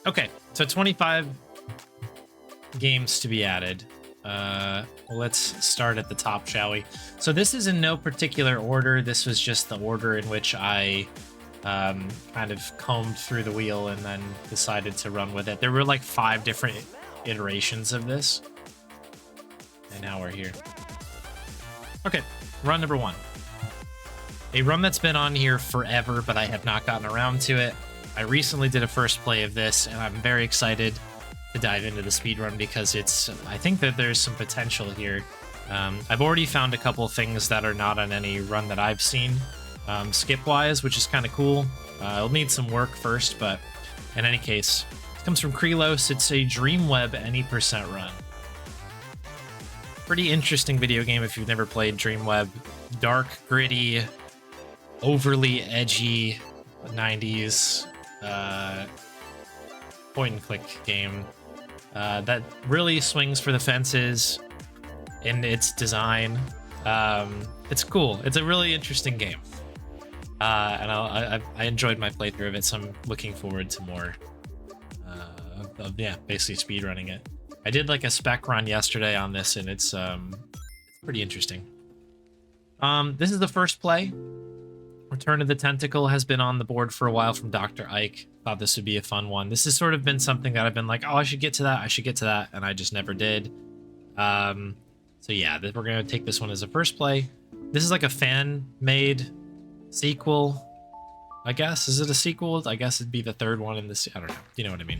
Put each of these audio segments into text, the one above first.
Okay, so 25 games to be added. Let's start at the top, shall we? So this is in no particular order. This was just the order in which I kind of combed through the wheel and then decided to run with it. There were like 5 different iterations of this. And now we're here. Okay, run number 1. A run that's been on here forever, but I have not gotten around to it. I recently did a first play of this, and I'm very excited to dive into the speedrun because I think that there's some potential here. I've already found a couple things that are not on any run that I've seen, skip-wise, which is kind of cool. It'll need some work first, but in any case, it comes from Krelos. It's a Dreamweb any percent run. Pretty interesting video game if you've never played Dreamweb. Dark, gritty, overly edgy 90s point-and-click game that really swings for the fences in its design. It's cool. It's a really interesting game. And I enjoyed my playthrough of it, so I'm looking forward to more basically speedrunning it. I did like a spec run yesterday on this, and it's pretty interesting. This is the first play. Return of the Tentacle has been on the board for a while from Dr. Ike. Thought this would be a fun one. This has sort of been something that I've been like, oh, I should get to that, and I just never did. So yeah, we're going to take this one as a first play. This is like a fan-made sequel, I guess. Is it a sequel? I guess it'd be the third one in this. I don't know. You know what I mean?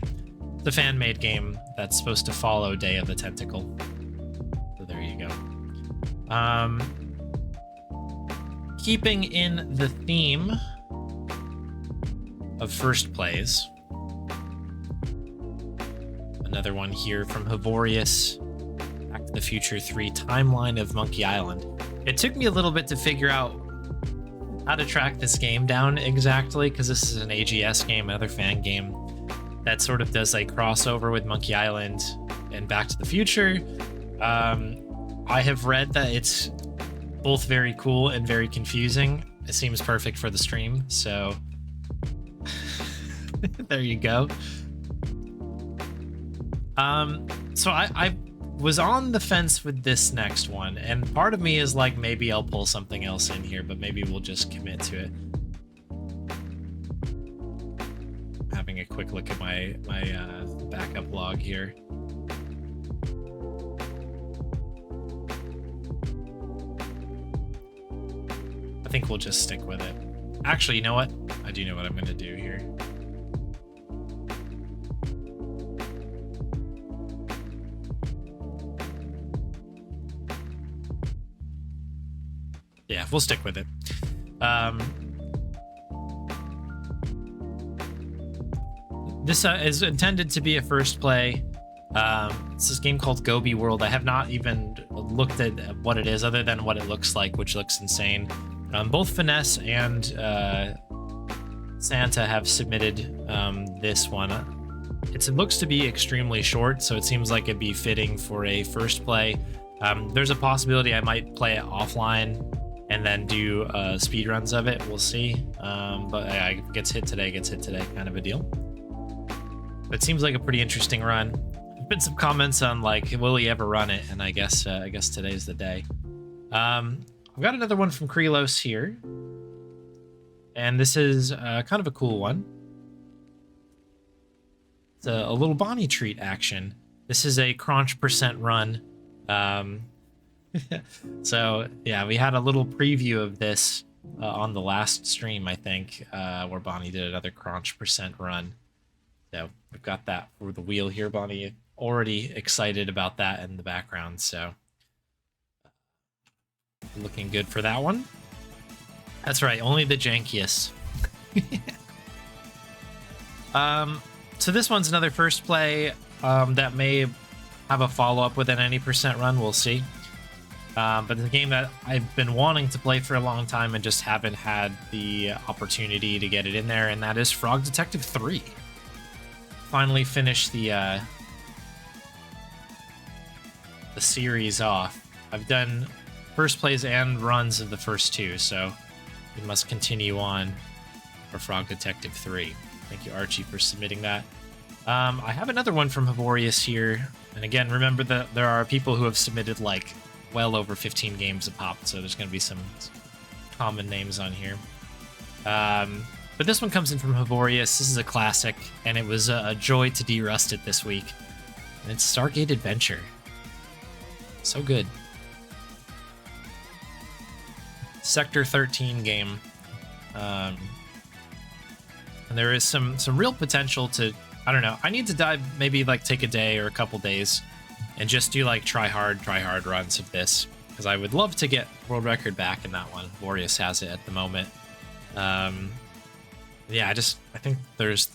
It's a fan-made game that's supposed to follow Day of the Tentacle. So there you go. Keeping in the theme of first plays, another one here from Havorius, Back to the Future 3 Timeline of Monkey Island. It took me a little bit to figure out how to track this game down exactly, because this is an AGS game, another fan game that sort of does like crossover with Monkey Island and Back to the Future. I have read that it's both very cool and very confusing. It seems perfect for the stream, so there you go. So I was on the fence with this next one, and part of me is like, maybe I'll pull something else in here, but maybe we'll just commit to it. Having a quick look at my backup log here. I think we'll just stick with it. Actually, you know what? I do know what I'm going to do here. Yeah, we'll stick with it. This is intended to be a first play. It's this game called Gobyworld. I have not even looked at what it is other than what it looks like, which looks insane. Both Finesse and Santa have submitted this one. It looks to be extremely short, so it seems like it'd be fitting for a first play. There's a possibility I might play it offline and then do speedruns of it. We'll see. But gets hit today kind of a deal. But it seems like a pretty interesting run. There's been some comments on like, will he ever run it? And I guess today's the day. I've got another one from Krelos here. And this is kind of a cool one. It's a little Bonnie treat action. This is a Crunch percent run. So yeah, we had a little preview of this on the last stream, I think, where Bonnie did another Crunch percent run. So we've got that for the wheel here. Bonnie already excited about that in the background, so looking good for that one. That's right, only the jankiest. So this one's another first play that may have a follow-up with an any percent run. We'll see. But it's a game that I've been wanting to play for a long time and just haven't had the opportunity to get it in there, and that is Frog Detective 3. Finally finished the series off. I've done first plays and runs of the first two, so we must continue on for Frog Detective 3. Thank you, Archie, for submitting that. I have another one from Havorius here. And again, remember that there are people who have submitted like well over 15 games a pop, so there's going to be some common names on here. But this one comes in from Havorius. This is a classic, and it was a joy to derust it this week. And it's Stargate Adventure. So good. Sector 13 game. And there is some real potential to, I don't know, I need to dive, maybe like take a day or a couple days and just do like try hard runs of this, because I would love to get world record back in that one. Vorius has it at the moment. Yeah, I think there's,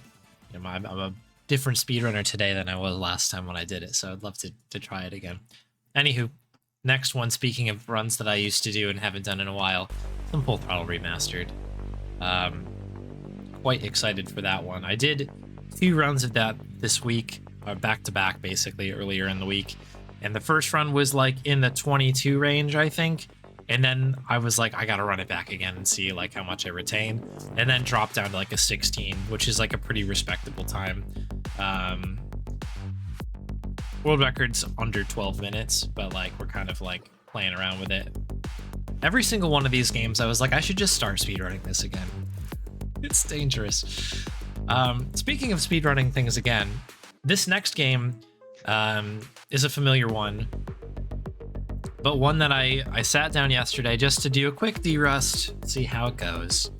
you know, I'm a different speedrunner today than I was last time when I did it, so I'd love to try it again. Anywho, next one, speaking of runs that I used to do and haven't done in a while, some Full Throttle Remastered. Quite excited for that one. I did 2 runs of that this week, back to back basically, earlier in the week. And the first run was like in the 22 range, I think. And then I was like, I gotta run it back again and see like how much I retain. And then dropped down to like a 16, which is like a pretty respectable time. World record's under 12 minutes, but like we're kind of like playing around with it. Every single one of these games, I was like, I should just start speedrunning this again. It's dangerous. Speaking of speedrunning things again, this next game is a familiar one, but one that I sat down yesterday just to do a quick derust, see how it goes.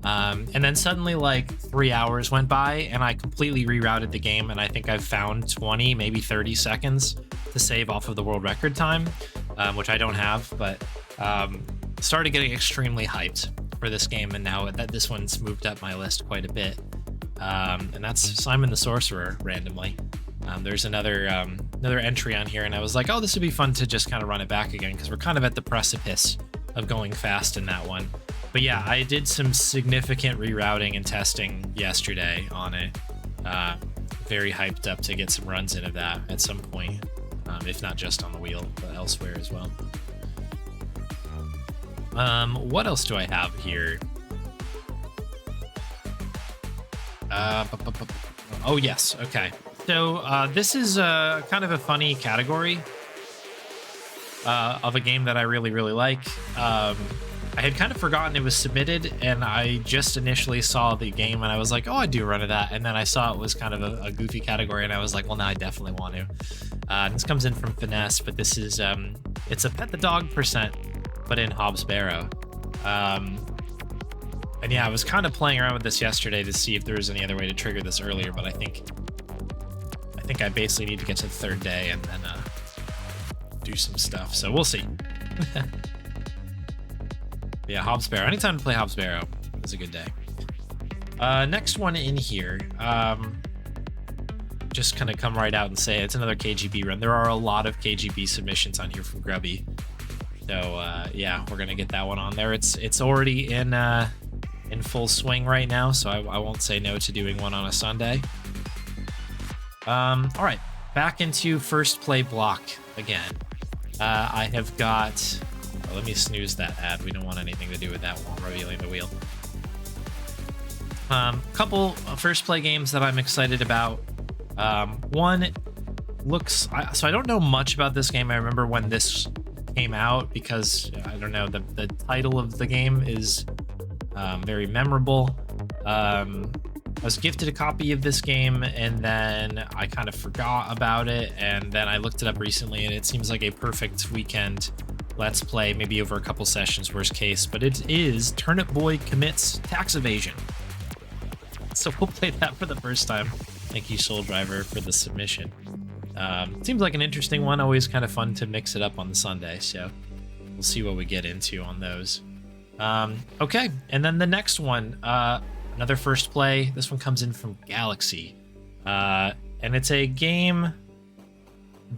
And then suddenly like 3 hours went by and I completely rerouted the game, and I think I've found 20, maybe 30 seconds to save off of the world record time, which I don't have, but started getting extremely hyped for this game, and now that this one's moved up my list quite a bit. And that's Simon the Sorcerer randomly. There's another entry on here, and I was like, oh, this would be fun to just kind of run it back again, because we're kind of at the precipice of going fast in that one. But yeah, I did some significant rerouting and testing yesterday on it. Very hyped up to get some runs into that at some point, if not just on the wheel, but elsewhere as well. What else do I have here? Oh yes, okay. So this is kind of a funny category of a game that I really like. I had kind of forgotten it was submitted, and I just initially saw the game and I was like, oh, I do run of that. And then I saw it was kind of a goofy category, and I was like, well, now I definitely want to. This comes in from Finesse, but this is it's a Pet the Dog %, but in Hobbs Barrow. And yeah, I was kind of playing around with this yesterday to see if there was any other way to trigger this earlier, but I think I basically need to get to the 3rd day and then do some stuff. So we'll see. Yeah, Hobbs Barrow. Anytime to play Hobbs Barrow is a good day. Next one in here. Just kind of come right out and say it's another KGB run. There are a lot of KGB submissions on here from Grubby. So yeah, we're gonna get that one on there. It's already in full swing right now, so I won't say no to doing one on a Sunday. All right, back into first play block again. I have got. Let me snooze that ad. We don't want anything to do with that while revealing the wheel. Couple of first play games that I'm excited about. One looks. So I don't know much about this game. I remember when this came out because I don't know, the title of the game is very memorable. I was gifted a copy of this game and then I kind of forgot about it, and then I looked it up recently and it seems like a perfect weekend let's play, maybe over a couple sessions worst case, but it is Turnip Boy Commits Tax Evasion. So we'll play that for the first time. Thank you, Soul Driver, for the submission. Seems like an interesting one, always kind of fun to mix it up on the Sunday, so we'll see what we get into on those. Okay, and then the next one, another first play. This one comes in from Galaxy, and it's a game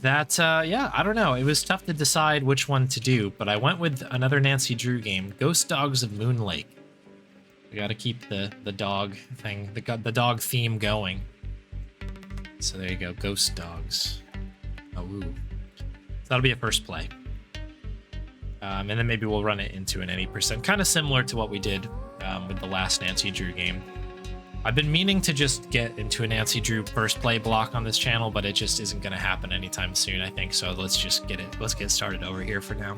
that, yeah, I don't know. It was tough to decide which one to do, but I went with another Nancy Drew game, Ghost Dogs of Moon Lake. We got to keep the dog thing, the dog theme going. So there you go, Ghost Dogs. Oh, ooh. So that'll be a first play. And then maybe we'll run it into an any %, kind of similar to what we did with the last Nancy Drew game. I've been meaning to just get into a Nancy Drew first play block on this channel, but it just isn't going to happen anytime soon, I think. So let's get started over here for now.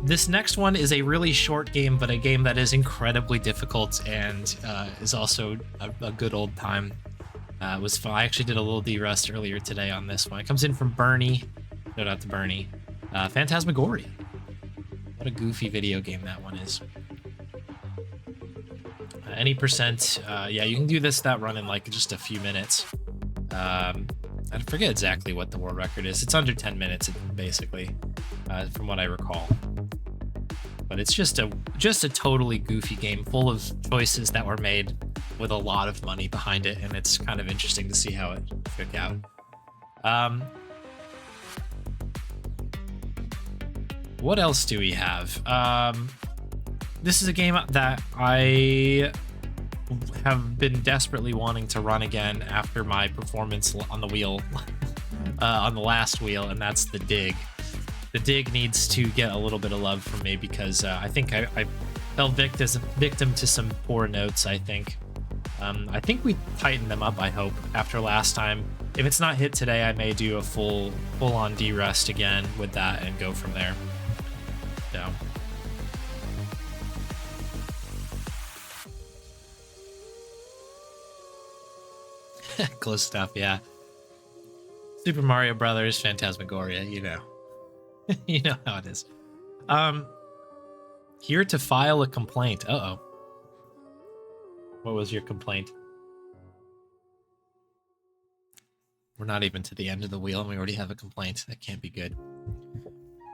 This next one is a really short game, but a game that is incredibly difficult and is also a good old time. It was fun. I actually did a little D-Rust earlier today on this one. It comes in from Bernie. Shout out to Bernie. Phantasmagoria. What a goofy video game that one is. Any percent, yeah, you can do that run in like just a few minutes. I forget exactly what the world record is. It's under 10 minutes, basically, from what I recall. But it's just a totally goofy game, full of choices that were made with a lot of money behind it, and it's kind of interesting to see how it shook out. What else do we have? This is a game that I have been desperately wanting to run again after my performance on the wheel, on the last wheel, and that's the dig. The dig needs to get a little bit of love from me because I think I fell victim to some poor notes, I think. I think we tightened them up, I hope, after last time. If it's not hit today, I may do a full-on D-Rust again with that and go from there. So... close stuff, yeah. Super Mario Brothers, Phantasmagoria, you know. You know how it is. Here to file a complaint. Uh-oh. What was your complaint? We're not even to the end of the wheel and we already have a complaint. That can't be good.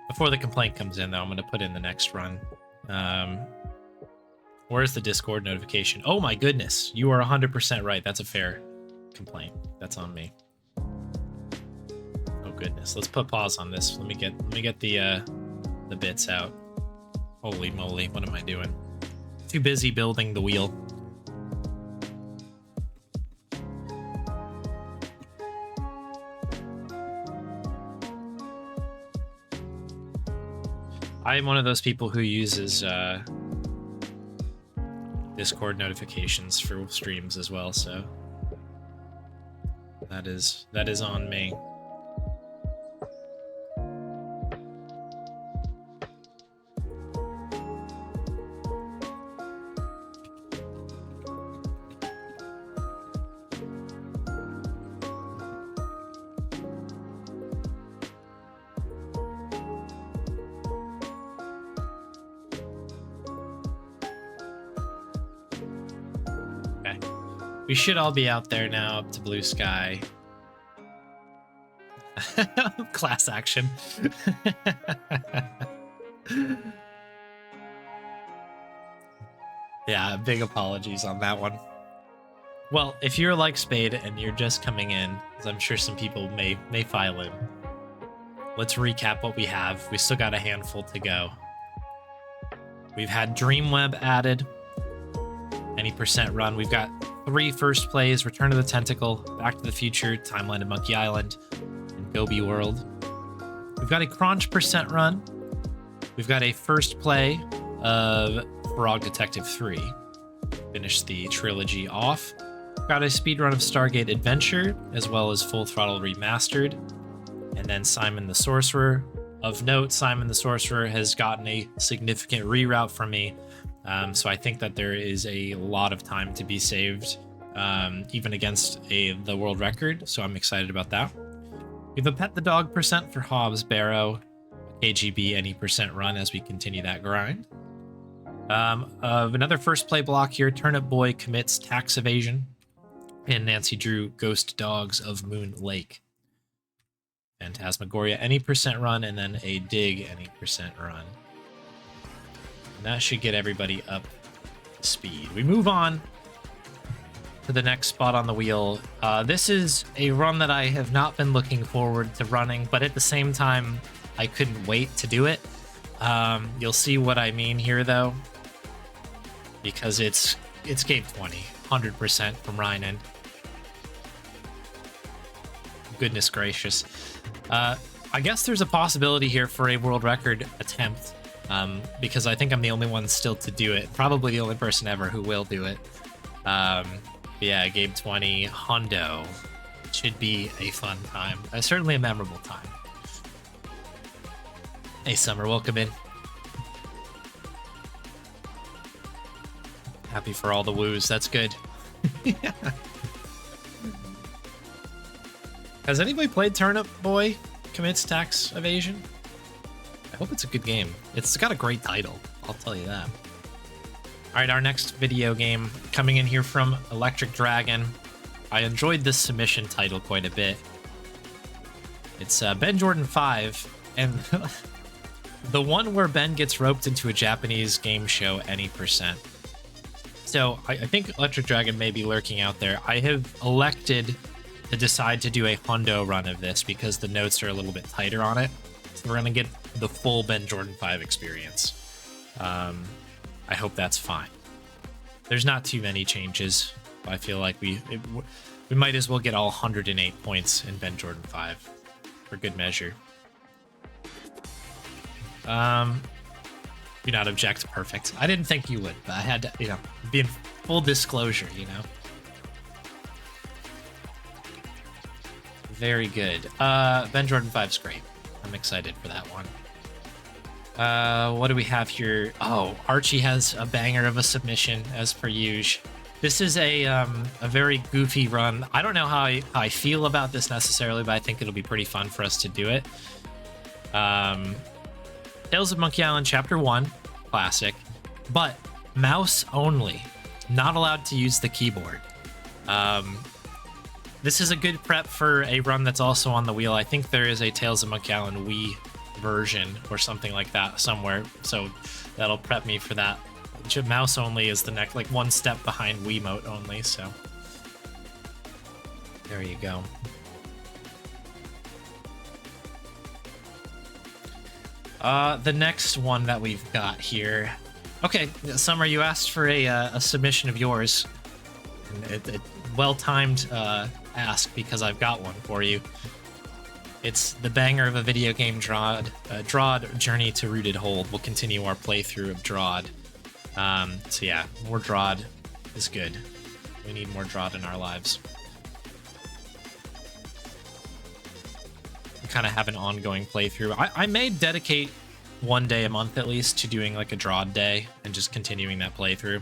Before the complaint comes in, though, I'm going to put in the next run. Where's the Discord notification? Oh my goodness, you are 100% right. That's a fair complaint. That's on me. Oh goodness, let's put pause on this. Let me get the bits out. Holy moly, what am I doing? Too busy building the wheel. I'm one of those people who uses Discord notifications for streams as well, so that is on me. We should all be out there now, up to blue sky. Class action. Yeah, big apologies on that one. Well, if you're like Spade and you're just coming in, as I'm sure some people may file in, let's recap what we have. We still got a handful to go. We've had Dreamweb added. Any percent run. We've got 3 first plays: Return of the Tentacle, Back to the Future, Timeline of Monkey Island, and Gobyworld. We've got a Crunch percent run. We've got a first play of Frog Detective 3. Finish the trilogy off. We've got a speedrun of Stargate Adventure, as well as Full Throttle Remastered. And then Simon the Sorcerer. Of note, Simon the Sorcerer has gotten a significant reroute from me. So I think that there is a lot of time to be saved, even against the world record. So I'm excited about that. We have a Pet the Dog percent for Hobbs Barrow, KGB any percent run as we continue that grind. Another first play block here: Turnip Boy commits tax evasion, and Nancy Drew Ghost Dogs of Moon Lake. Phantasmagoria any percent run, and then a Dig any percent run. That should get everybody up to speed. We move on to the next spot on the wheel. This is a run that I have not been looking forward to running, but at the same time, I couldn't wait to do it. You'll see what I mean here, though, because it's game 20, 100% from Rynan. Goodness gracious. I guess there's a possibility here for a world record attempt. Because I think I'm the only one still to do it. Probably the only person ever who will do it. Yeah, game 20, Hondo. Should be a fun time. Certainly a memorable time. Hey, Summer, welcome in. Happy for all the woos. That's good. Has anybody played Turnip Boy Commits Tax Evasion? I hope it's a good game. It's got a great title, I'll tell you that. All right, our next video game coming in here from Electric Dragon. I enjoyed this submission title quite a bit. It's Ben Jordan 5, and the one where Ben gets roped into a Japanese game show any percent. So I think Electric Dragon may be lurking out there. I have elected to decide to do a Hondo run of this because the notes are a little bit tighter on it. So we're going to get the full Ben Jordan 5 experience. I hope that's fine. There's not too many changes. I feel like we might as well get all 108 points in Ben Jordan 5 for good measure. Do not object. Perfect. I didn't think you would, but I had to, be in full disclosure, Very good. Ben Jordan 5's great. I'm excited for that one. What do we have here? Oh, Archie has a banger of a submission, as per usual. This is a very goofy run. I don't know how I feel about this necessarily, but I think it'll be pretty fun for us to do it. Tales of Monkey Island Chapter 1, classic, but mouse only. Not allowed to use the keyboard. This is a good prep for a run that's also on the wheel. I think there is a Tales of Monkey Island Wii version or something like that somewhere, so that'll prep me for that. Mouse only is the next, like, one step behind Wiimote only, so there you go. The next one that we've got here. Okay, Summer, you asked for a submission of yours. A well-timed ask, because I've got one for you. It's the banger of a video game, Drawd Journey to Rooted Hold. We'll continue our playthrough of Drawd. So yeah, more Drawd is good. We need more Drawd in our lives. We kind of have an ongoing playthrough. I may dedicate one day a month at least to doing like a Drawd day and just continuing that playthrough.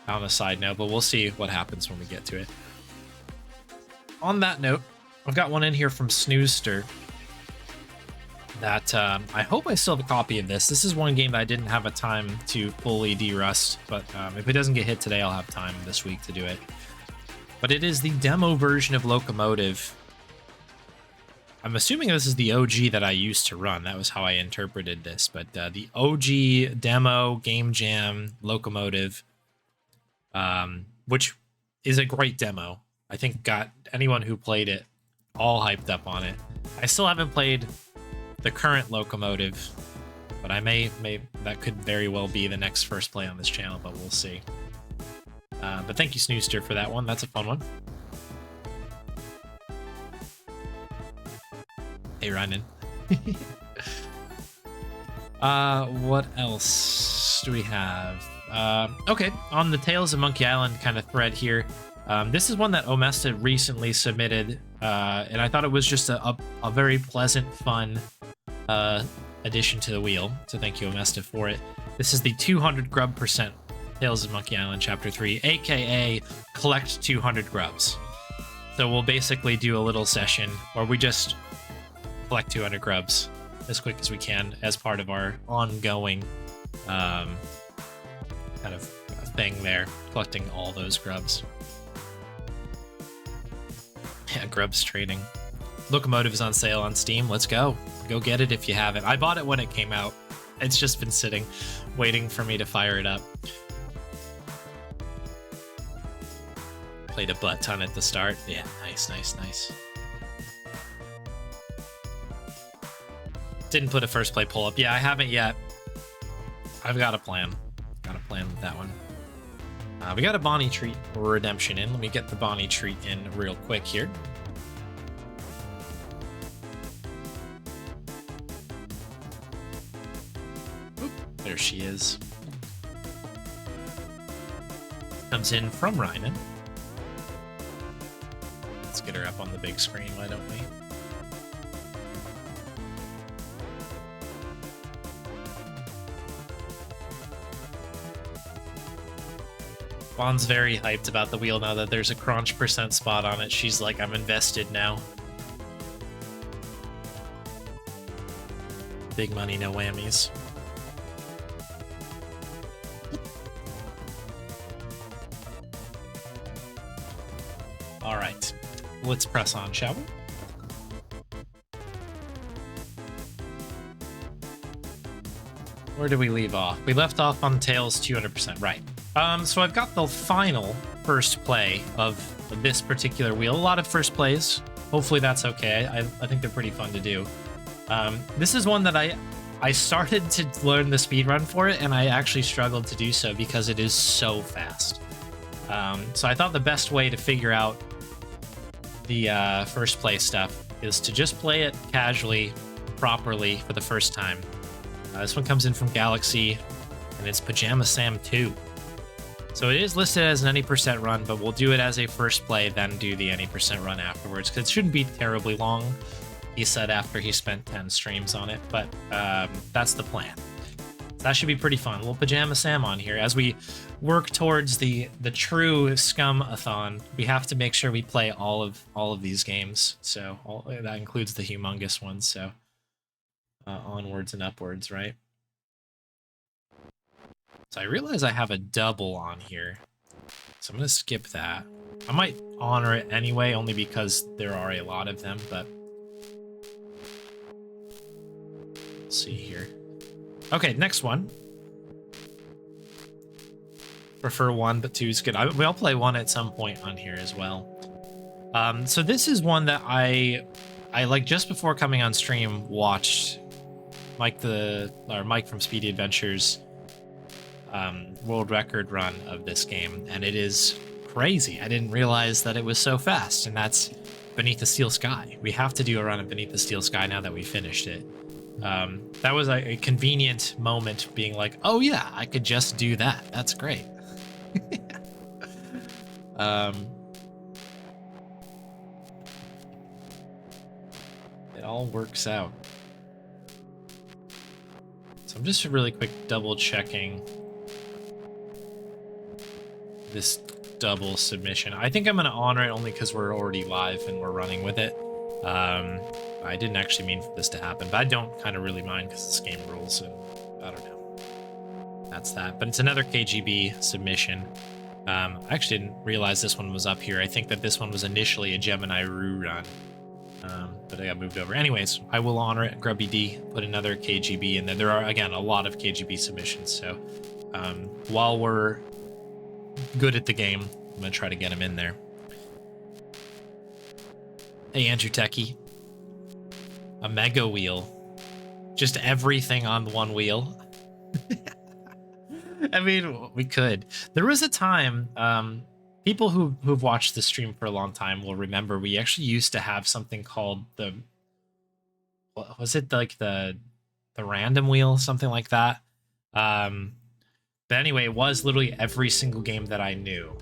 On a side note, but we'll see what happens when we get to it. On that note, I've got one in here from Snoozester that I hope I still have a copy of this. This is one game that I didn't have a time to fully de-rust, but if it doesn't get hit today, I'll have time this week to do it. But it is the demo version of Locomotive. I'm assuming this is the OG that I used to run. That was how I interpreted this, but the OG demo Game Jam Locomotive, which is a great demo. I think got anyone who played it all hyped up on it. I still haven't played the current Locomotive, but I may that could very well be the next first play on this channel, but we'll see. But thank you, Snoozester, for that one. That's a fun one. Hey, Ryan. What else do we have? Okay, on the Tales of Monkey Island kind of thread here. This is one that Omesta recently submitted, and I thought it was just a very pleasant, fun addition to the wheel. So thank you, Omesta, for it. This is the 200% Tales of Monkey Island Chapter 3, aka collect 200 grubs. So we'll basically do a little session where we just collect 200 grubs as quick as we can as part of our ongoing kind of thing there, collecting all those grubs. Yeah, grubs trading. Locomotive is on sale on Steam. Let's go. Go get it if you haven't. I bought it when it came out. It's just been sitting, waiting for me to fire it up. Played a butt ton at the start. Yeah, nice, nice, nice. Didn't put a first play pull up. Yeah, I haven't yet. I've got a plan. Got a plan with that one. We got a Bonnie treat redemption in. Let me get the Bonnie treat in real quick here. Oop, there she is. comes in from Rhinan. Let's get her up on the big screen, why don't we? Vaughn's very hyped about the wheel now that there's a crunch percent spot on it. She's like, I'm invested now. Big money, no whammies. All right, let's press on, shall we? Where did we leave off? We left off on Tails 200%, right. So I've got the final first play of this particular wheel. A lot of first plays. Hopefully that's okay. I think they're pretty fun to do. This is one that I started to learn the speedrun for it, and I actually struggled to do so because it is so fast. So I thought the best way to figure out the first play stuff is to just play it casually, properly for the first time. This one comes in from Galaxy, and it's Pajama Sam 2. So it is listed as an any percent run, but we'll do it as a first play, then do the any percent run afterwards, because it shouldn't be terribly long, he said after he spent 10 streams on it, but that's the plan. So that should be pretty fun. We'll Pajama Sam on here. As we work towards the true Scum-a-thon, we have to make sure we play all of these games, so that includes the humongous ones, so onwards and upwards, right? So I realize I have a double on here, so I'm going to skip that. I might honor it anyway, only because there are a lot of them, but let's see here. Okay, next one. Prefer 1, but 2 is good. We'll play 1 at some point on here as well. So this is one that I like just before coming on stream watched Mike from Speedy Adventures world record run of this game, and it is crazy. I didn't realize that it was so fast, and that's Beneath the Steel Sky. We have to do a run of Beneath the Steel Sky now that we finished it. That was a convenient moment, being like, oh yeah, I could just do that. That's great. It all works out. So I'm just really quick double checking this double submission. I think I'm going to honor it only because we're already live and we're running with it. I didn't actually mean for this to happen, but I don't kind of really mind because it's game rules, and I don't know. That's that. But it's another KGB submission. I actually didn't realize this one was up here. I think that this one was initially a Gemini Rue run, but I got moved over. Anyways, I will honor it. Grubby D put another KGB in there. There are, again, a lot of KGB submissions, so while we're good at the game, I'm going to try to get him in there. Hey, Andrew Techie. A mega wheel. Just everything on one wheel. I mean, we could. There was a time, people who've watched the stream for a long time will remember we actually used to have something called was it like the random wheel, something like that? But anyway, it was literally every single game that I knew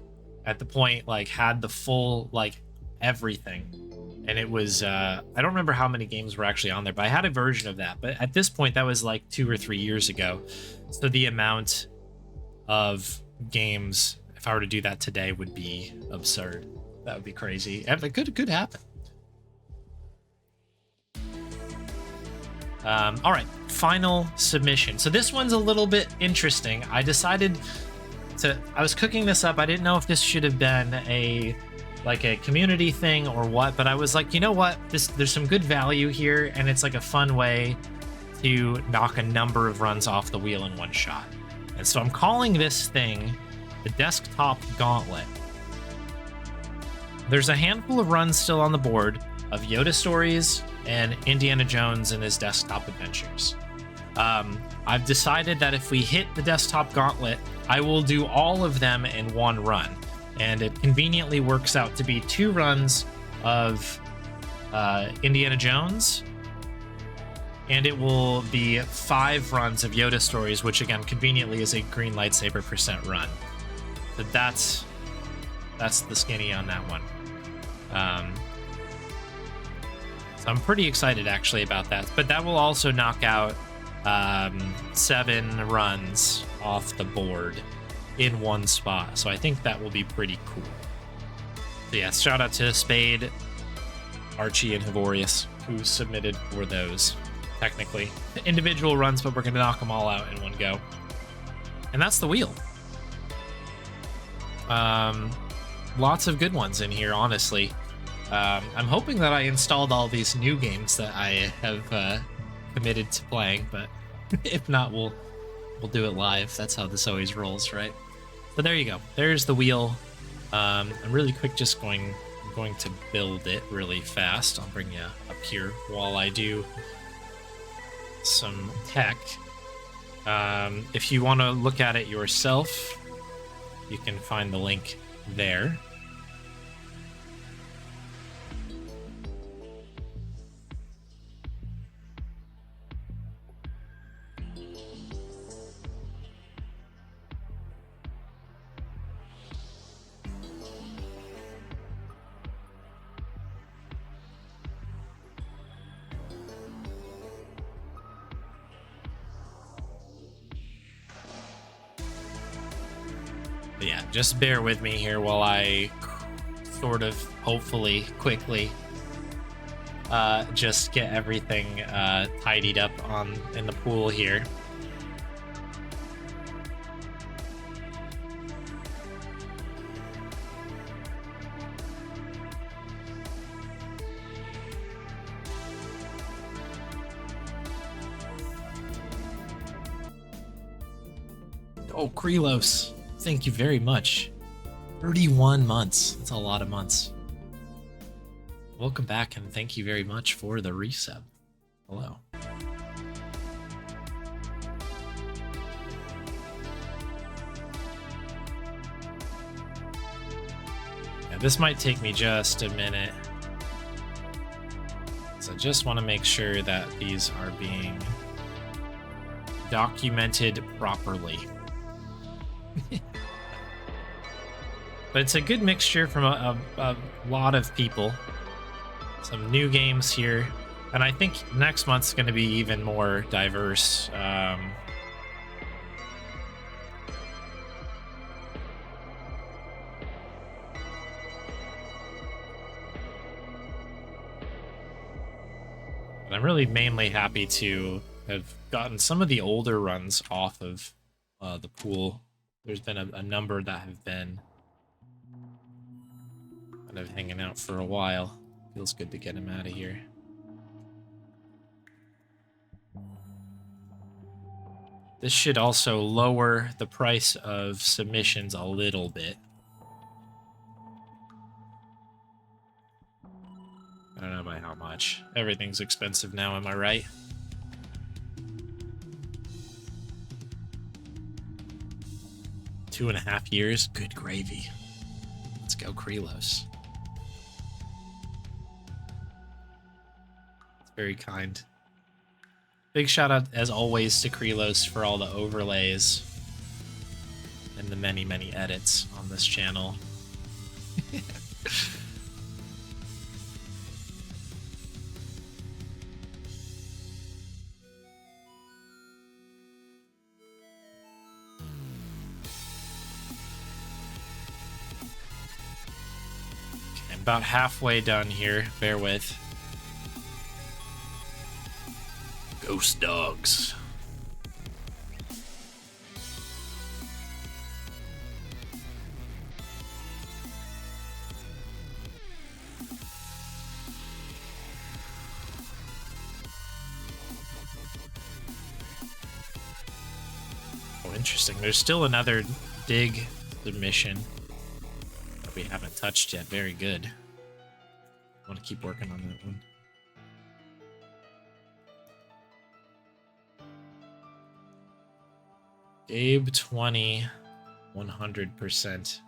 at the point, like, had the full, like, everything. And it was, I don't remember how many games were actually on there, but I had a version of that. But at this point, that was like 2 or 3 years ago. So the amount of games, if I were to do that today, would be absurd. That would be crazy. It could happen. All right, final submission. So this one's a little bit interesting. I was cooking this up. I didn't know if this should have been a community thing or what, but I was like, you know what? There's some good value here, and it's like a fun way to knock a number of runs off the wheel in one shot. And so I'm calling this thing the Desktop Gauntlet. There's a handful of runs still on the board of Yoda Stories and Indiana Jones and his desktop adventures. I've decided that if we hit the Desktop Gauntlet, I will do all of them in one run. And it conveniently works out to be 2 runs of Indiana Jones, and it will be 5 runs of Yoda Stories, which again conveniently is a green lightsaber % run. So that's the skinny on that one. So I'm pretty excited actually about that. But that will also knock out 7 runs off the board in one spot. So I think that will be pretty cool. So yeah, shout out to Spade, Archie, and Havorius, who submitted for those. Technically individual runs, but we're going to knock them all out in one go. And that's the wheel. Lots of good ones in here, honestly. I'm hoping that I installed all these new games that I have committed to playing, but if not, we'll do it live. That's how this always rolls, right? So there you go. There's the wheel. I'm really quick, just going to build it really fast. I'll bring you up here while I do some tech. If you want to look at it yourself, you can find the link there. But yeah, just bear with me here while I sort of, hopefully, quickly just get everything tidied up in the pool here. Oh, Krelos. Thank you very much. 31 months. That's a lot of months. Welcome back, and thank you very much for the resub. Hello. Yeah, this might take me just a minute. So I just want to make sure that these are being documented properly. But it's a good mixture from a lot of people. Some new games here. And I think next month's going to be even more diverse. But I'm really mainly happy to have gotten some of the older runs off of the pool. There's been a number that have been kind of hanging out for a while. Feels good to get him out of here. This should also lower the price of submissions a little bit. I don't know by how much. Everything's expensive now, am I right? $2.5 years? Good gravy. Let's go, Krelos. It's very kind. Big shout out, as always, to Krelos for all the overlays and the many, many edits on this channel. About halfway done here. Bear with. Ghost dogs. Oh, interesting. There's still another dig submission we haven't touched yet. Very good. I want to keep working on that one. Gabe 20, 100%.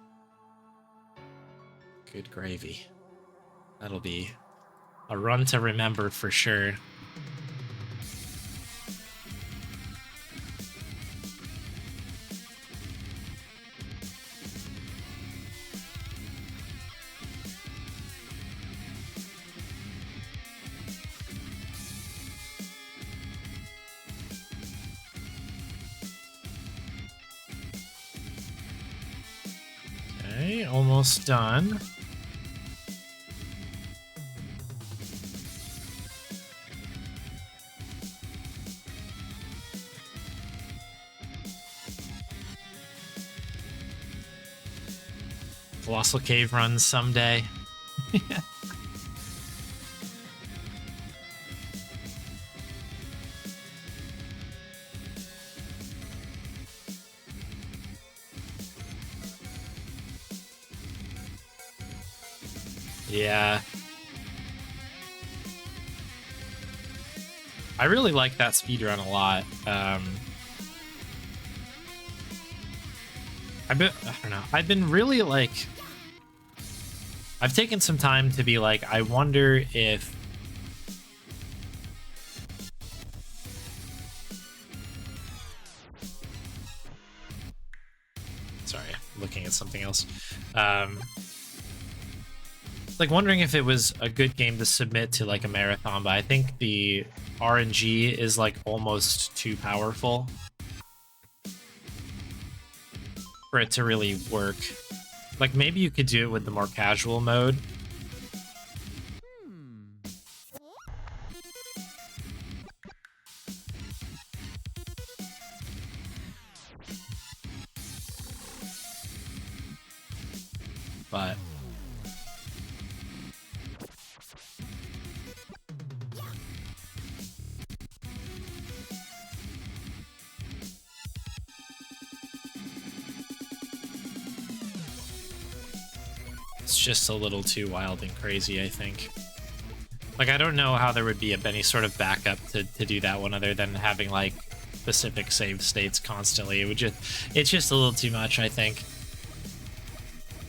Good gravy. That'll be a run to remember for sure. Okay, almost done. Colossal Cave runs someday. Yeah. I really like that speedrun a lot. I don't know. I've been really like... I've taken some time to be like, I wonder if... Sorry, I'm looking at something else. Like wondering if it was a good game to submit to like a marathon, but I think the RNG is like almost too powerful for it to really work. Like maybe you could do it with the more casual mode. But it's just a little too wild and crazy, I think. Like, I don't know how there would be any sort of backup to do that one other than having, like, specific save states constantly. It's just a little too much, I think.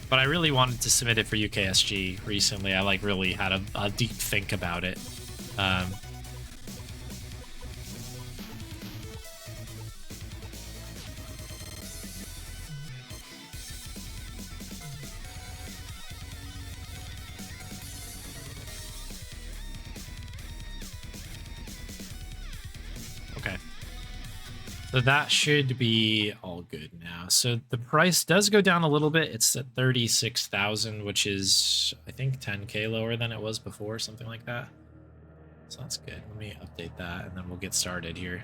But I really wanted to submit it for UKSG recently. I, like, really had a deep think about it. So that should be all good now. So the price does go down a little bit. It's at 36,000, which is, I think, 10K lower than it was before, something like that. So that's good. Let me update that, and then we'll get started here.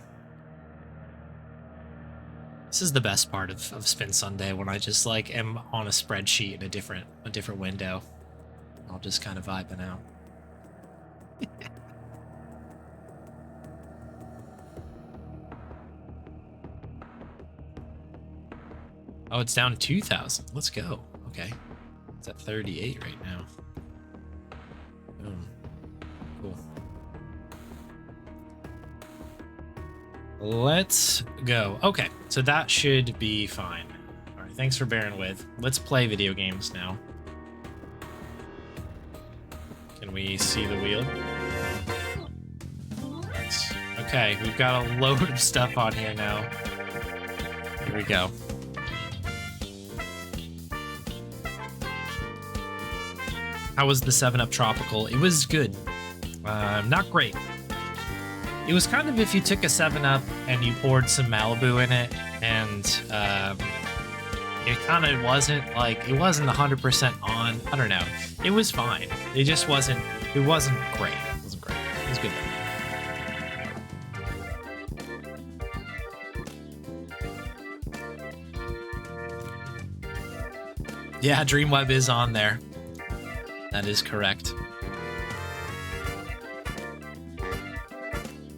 This is the best part of Spin Sunday, when I just like am on a spreadsheet in a different window. I'll just kind of vibing out. Oh, it's down 2,000. Let's go. Okay. It's at 38 right now. Boom. Cool. Let's go. Okay, so that should be fine. All right, thanks for bearing with. Let's play video games now. Can we see the wheel? Nice. Okay, we've got a load of stuff on here now. Here we go. How was the 7-Up Tropical? It was good. Not great. It was kind of if you took a 7-Up and you poured some Malibu in it, and it kind of wasn't like, it wasn't 100% on. I don't know. It was fine. It just wasn't, it wasn't great. It wasn't great. It was good though. Yeah, Dreamweb is on there. That is correct.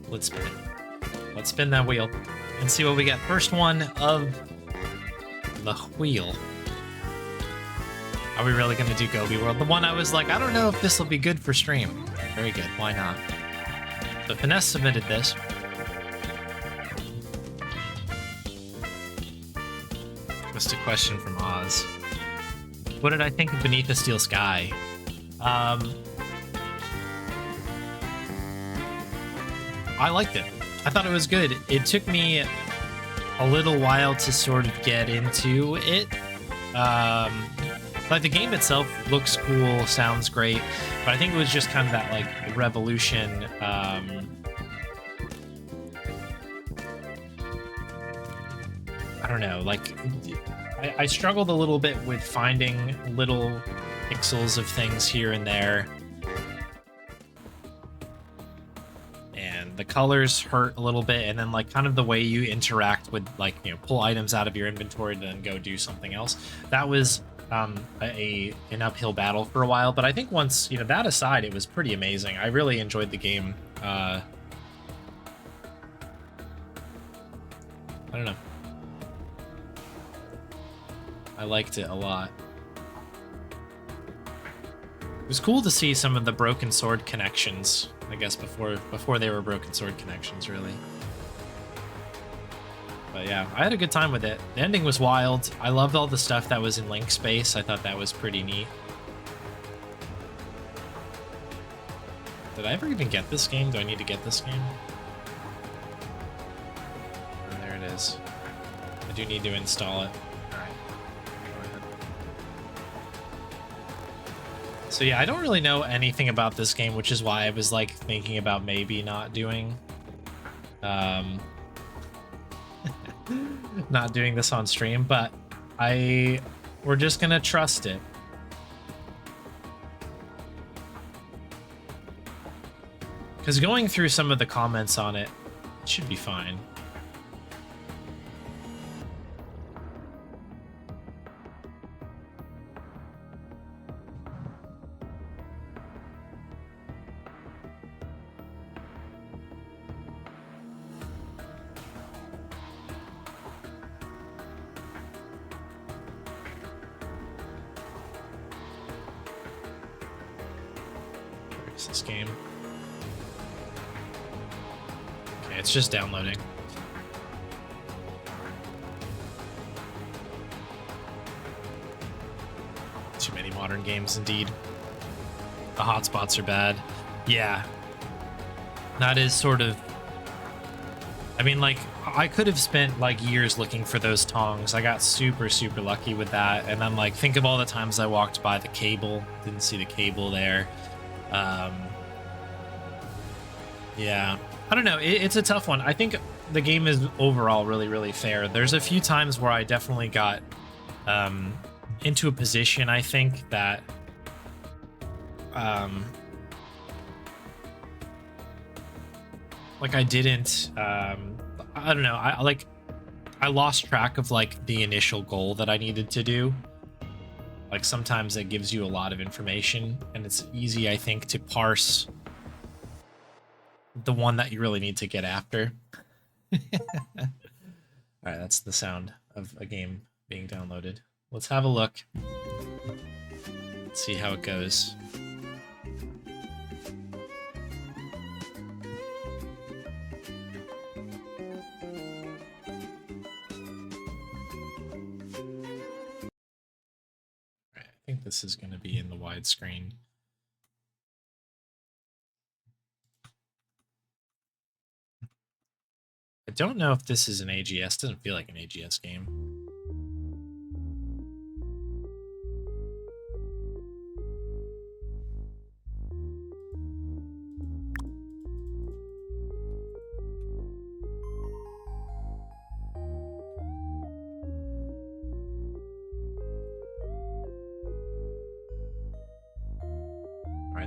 Let's spin it. Let's spin that wheel and see what we get. First one of the wheel. Are we really going to do Gobyworld? The one I was like, I don't know if this will be good for stream. Very good. Why not? So Finesse submitted this. Just a question from Oz. What did I think of Beneath the Steel Sky? I liked it. I thought it was good. It took me a little while to sort of get into it. Like the game itself looks cool, sounds great, but I think it was just kind of that like revolution. I don't know, like I struggled a little bit with finding little pixels of things here and there. And the colors hurt a little bit, and then like kind of the way you interact with like, you know, pull items out of your inventory to then go do something else. That was an uphill battle for a while, but I think once, you know, that aside, it was pretty amazing. I really enjoyed the game. I don't know. I liked it a lot. It was cool to see some of the Broken Sword connections, I guess, before they were Broken Sword connections, really. But yeah, I had a good time with it. The ending was wild. I loved all the stuff that was in Link space. I thought that was pretty neat. Did I ever even get this game? Do I need to get this game? Oh, there it is. I do need to install it. So yeah, I don't really know anything about this game, which is why I was like thinking about maybe not doing not doing this on stream, but we're just gonna trust it. Because going through some of the comments on it, it should be fine. Where's this game? Okay, it's just downloading. Too many modern games, indeed. The hotspots are bad. Yeah. That is sort of... I mean, like, I could have spent, like, years looking for those tongs. I got super, super lucky with that. And then, like, think of all the times I walked by the cable. Didn't see the cable there. Yeah. I don't know. It's a tough one. I think the game is overall really, really fair. There's a few times where I definitely got into a position, I think, that... like I didn't I don't know, I lost track of like the initial goal that I needed to do. Like sometimes it gives you a lot of information and it's easy, I think, to parse the one that you really need to get after. All right, that's the sound of a game being downloaded. Let's have a look. Let's see how it goes. I think this is going to be in the widescreen. I don't know if this is an AGS. Doesn't feel like an AGS game.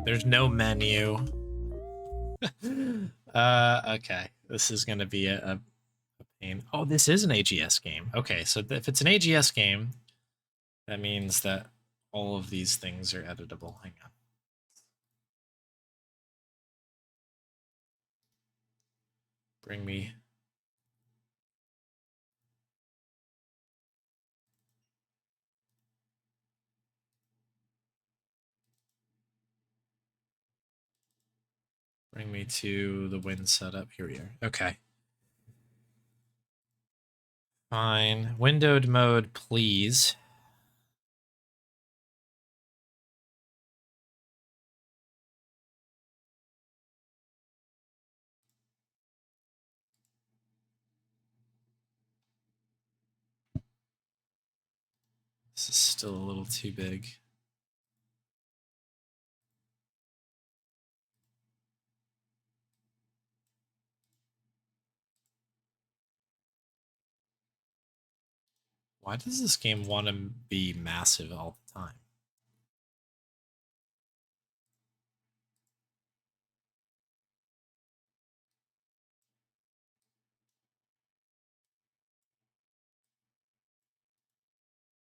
There's no menu. Okay. This is going to be a pain. Oh, this is an AGS game. Okay, so if it's an AGS game, that means that all of these things are editable. Hang on. Bring me... Bring me to the win setup. Here we are. Okay. Fine. Windowed mode, please. This is still a little too big. Why does this game want to be massive all the time?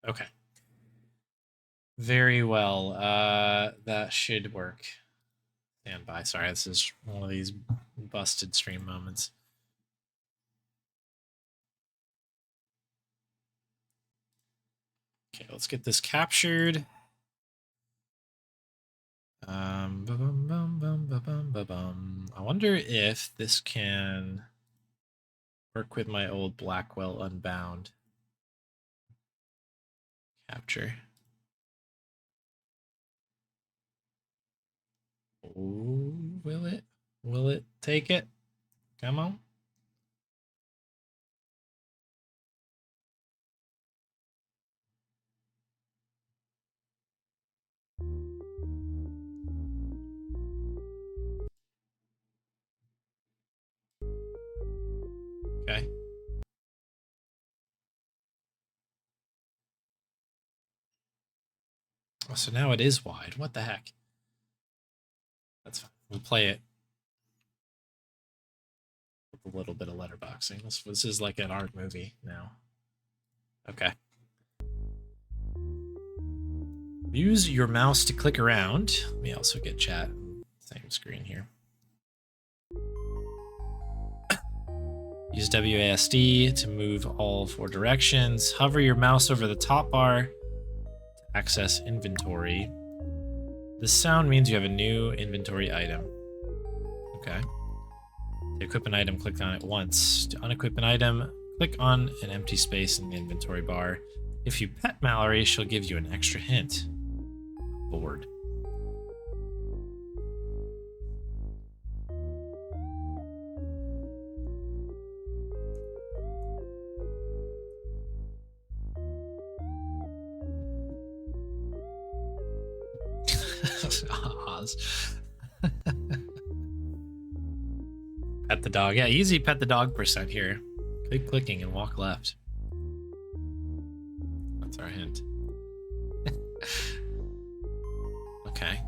Okay. Very well. That should work. Stand by. Sorry, this is one of these busted stream moments. Okay, let's get this captured. I wonder if this can work with my old Blackwell Unbound capture. Ooh, will it? Will it take it? Come on. Okay. Oh, so now it is wide. What the heck? That's fine. We'll play it with a little bit of letterboxing. This is like an art movie now. Okay. Use your mouse to click around. Let me also get chat. Same screen here. Use WASD to move all 4 directions. Hover your mouse over the top bar to access inventory. This sound means you have a new inventory item. Okay. To equip an item, click on it once. To unequip an item, click on an empty space in the inventory bar. If you pet Mallory, she'll give you an extra hint. Board. Oz. Pet the dog. Yeah, easy pet the dog percent here. Keep clicking and walk left. That's our hint. Okay.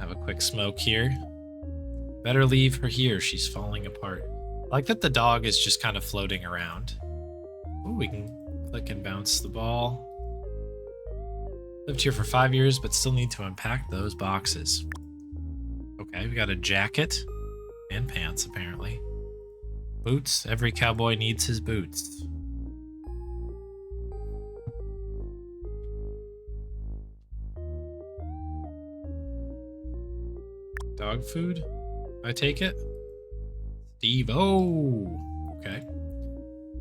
Have a quick smoke here. Better leave her here. She's falling apart. I like that the dog is just kind of floating around. Ooh, we can click and bounce the ball. Lived here for 5 years, but still need to unpack those boxes. Okay, we got a jacket and pants, apparently. Boots. Every cowboy needs his boots. Dog food, I take it. Steve. Oh, okay.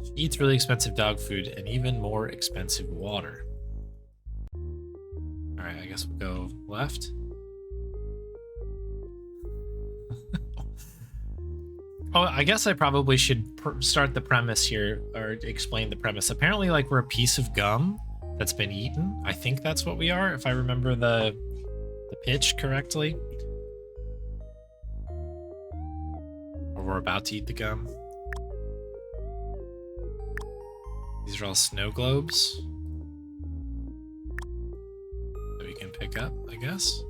She eats really expensive dog food and even more expensive water. All right, I guess we'll go left. Oh, I guess I probably should start the premise here, or explain the premise. Apparently, like, we're a piece of gum that's been eaten. I think that's what we are, if I remember the pitch correctly. Or we're about to eat the gum. These are all snow globes that we can pick up, I guess.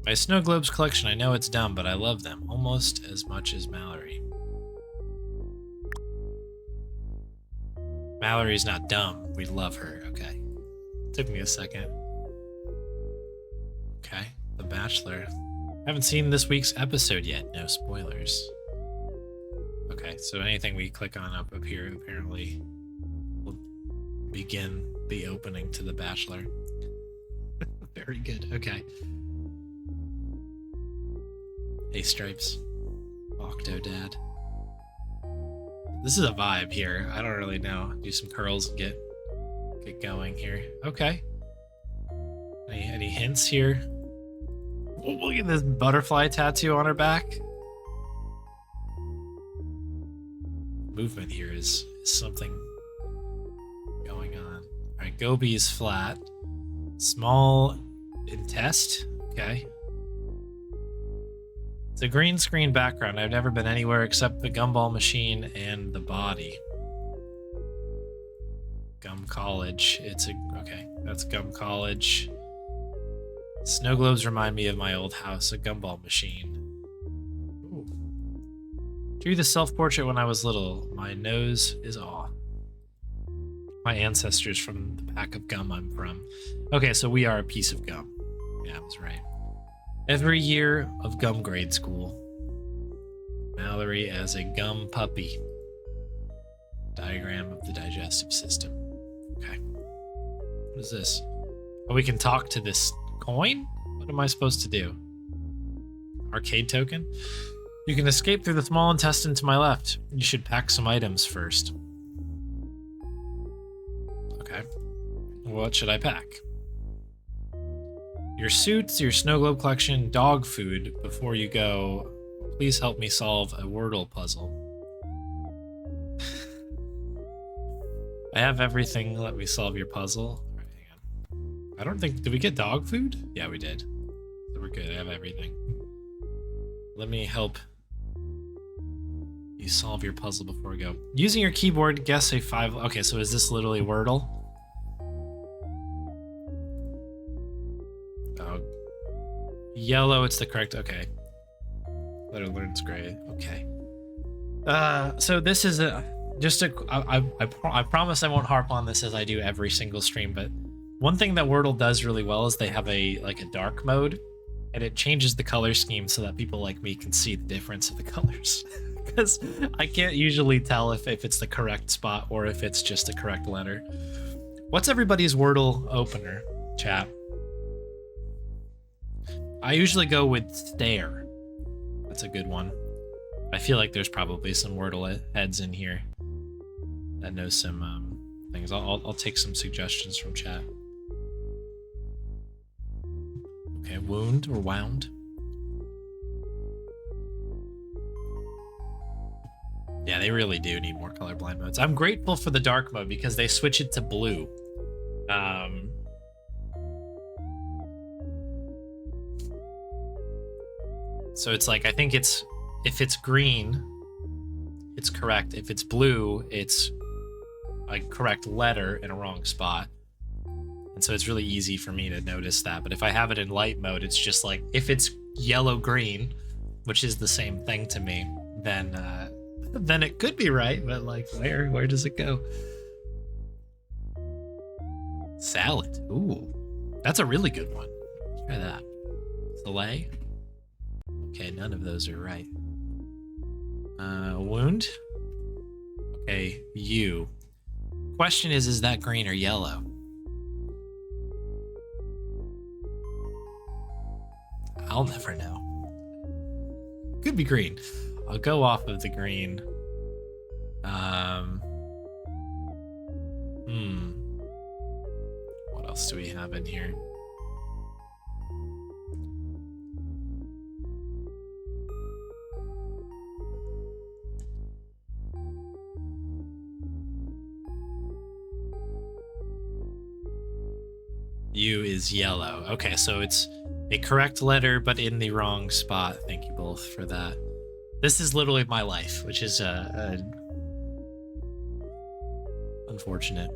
My snow globes collection, I know it's dumb, but I love them almost as much as Mallory. Mallory's not dumb. We love her. Okay. Took me a second. Okay. The Bachelor. Haven't seen this week's episode yet. No spoilers. Okay, so anything we click on up here apparently will begin the opening to The Bachelor. Very good. Okay. Hey, Stripes. Octodad. This is a vibe here. I don't really know. Do some curls and get going here. Okay. Any hints here? Oh, look at this butterfly tattoo on her back. Movement here is something going on. All right, Goby is flat. Small intest. Okay. It's a green screen background. I've never been anywhere except the gumball machine and the body. Gum College. Okay, that's Gum College. Snow globes remind me of my old house, a gumball machine. Ooh. Drew the self-portrait when I was little. My nose is awe. My ancestors from the pack of gum I'm from. Okay, so we are a piece of gum. Yeah, I was right. Every year of gum grade school. Mallory as a gum puppy. Diagram of the digestive system. Okay. What is this? Oh, we can talk to this coin? What am I supposed to do? Arcade token? You can escape through the small intestine to my left. You should pack some items first. Okay. What should I pack? Your suits, your snow globe collection, dog food. Before you go, please help me solve a Wordle puzzle. I have everything. Let me solve your puzzle. All right, hang on. I don't think... Did we get dog food? Yeah, we did. So we're good. I have everything. Let me help you solve your puzzle before we go. Using your keyboard, guess a 5... Okay, so is this literally Wordle? Oh. Yellow, it's the correct... Okay. Letter learns gray. Okay. So this is a... I promise I won't harp on this as I do every single stream, but one thing that Wordle does really well is they have a dark mode, and it changes the color scheme so that people like me can see the difference of the colors. Because I can't usually tell if it's the correct spot or if it's just a correct letter. What's everybody's Wordle opener, chat? I usually go with stare. That's a good one. I feel like there's probably some Wordle heads in here that knows some things. I'll take some suggestions from chat. Okay, wound or wound. Yeah, they really do need more colorblind modes. I'm grateful for the dark mode because they switch it to blue. So it's like, I think it's, if it's green, it's correct. If it's blue, it's a correct letter in a wrong spot. And so it's really easy for me to notice that. But if I have it in light mode, it's just like, if it's yellow-green, which is the same thing to me, then it could be right, but like, where does it go? Salad. Ooh, that's a really good one. Try that. Filet. Okay, none of those are right. Wound. Okay, you. Question is that green or yellow? I'll never know. Could be green. I'll go off of the green. What else do we have in here? U is yellow. Okay, so it's a correct letter, but in the wrong spot. Thank you both for that. This is literally my life, which is unfortunate.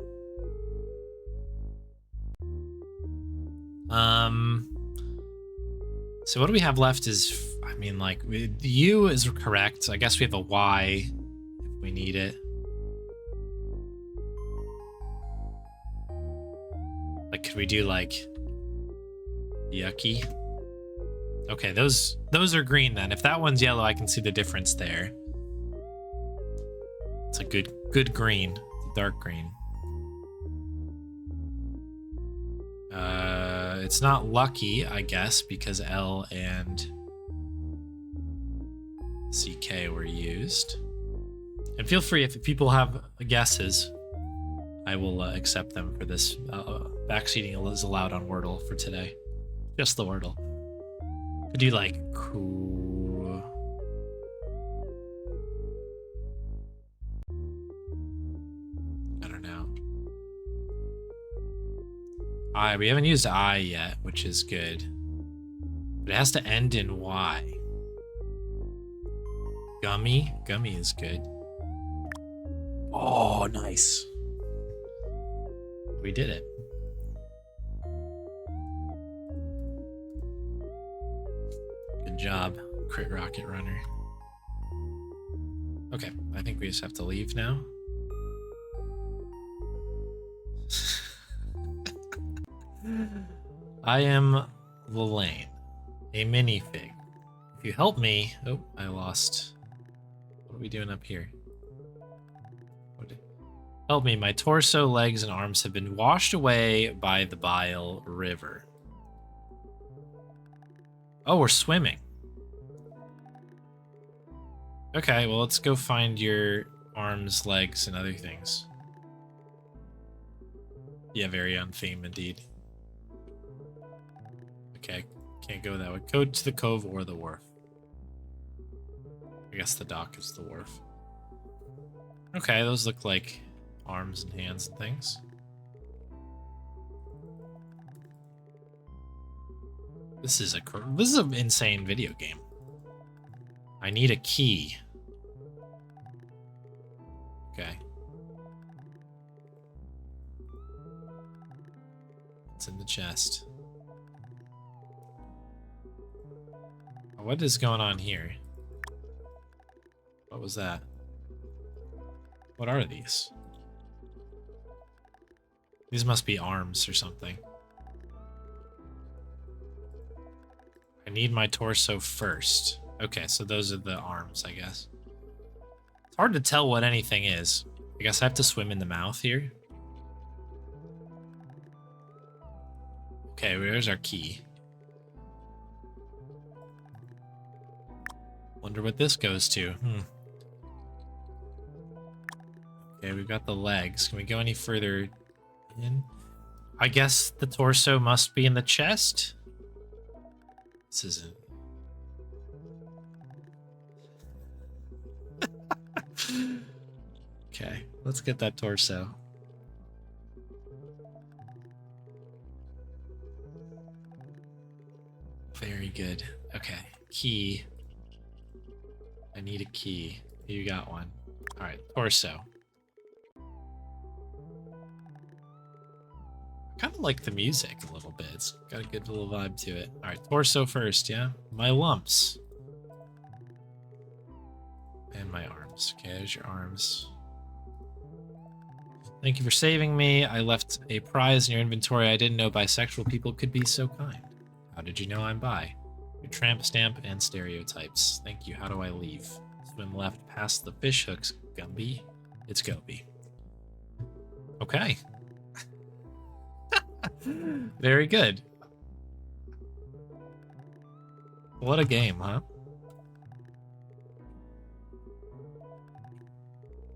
So what do we have left is, I mean, like, the U is correct. I guess we have a Y if we need it. Like, could we do, like, yucky? Okay, those are green then. If that one's yellow, I can see the difference there. It's a good green, dark green. It's not lucky, I guess, because L and CK were used. And feel free, if people have guesses, I will accept them for this. Backseating is allowed on Wordle for today. Just the Wordle. Could you like cool? I don't know. I, we haven't used I yet, which is good. But it has to end in Y. Gummy? Gummy is good. Oh, nice. We did it. Good job, Crit Rocket Runner. Okay, I think we just have to leave now. I am Lelaine, a minifig. If you help me... Oh, I lost. What are we doing up here? Help me, my torso, legs, and arms have been washed away by the Bile River. Oh, we're swimming. Okay, well, let's go find your arms, legs, and other things. Yeah, very on theme indeed. Okay, can't go that way. Go to the cove or the wharf. I guess the dock is the wharf. Okay, those look like arms and hands and things. This is an insane video game. I need a key. Okay. It's in the chest. What is going on here? What was that? What are these? These must be arms or something. I need my torso first. Okay, so those are the arms, I guess. It's hard to tell what anything is. I guess I have to swim in the mouth here. Okay, where's our key? Wonder what this goes to. Okay, we've got the legs. Can we go any further in? I guess the torso must be in the chest? This isn't... Okay, let's get that torso. Very good. Okay, key. I need a key. You got one. All right, torso. I kind of like the music a little bit. It's got a good little vibe to it. All right, torso first, yeah? My lumps. And my arms. Okay, there's your arms. Thank you for saving me. I left a prize in your inventory. I didn't know bisexual people could be so kind. How did you know I'm bi? Your tramp stamp and stereotypes. Thank you. How do I leave? Swim left past the fish hooks, Gumby. It's Goby. Okay. Very good. What a game, huh?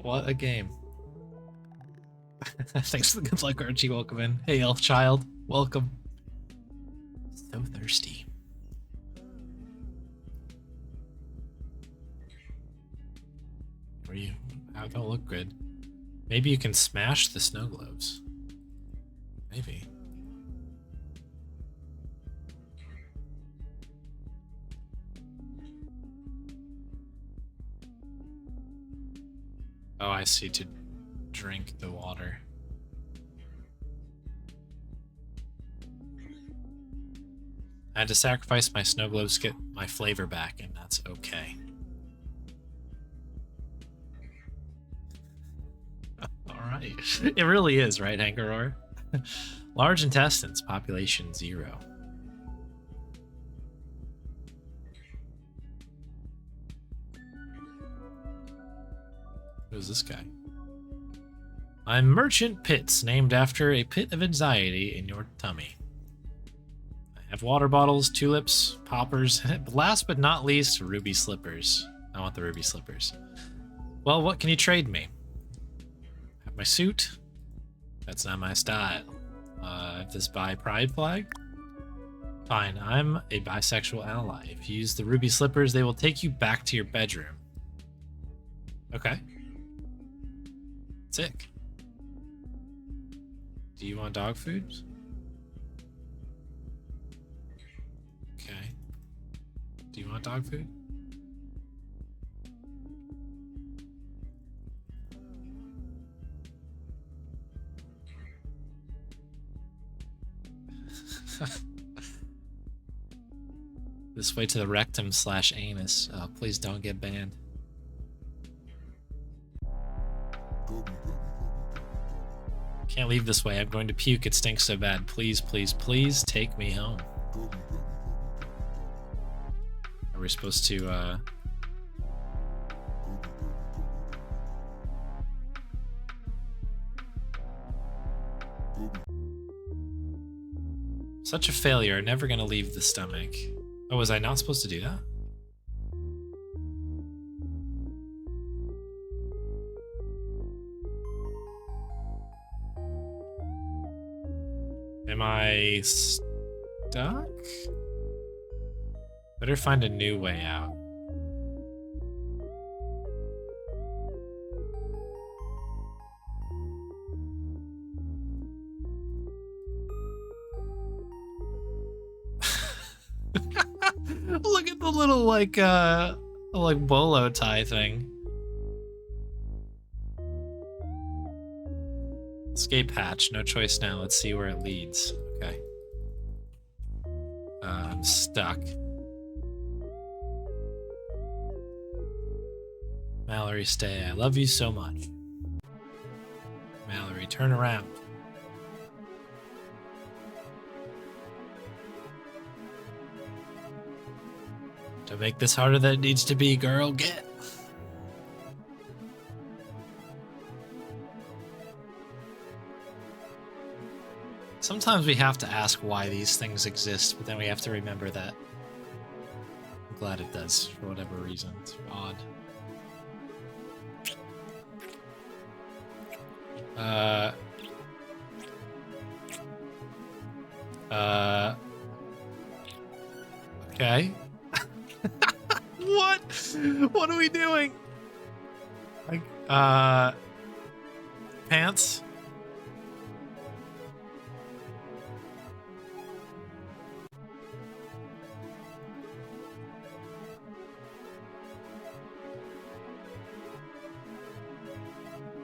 What a game. Thanks for the good luck, Archie. Welcome in. Hey, elf child. Welcome. So thirsty. Where you? How don't look good. Maybe you can smash the snow globes. Maybe. Oh, I see. To drink the water. I had to sacrifice my snow globes to get my flavor back, and that's okay. Alright. It really is, right, Hankaror? Large intestines, population 0. Who's this guy? I'm Merchant Pits, named after a pit of anxiety in your tummy. I have water bottles, tulips, poppers, and last but not least, ruby slippers. I want the ruby slippers. Well, what can you trade me? I have my suit. That's not my style. I have this bi pride flag. Fine, I'm a bisexual ally. If you use the ruby slippers, they will take you back to your bedroom. Okay. Sick. Do you want dog food? Okay. Do you want dog food? This way to the rectum/anus. Oh, please don't get banned. Can't leave this way. I'm going to puke. It stinks so bad. Please, please, please take me home. Are we supposed to, Such a failure. Never gonna leave the stomach. Oh, was I not supposed to do that? Am I stuck? Better find a new way out. Look at the little like bolo tie thing. Escape hatch, no choice now. Let's see where it leads. Okay. I'm stuck. Mallory, stay. I love you so much. Mallory, turn around. Don't make this harder than it needs to be, girl. Get. Sometimes we have to ask why these things exist, but then we have to remember that. I'm glad it does, for whatever reason. It's odd. Okay. What? What are we doing? Like, pants?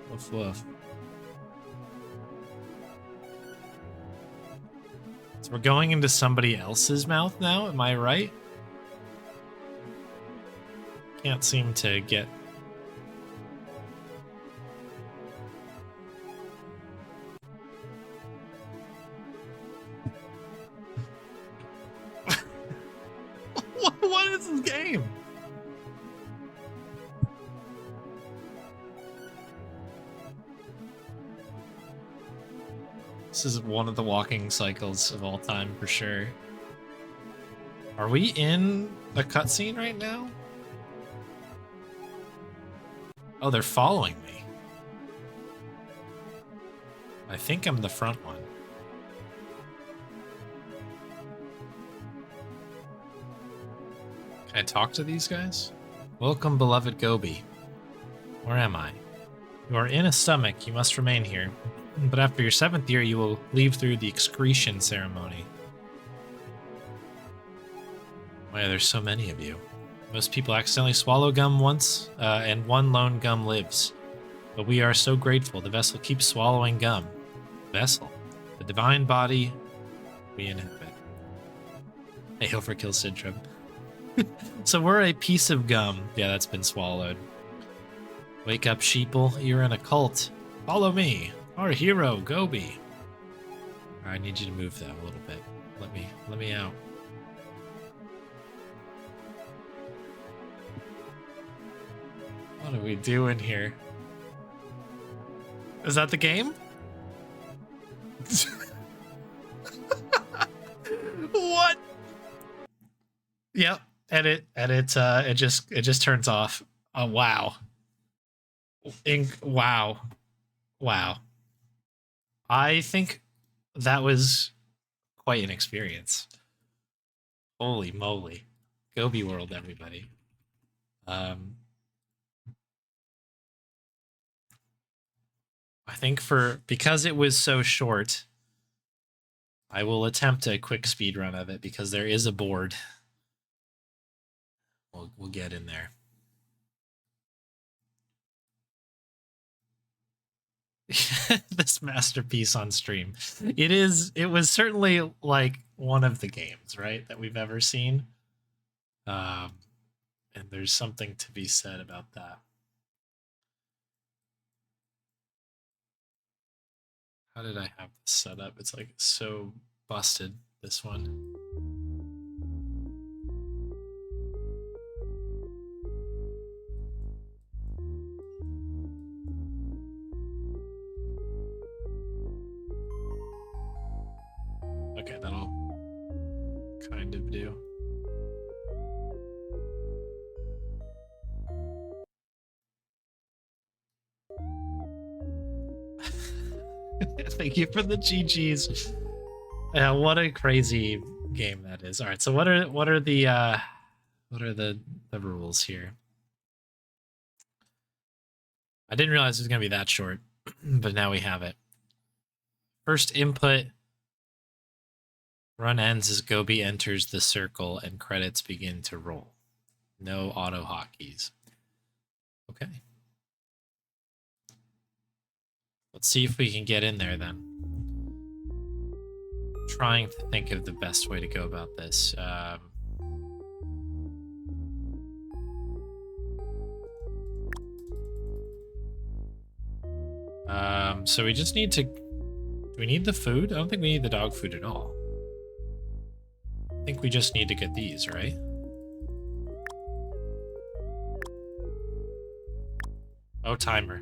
Woof woof. So we're going into somebody else's mouth now, am I right? Can't seem to get... What is this game? This is one of the walking cycles of all time for sure. Are we in a cutscene right now? Oh, they're following me. I think I'm the front one. Can I talk to these guys? Welcome, beloved Goby. Where am I? You are in a stomach. You must remain here. But after your 7th year, you will leave through the excretion ceremony. Why, there's so many of you. Most people accidentally swallow gum once, and one lone gum lives. But we are so grateful the vessel keeps swallowing gum. Vessel? The divine body we inhabit. Hey, overkill syndrome. So we're a piece of gum. Yeah, that's been swallowed. Wake up, sheeple. You're in a cult. Follow me. Our hero, Goby. I need you to move that a little bit. Let me out. What are we doing here? Is that the game? What? Yep. Edit. It just turns off. Oh wow. Wow. Wow. I think that was quite an experience. Holy moly. Gobyworld, everybody. I think because it was so short, I will attempt a quick speed run of it because there is a board. We'll get in there. this masterpiece on stream. It was certainly like one of the games, right, that we've ever seen. And there's something to be said about that. How did I have this set up? It's like so busted, this one. Okay, that'll kind of do. Thank you for the GGs. Yeah, what a crazy game that is. All right, so what are the rules here? I didn't realize it was gonna be that short, but now we have it. First input. Run ends as Goby enters the circle and credits begin to roll. No auto hotkeys. Okay. Let's see if we can get in there then. Trying to think of the best way to go about this. So we just need to... Do we need the food? I don't think we need the dog food at all. I think we just need to get these, right? Oh, timer.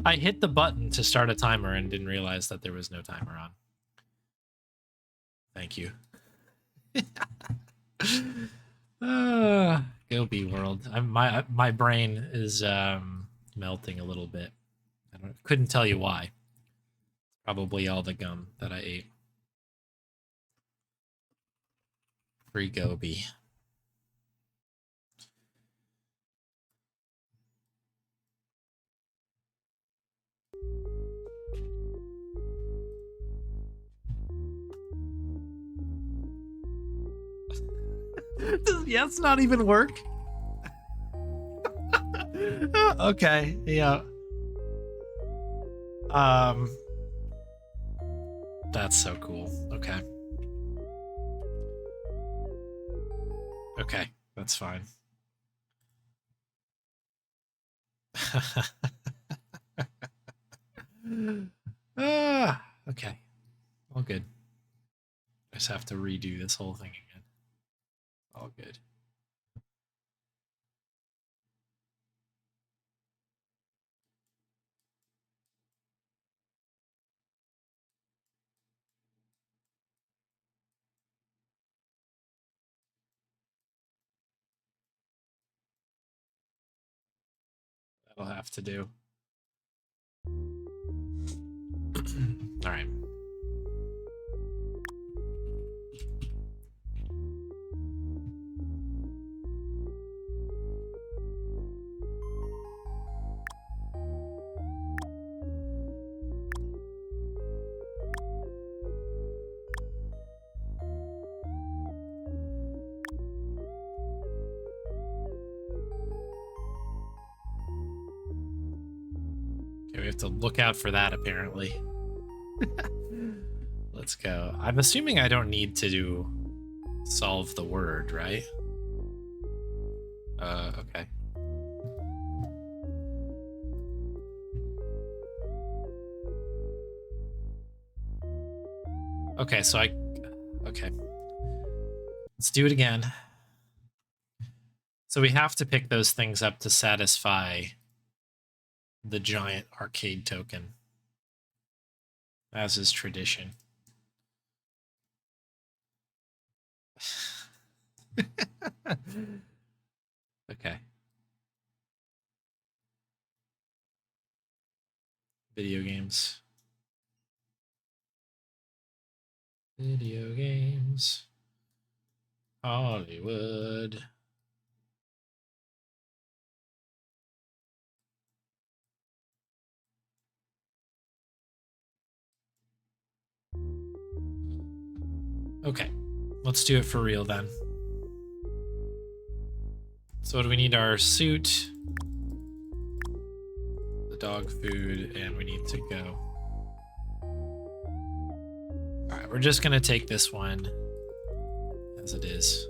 I hit the button to start a timer and didn't realize that there was no timer on. Thank you. Gobyworld. My brain is melting a little bit. Couldn't tell you why. Probably all the gum that I ate. Free Goby. Does yes not even work? Okay, yeah. That's so cool. Okay. Okay, that's fine. Okay. All good. I just have to redo this whole thing again. All good. That'll have to do. All right. Okay, we have to look out for that, apparently. Let's go. I'm assuming I don't need to solve the word, right? Okay. Okay, so okay. Let's do it again. So we have to pick those things up to satisfy the giant arcade token, as is tradition. Okay. Video games. Video games. Hollywood. Okay, let's do it for real then. So do we need? Our suit, the dog food, and we need to go. We're just gonna take this one as it is.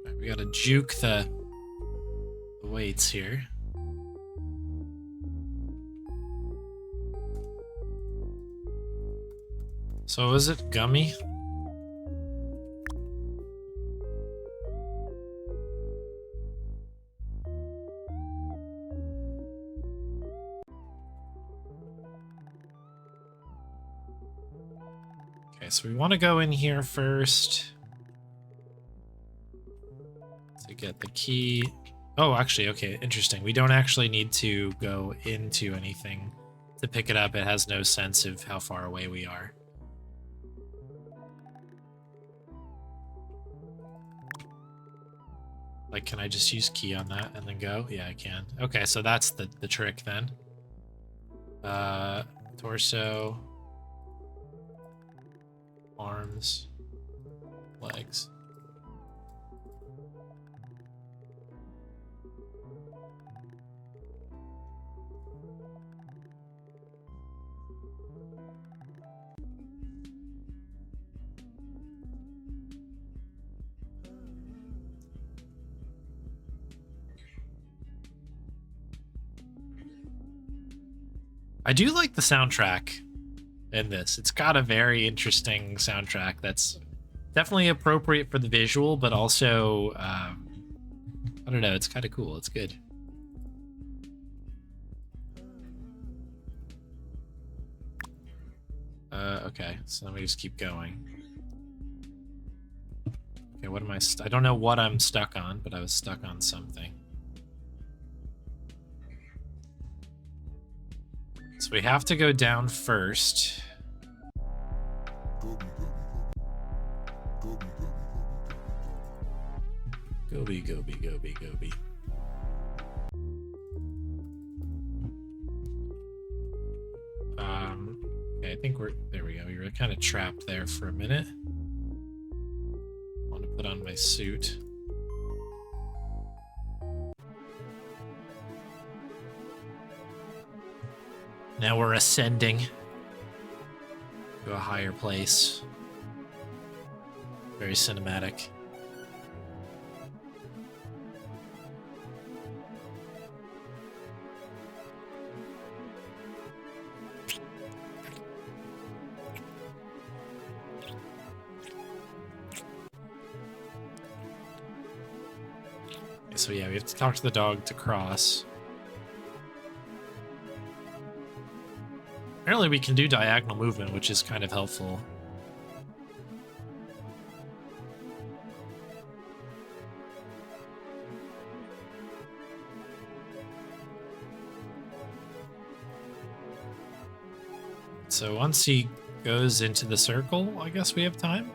Right, we gotta juke the weights here. So is it gummy? Okay, so we want to go in here first to get the key. Oh, actually, okay, interesting. We don't actually need to go into anything to pick it up. It has no sense of how far away we are. Like, can I just use key on that and then go? Yeah, I can. Okay, so that's the trick then. Torso, arms, legs. I do like the soundtrack in this. It's got a very interesting soundtrack that's definitely appropriate for the visual, but also, I don't know, it's kind of cool. It's good. Okay, so let me just keep going. Okay, what am I? I don't know what I'm stuck on, but I was stuck on something. So we have to go down first. Goby, Goby, Goby, Goby. Okay, I think there we go. We were kind of trapped there for a minute. I want to put on my suit. Now we're ascending to a higher place. Very cinematic. Okay, so yeah, we have to talk to the dog to cross. Apparently we can do diagonal movement, which is kind of helpful. So once he goes into the circle, I guess we have time.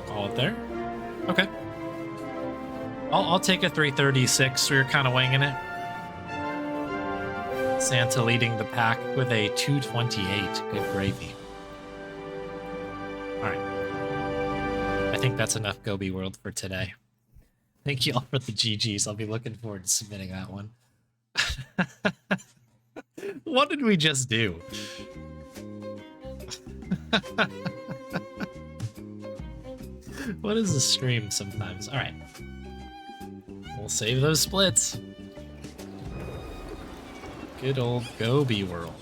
Call it there. Okay. I'll take a 336. We were kind of winging it. Santa leading the pack with a 228. Good gravy. All right. I think that's enough Gobyworld for today. Thank you all for the GGs. I'll be looking forward to submitting that one. What did we just do? What is a stream sometimes? All right. We'll save those splits. Good old Gobyworld.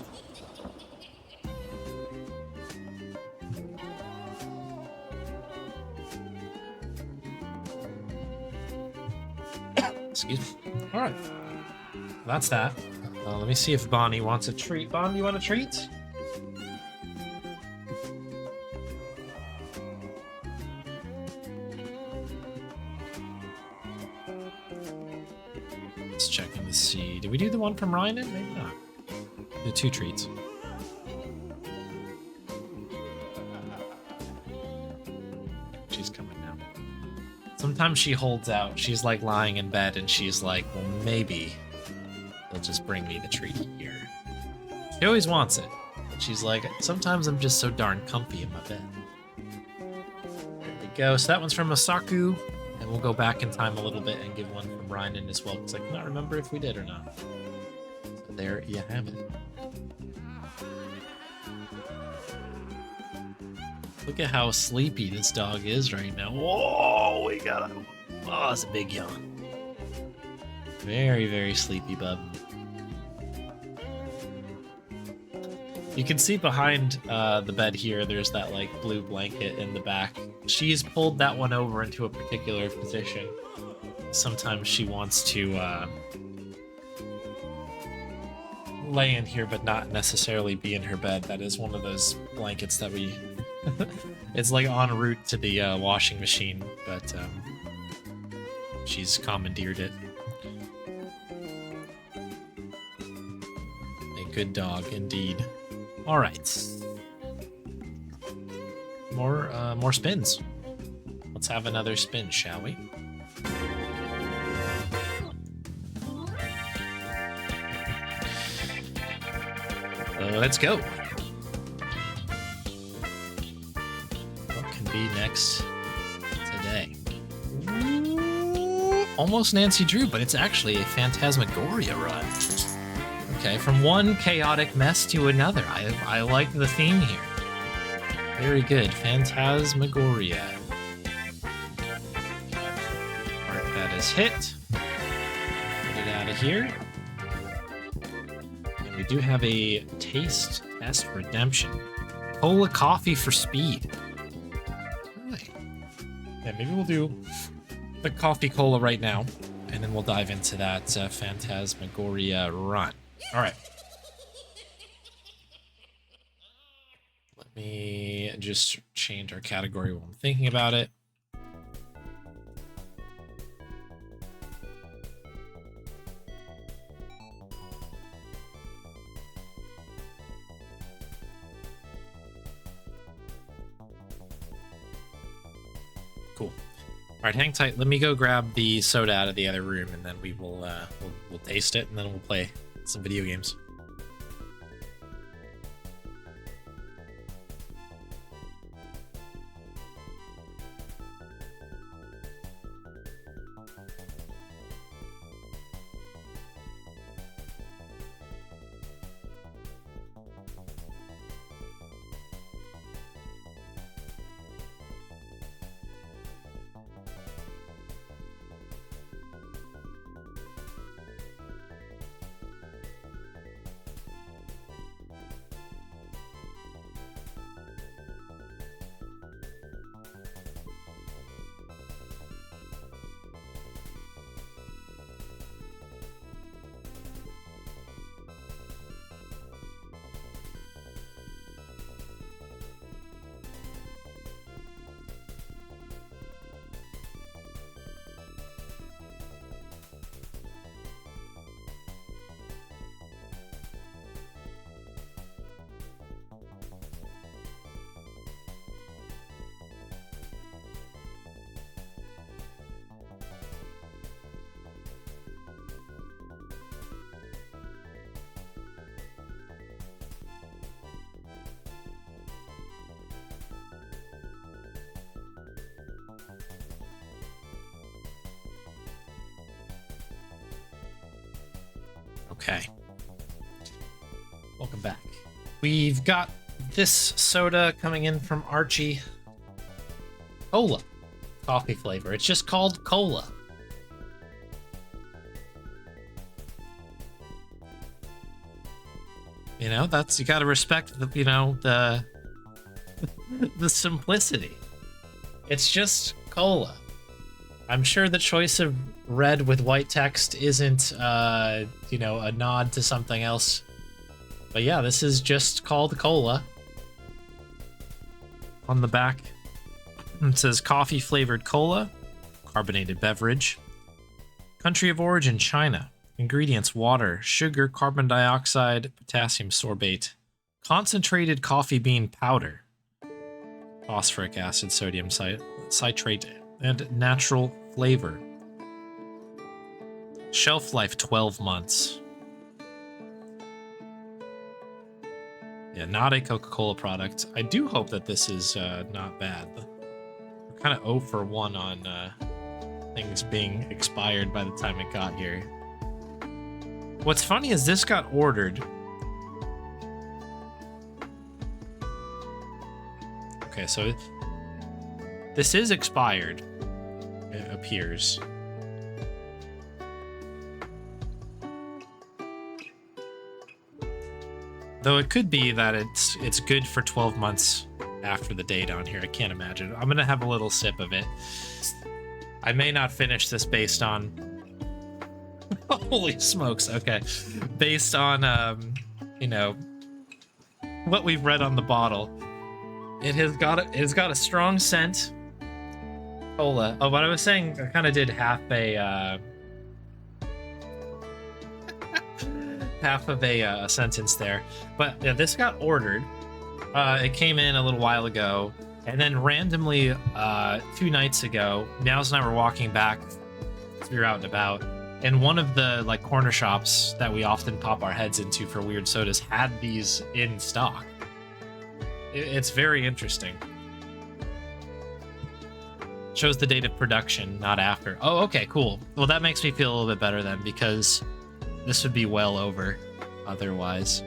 Excuse me. All right. That's that. Let me see if Bonnie wants a treat. Bonnie, you want a treat? Just checking to see. Did we do the one from Ryan? Maybe not. The 2 treats. She's coming now. Sometimes she holds out. She's like lying in bed and she's like, well, maybe they'll just bring me the treat here. She always wants it. But she's like, sometimes I'm just so darn comfy in my bed. There we go. So that one's from Masaku, and we'll go back in time a little bit and give one from Ryan as well, because I cannot remember if we did or not. So there you have it. Look at how sleepy this dog is right now. Whoa, we got a... Oh, it's a big yawn. Very, very sleepy bub. You can see behind the bed here, there's that like blue blanket in the back. She's pulled that one over into a particular position. Sometimes she wants to lay in here, but not necessarily be in her bed. That is one of those blankets that we... It's like en route to the washing machine, but she's commandeered it. A good dog, indeed. All right. More spins. Let's have another spin, shall we? Let's go. What can be next today? Ooh, almost Nancy Drew, but it's actually a Phantasmagoria run. Okay, from one chaotic mess to another. I like the theme here. Very good. Phantasmagoria. Mark that as hit. Get it out of here. And we do have a taste test redemption. Cola coffee for speed. Right. Yeah, maybe we'll do the coffee cola right now, and then we'll dive into that Phantasmagoria run. All right. Let me just change our category while I'm thinking about it. Cool. All right, hang tight. Let me go grab the soda out of the other room, and then we will we'll taste it, and then we'll play some video games. Okay. Welcome back. We've got this soda coming in from Archie. Cola. Coffee flavor. It's just called cola. You know, that's, you gotta respect the, you know, the simplicity. It's just cola. I'm sure the choice of red with white text isn't, you know, a nod to something else. But yeah, this is just called cola. On the back, it says coffee-flavored cola, carbonated beverage. Country of origin, China. Ingredients, water, sugar, carbon dioxide, potassium sorbate. Concentrated coffee bean powder. Phosphoric acid, sodium citrate, and natural flavor. Shelf life 12 months. Yeah, not a Coca-Cola product. I do hope that this is not bad. kind of 0 for 1 on things being expired by the time it got here. What's funny is this got ordered. Okay, so this is expired, it appears. Though it could be that it's good for 12 months after the date on here. I can't imagine. I'm gonna have a little sip of it. I may not finish this based on holy smokes, okay. Based on you know, what we've read on the bottle. It's got a strong scent. Cola. Oh, what I was saying, I kind of did half of a sentence there. But yeah, this got ordered. It came in a little while ago, and then randomly 2 nights ago, Nels and I were walking back. We were out and about, and one of the like corner shops that we often pop our heads into for weird sodas had these in stock. It's very interesting. Shows the date of production, not after. Oh, okay, cool. Well, that makes me feel a little bit better then, because this would be well over otherwise.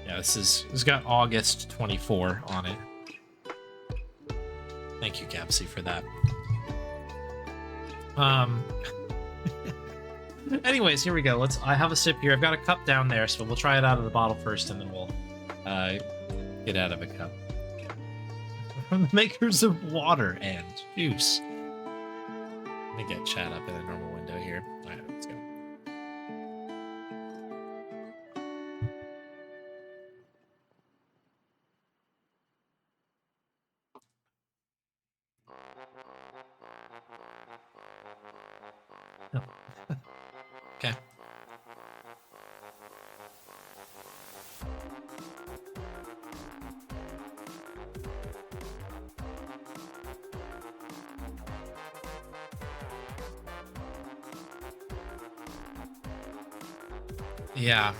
Yeah, this got August 24 on it. Thank you, Gapsy, for that. Anyways, here we go. I have a sip here. I've got a cup down there, so we'll try it out of the bottle first, and then we'll get out of a cup. From the makers of water and juice. Let me get chat up in a normal window here. All right, let's go. Okay. Yeah,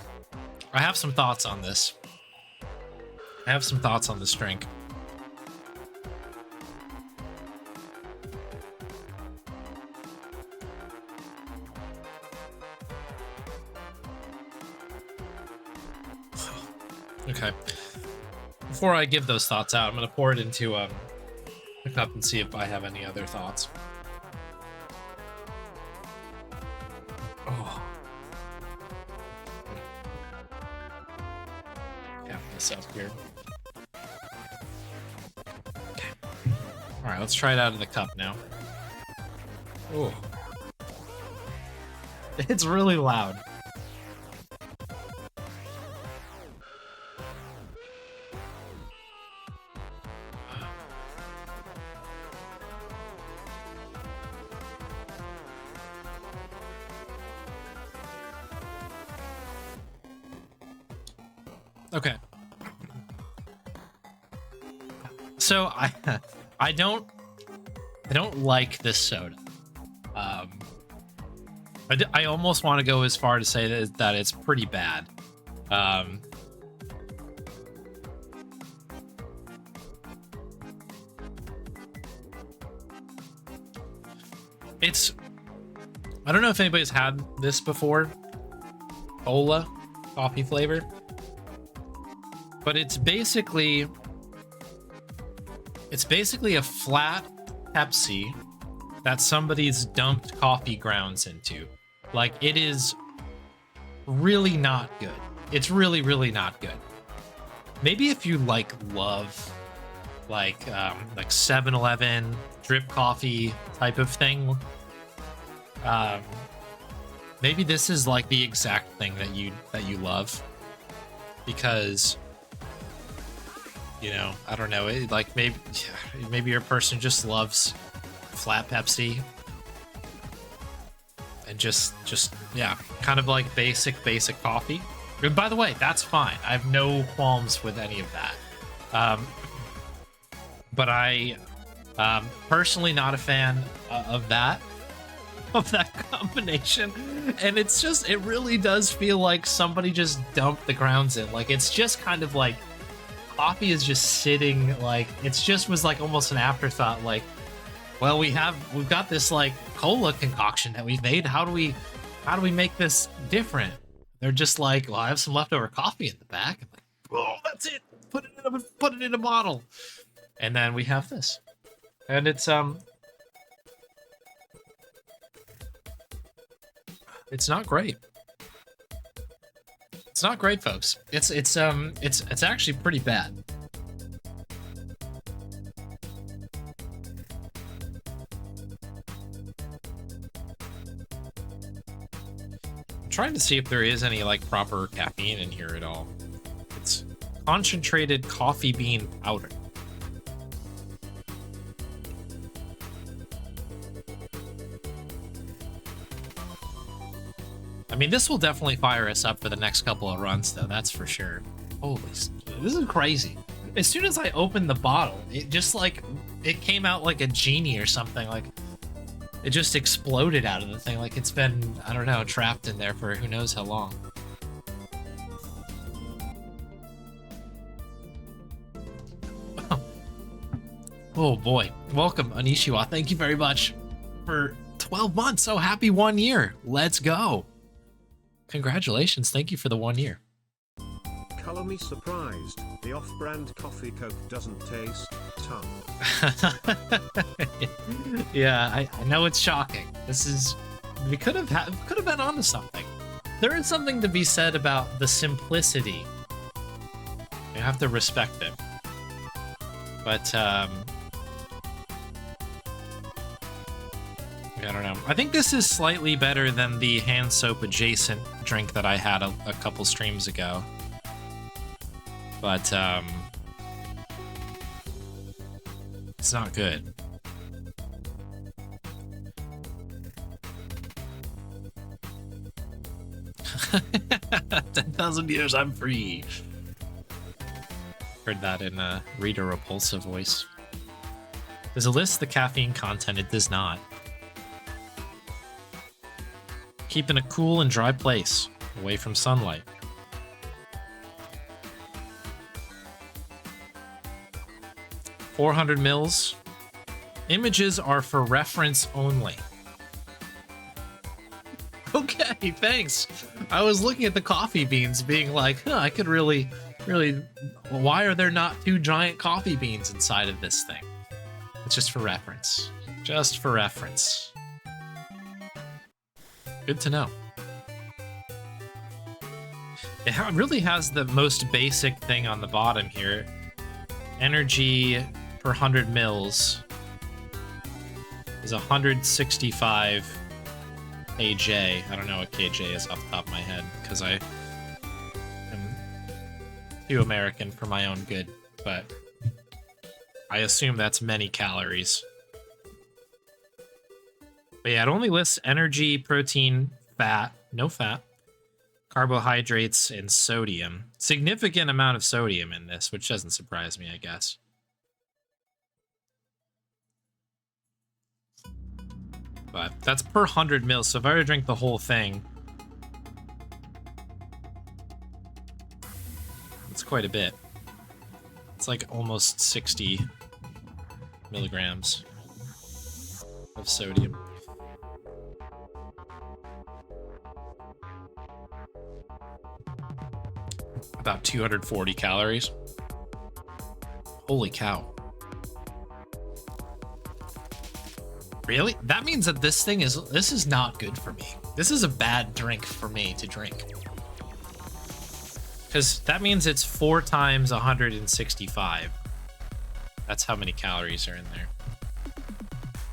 I have some thoughts on this. I have some thoughts on this drink. Okay. Before I give those thoughts out, I'm going to pour it into a cup and see if I have any other thoughts. Oh. Yeah, this up here. Okay. All right, let's try it out of the cup now. Oh. It's really loud. Okay. So I don't like this soda. I almost want to go as far to say that it's pretty bad. I don't know if anybody's had this before. Ola coffee flavor. But it's basically a flat Pepsi that somebody's dumped coffee grounds into. Like, it is really not good. It's really, really not good. Maybe if you love 7-Eleven drip coffee type of thing, maybe this is like the exact thing that you love, because, you know, I don't know, maybe your person just loves flat Pepsi and just yeah, kind of like basic coffee. And by the way, that's fine. I have no qualms with any of that. But I personally not a fan of that combination. And it really does feel like somebody just dumped the grounds in. Like, it's just kind of like coffee is just sitting, like, it's just was like almost an afterthought, like, well, we've got this like cola concoction that we've made. How do we make this different? They're just like, well, I have some leftover coffee in the back. I'm like, oh, that's it. Put it in a bottle. And then we have this. And it's not great. It's not great, folks. It's actually pretty bad. I'm trying to see if there is any like proper caffeine in here at all. It's concentrated coffee bean powder. I mean, this will definitely fire us up for the next couple of runs, though. That's for sure. Holy, this is crazy. As soon as I opened the bottle, it just like, it came out like a genie or something. Like, it just exploded out of the thing. Like it's been, I don't know, trapped in there for who knows how long. Oh boy. Welcome, Anishiwa. Thank you very much for 12 months. So happy 1 year. Let's go. Congratulations. Thank you for the 1 year. Color me surprised. The off-brand coffee Coke doesn't taste tongue. Yeah, I know it's shocking. This is, we could have been onto something. There is something to be said about the simplicity. You have to respect it. But I don't know. I think this is slightly better than the hand soap adjacent drink that I had a couple streams ago. But it's not good. "10,000 years, I'm free." Heard that in a Rita Repulsa voice. Does it list the caffeine content? It does not. Keep in a cool and dry place, away from sunlight. "400 mils. Images are for reference only." Okay, thanks. I was looking at the coffee beans being like, I could really, why are there not 2 giant coffee beans inside of this thing? It's just for reference. Just for reference. Good to know. It really has the most basic thing on the bottom here. Energy per 100 mils is 165 kJ. I don't know what kJ is off the top of my head because I am too American for my own good, but I assume that's many calories. But yeah, it only lists energy, protein, fat, no fat, carbohydrates, and sodium. Significant amount of sodium in this, which doesn't surprise me, I guess. But that's per 100 mils, so if I were to drink the whole thing, it's quite a bit. It's like almost 60 milligrams of sodium. About 240 calories. Holy cow. Really? That means that this is not good for me. This is a bad drink for me to drink. Because that means it's 4 times 165. That's how many calories are in there.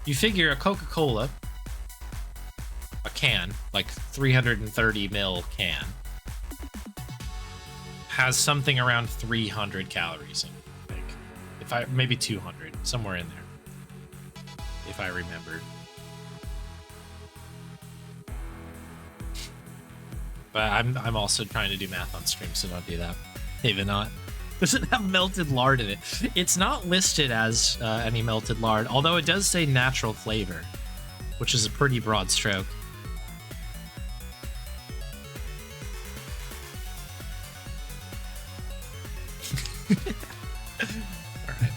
You figure a Coca-Cola, a can, like 330 ml can, has something around 300 calories in it. Like, maybe 200, somewhere in there, if I remembered. But I'm also trying to do math on stream, so don't do that. Maybe not. Does it have melted lard in it? It's not listed as any melted lard, although it does say natural flavor, which is a pretty broad stroke. All right.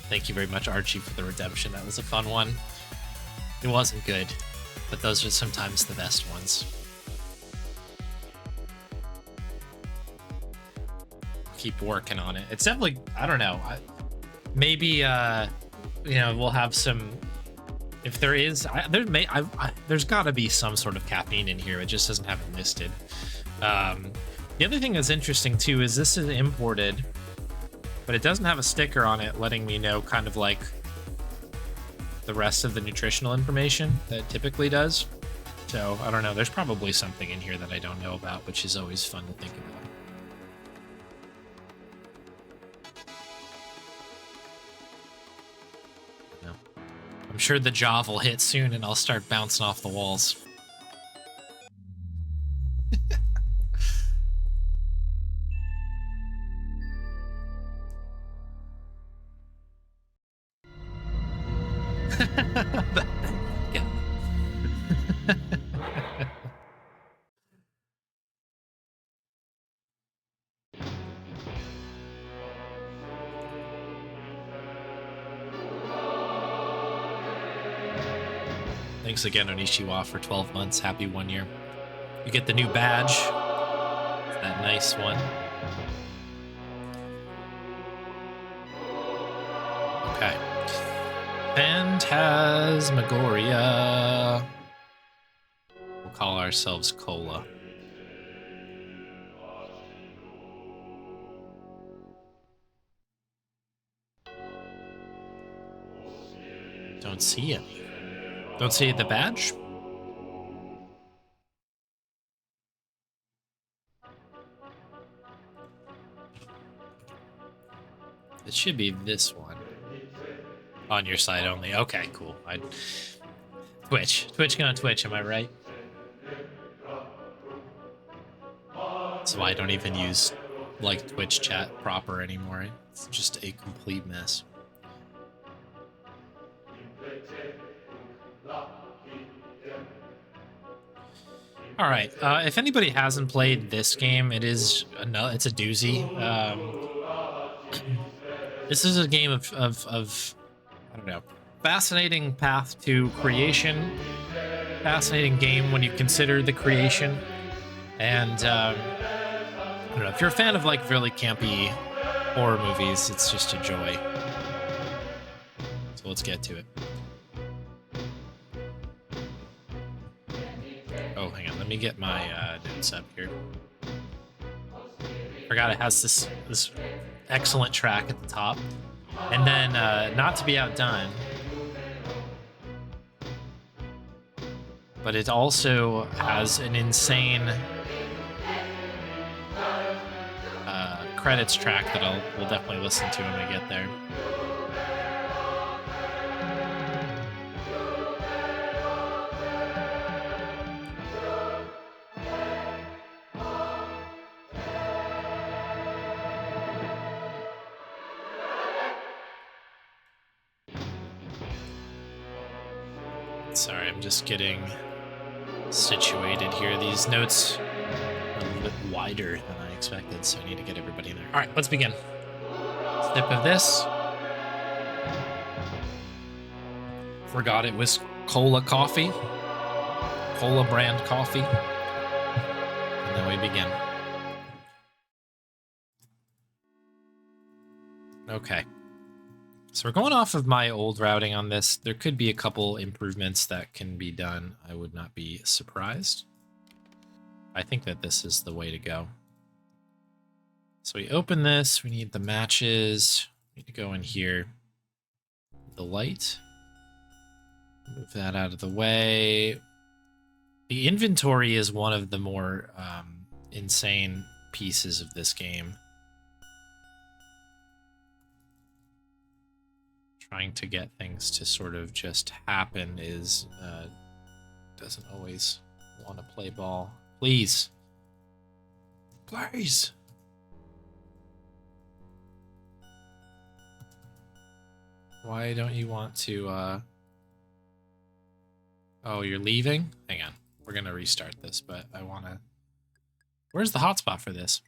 Thank you very much, Archie, for the redemption. That was a fun one. It wasn't good, but those are sometimes the best ones. Keep working on it. It's definitely, I don't know. Maybe, you know, we'll have some. If there is, there's got to be some sort of caffeine in here. It just doesn't have it listed. The other thing that's interesting too is this is imported, but it doesn't have a sticker on it letting me know kind of like the rest of the nutritional information that it typically does. So I don't know. There's probably something in here that I don't know about, which is always fun to think about. I'm sure the jaw will hit soon and I'll start bouncing off the walls. Thanks again, Onishiwa, for 12 months. Happy 1 year. You get the new badge. It's that nice one. Okay. Phantasmagoria. We'll call ourselves Cola. Don't see it. Don't see the badge? It should be this one. On your side only. Okay, cool. Twitch gonna Twitch, am I right? That's why I don't even use like Twitch chat proper anymore. It's just a complete mess. All right. If anybody hasn't played this game, it's a doozy. This is a game of I don't know, fascinating path to creation. Fascinating game when you consider the creation. And I don't know, if you're a fan of like really campy horror movies, it's just a joy. So let's get to it. Oh, hang on. Let me get my notes up here. Forgot it has this excellent track at the top. And then, not to be outdone, but it also has an insane credits track that we'll definitely listen to when we get there. Sorry, I'm just getting situated here. These notes are a little bit wider than I expected, so I need to get everybody in there. All right, let's begin. Sip of this. Forgot it was Cola coffee. Cola brand coffee. And then we begin. Okay. So we're going off of my old routing on this. There could be a couple improvements that can be done. I would not be surprised. I think that this is the way to go. So we open this. We need the matches. We need to go in here. The light. Move that out of the way. The inventory is one of the more insane pieces of this game. Trying to get things to sort of just happen is doesn't always want to play ball. Please. Please. Why don't you want to Oh, you're leaving? Hang on. We're gonna restart this, but I wanna Where's the hotspot for this?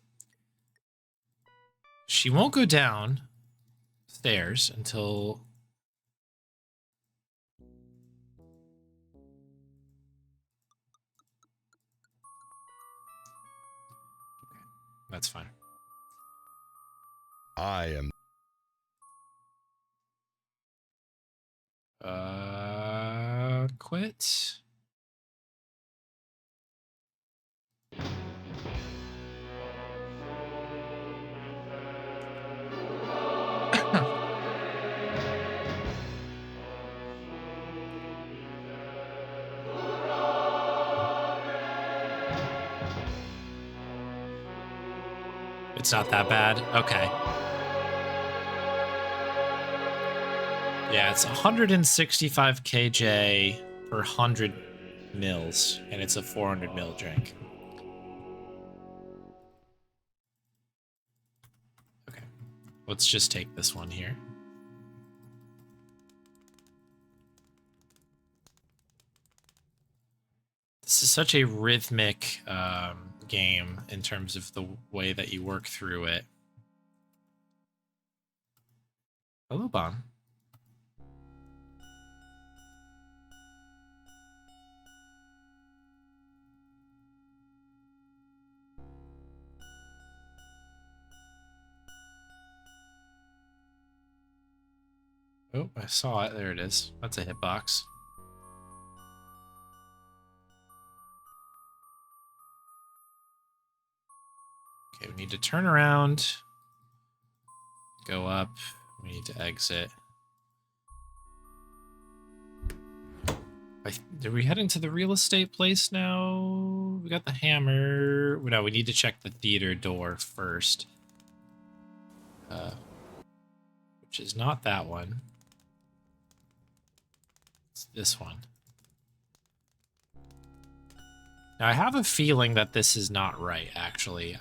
She won't go down stairs until... Okay, that's fine. I am... Quit. It's not that bad. Okay. Yeah, it's 165 kJ per 100 mils, and it's a 400 mil drink. Okay. Let's just take this one here. This is such a rhythmic game in terms of the way that you work through it. Hello, Bon. Oh, I saw it. There it is. That's a hitbox. Okay, we need to turn around, go up, we need to exit. Did we head into the real estate place now? We got the hammer. No, we need to check the theater door first. Which is not that one. It's this one. Now, I have a feeling that this is not right, actually.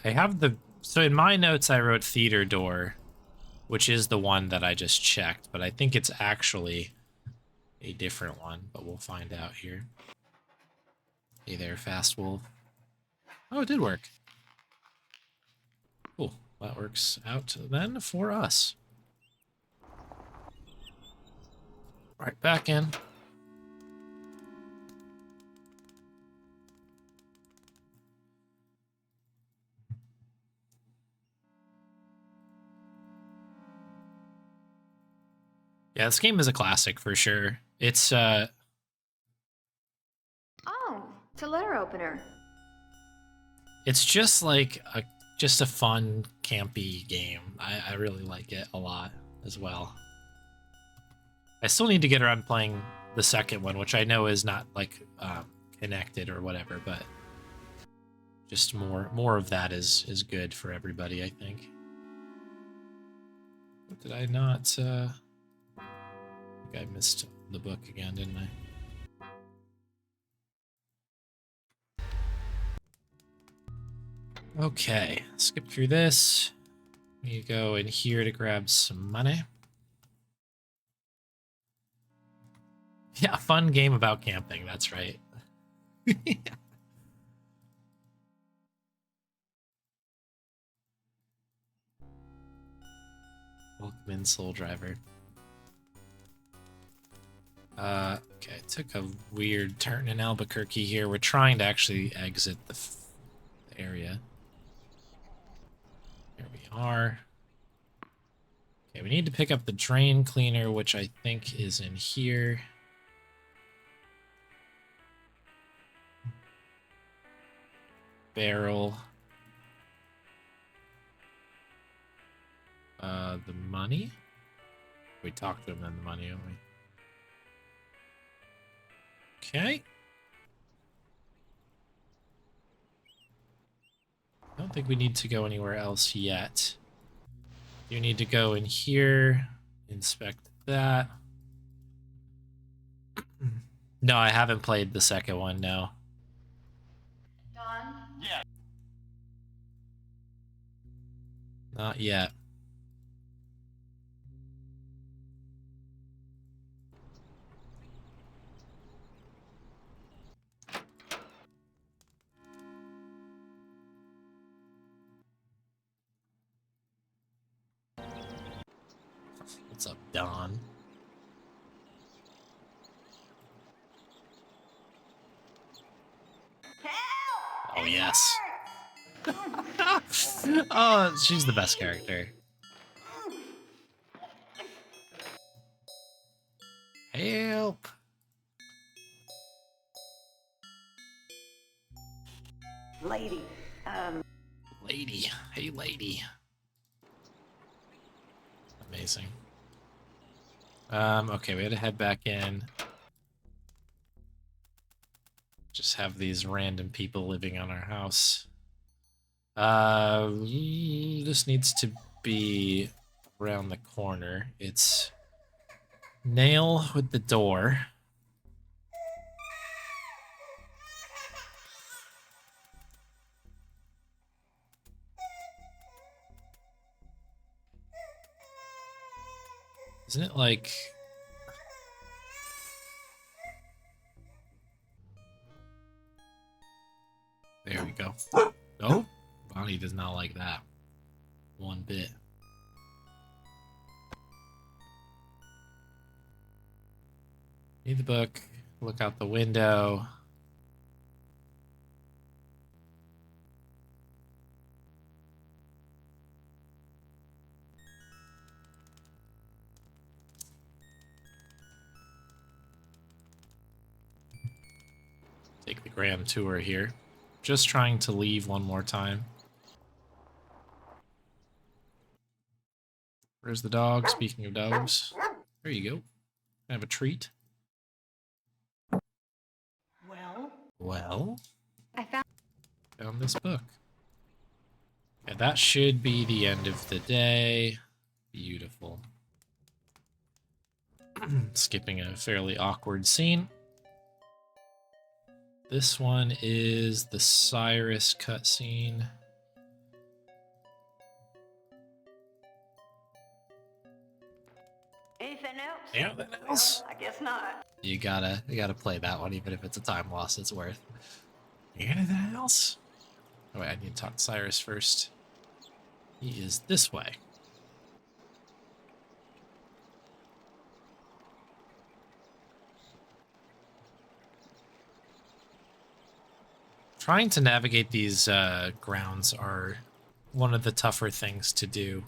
So in my notes, I wrote theater door, which is the one that I just checked, but I think it's actually a different one, but we'll find out here. Hey there, Fast Wolf. Oh, it did work. Cool. That works out then for us. Right back in. Yeah, this game is a classic for sure. It's Oh, it's a letter opener. it's just like just a fun campy game. I really like it a lot as well. I still need to get around playing the second one, which I know is not like connected or whatever, but just more of that is good for everybody, I think. What did I not I think I missed the book again, didn't I? Okay, skip through this. You go in here to grab some money. Yeah, fun game about camping, that's right. Welcome in, Soul Driver. Okay, took a weird turn in Albuquerque here. We're trying to actually exit the area. Here we are. Okay, we need to pick up the drain cleaner, which I think is in here. Barrel. The money? We talked to him then the money, don't we? Okay. I don't think we need to go anywhere else yet. You need to go in here, inspect that. No, I haven't played the second one, no. Don? Yeah. Not yet. Dawn. Oh, yes. Oh, she's the best character. Help! Lady, Lady. Hey, lady. Amazing. Okay, we had to head back in. Just have these random people living on our house. This needs to be around the corner. It's nail with the door. Isn't it like... There we go. Oh, Bonnie does not like that. One bit. Read the book. Look out the window. Take the grand tour here. Just trying to leave one more time. Where's the dog? Speaking of dogs. There you go. Have a treat. Well, I found this book. And that should be the end of the day. Beautiful. Skipping a fairly awkward scene. This one is the Cyrus cutscene. anything else? Anything else? Well, I guess not. You gotta play that one, even if it's a time loss. It's worth. Anything else? Oh wait, I need to talk to Cyrus first. He is this way. Trying to navigate these grounds are one of the tougher things to do.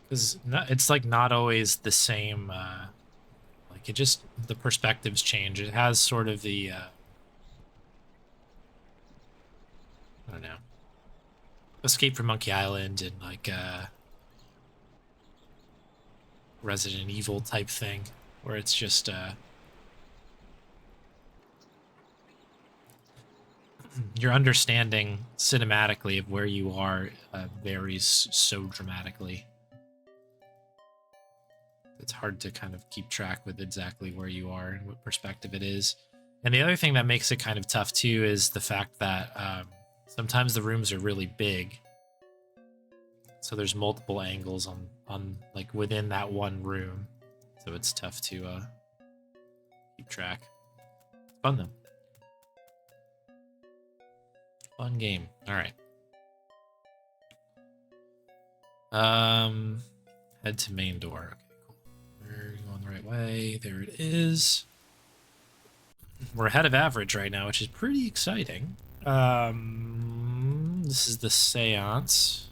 Because it's like not always the same, like it just, the perspectives change. It has sort of the, I don't know, Escape from Monkey Island and like Resident Evil type thing, where it's just, your understanding cinematically of where you are varies so dramatically. It's hard to kind of keep track with exactly where you are and what perspective it is. And the other thing that makes it kind of tough too is the fact that sometimes the rooms are really big. So there's multiple angles on like within that one room. So it's tough to keep track. It's fun though. Fun game. All right. Head to main door. Okay, cool. We're going the right way. There it is. We're ahead of average right now, which is pretty exciting. This is the seance.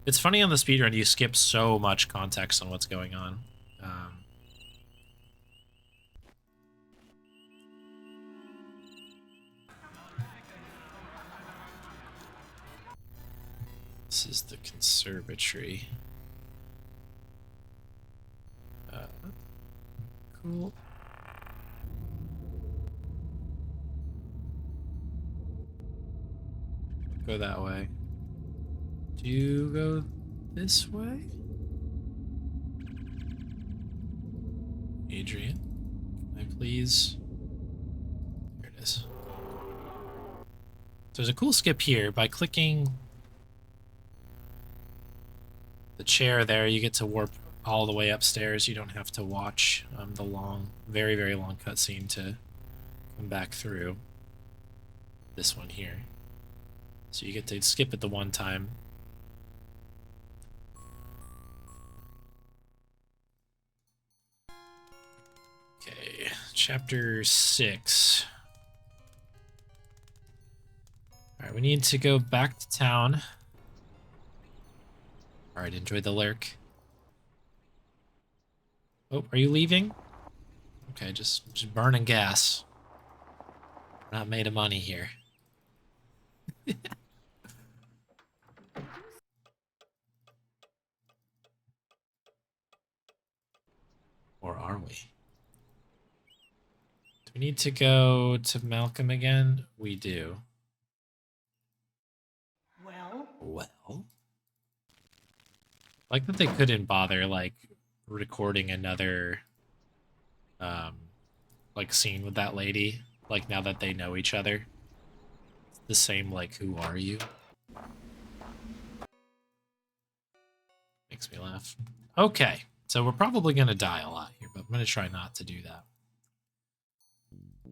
It's funny on the speedrun, you skip so much context on what's going on. This is the conservatory. Cool. Go that way. Do you go this way? Adrian, can I please? There it is. So there's a cool skip here. By clicking the chair there, you get to warp all the way upstairs. You don't have to watch the long, very, very long cutscene to come back through. this one here. So you get to skip it the one time. Okay, chapter 6. Alright, we need to go back to town. Alright, enjoy the lurk. Oh, are you leaving? Okay, just burning gas. We're not made of money here. Or are we? Do we need to go to Malcolm again? We do. Well. Like that they couldn't bother, like, recording another, like, scene with that lady. Like, now that they know each other. It's the same, like, who are you? Makes me laugh. Okay, so we're probably going to die a lot here, but I'm going to try not to do that.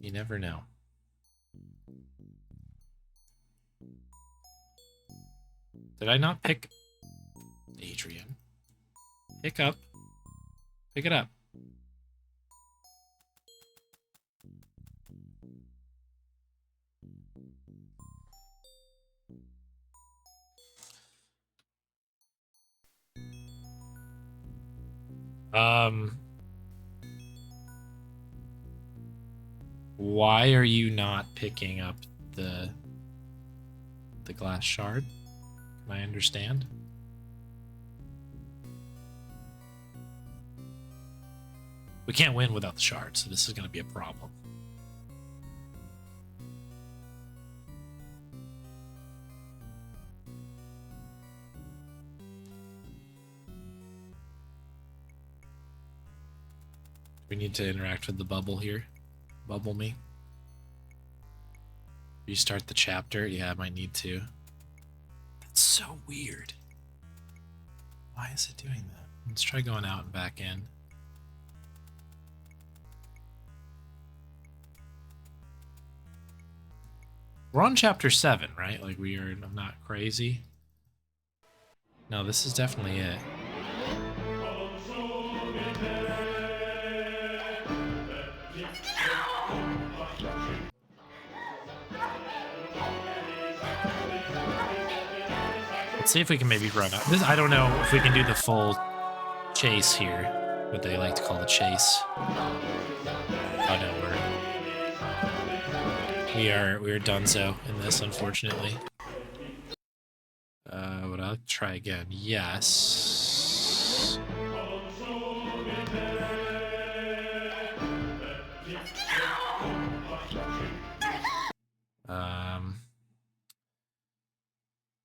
You never know. Did I not pick... Adrian. Pick up. Pick it up. Why are you not picking up the glass shard? Can I understand? We can't win without the shard, so this is going to be a problem. We need to interact with the bubble here. Bubble me. Restart the chapter. Yeah, I might need to. That's so weird. Why is it doing that? Let's try going out and back in. We're on chapter 7, right? Like, I'm not crazy. No, this is definitely it. Let's see if we can maybe run up. I don't know if we can do the full chase here, what they like to call the chase. Oh no, we're donezo in this, unfortunately. But I'll try again. Yes.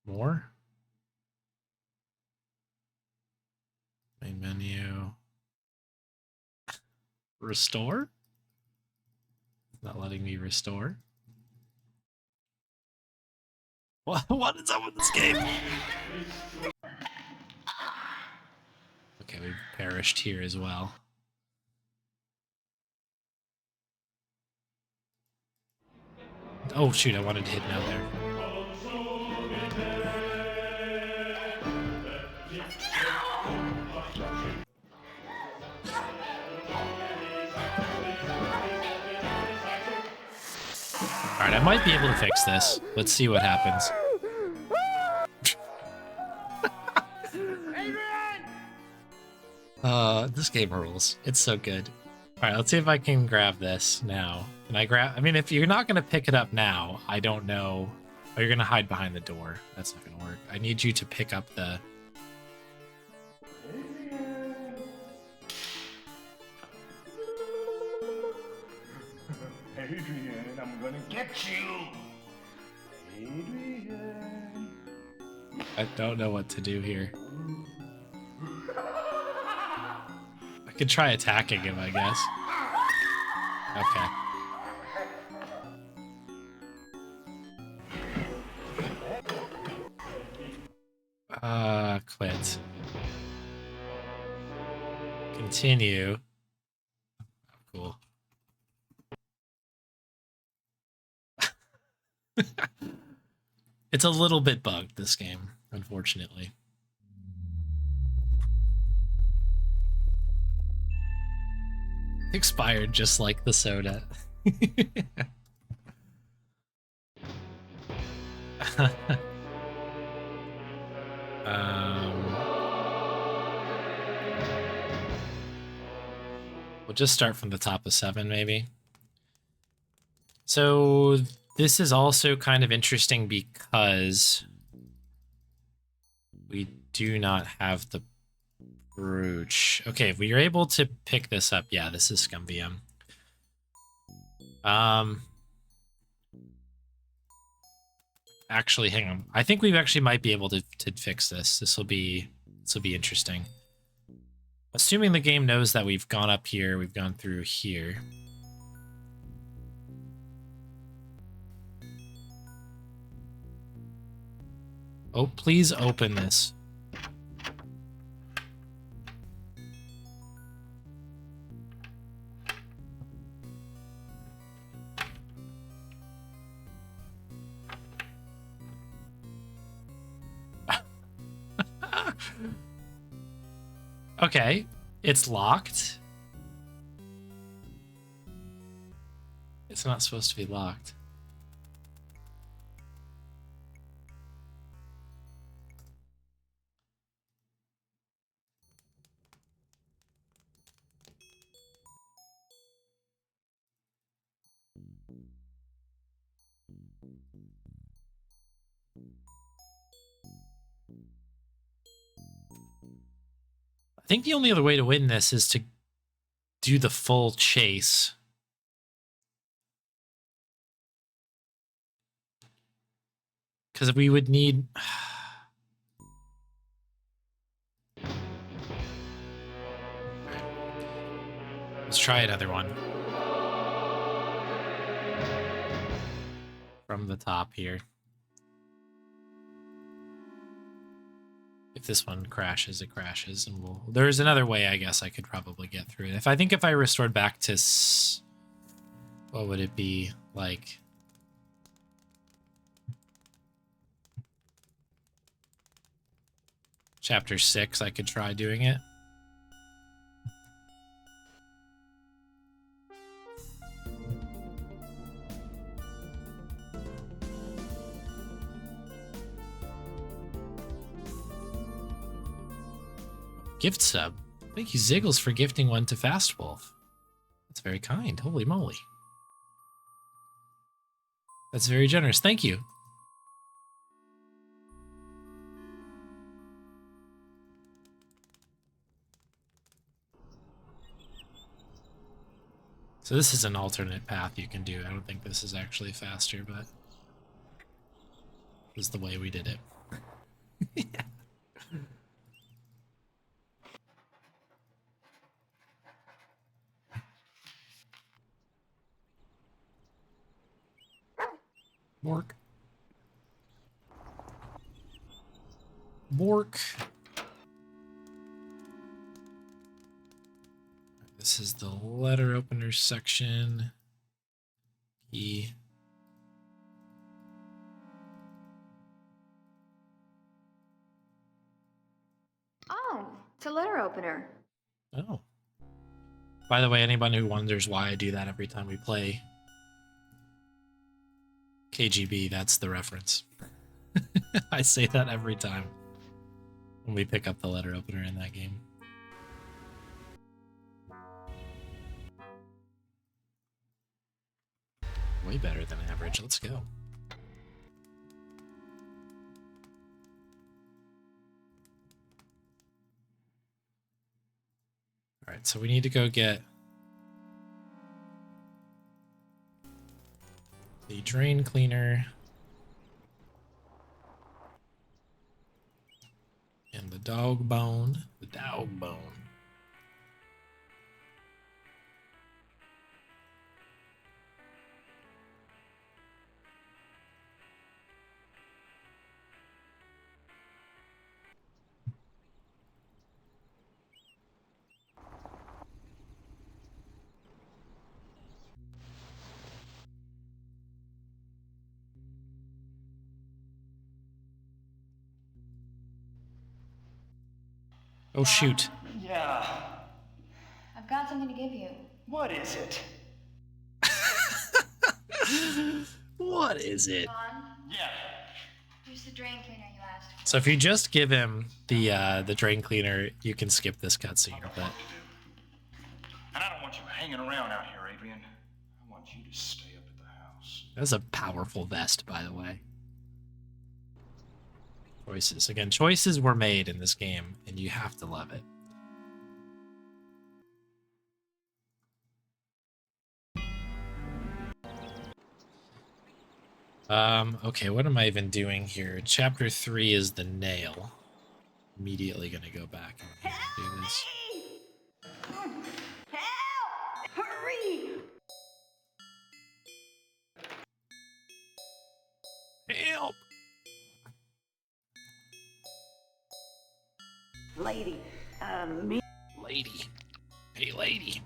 More. Main menu. Restore? Not letting me restore. What is up with this game? Okay, we've perished here as well. Oh shoot, I wanted to hit down there. Alright, I might be able to fix this. Let's see what happens. This game rules. It's so good. Alright, let's see if I can grab this now. Can I grab... I mean, if you're not going to pick it up now, I don't know... Oh, you're going to hide behind the door. That's not going to work. I need you to pick up the... Adrian, I'm gonna get you! Adrian! I don't know what to do here. I could try attacking him, I guess. Okay. Quit. Continue. Cool. It's a little bit bugged, this game, unfortunately. Expired just like the soda. We'll just start from the top of 7, maybe. So this is also kind of interesting because we do not have the brooch. Okay, if we are able to pick this up, yeah, this is Scumvium. Actually, hang on. I think we actually might be able to fix this. This will be interesting. Assuming the game knows that we've gone up here, we've gone through here. Oh, please open this. Okay, it's locked. It's not supposed to be locked. I think the only other way to win this is to do the full chase. Because we would need... Let's try another one. From the top here. If this one crashes, it crashes, and we'll... There's another way, I guess, I could probably get through it. I think if I restored back to... What would it be? Like... Chapter 6, I could try doing it. Gift sub. Thank you, Ziggles, for gifting one to Fast Wolf. That's very kind. Holy moly. That's very generous. Thank you. So this is an alternate path you can do. I don't think this is actually faster, but this is the way we did it. Yeah. Bork. Bork. This is the letter opener section. E. Oh, it's a letter opener. Oh. By the way, anyone who wonders why I do that every time we play KGB, that's the reference. I say that every time when we pick up the letter opener in that game. Way better than average. Let's go. Alright, so we need to go get the drain cleaner and the dog bone. The dog bone. Oh, shoot. Yeah. I've got something to give you. What is it? What is it? Vaughn, Yeah. here's the drain cleaner you asked for. So if you just give him the drain cleaner, you can skip this cutscene. Got But work to do. And I don't want you hanging around out here, Adrian. I want you to stay up at the house. that's a powerful vest, by the way. Choices. Again, choices were made in this game, and you have to love it. Okay, what am I even doing here? Chapter 3 is the nail. Immediately gonna go back and do this. Help! Hurry! Help! Lady, me. Lady. Hey, lady.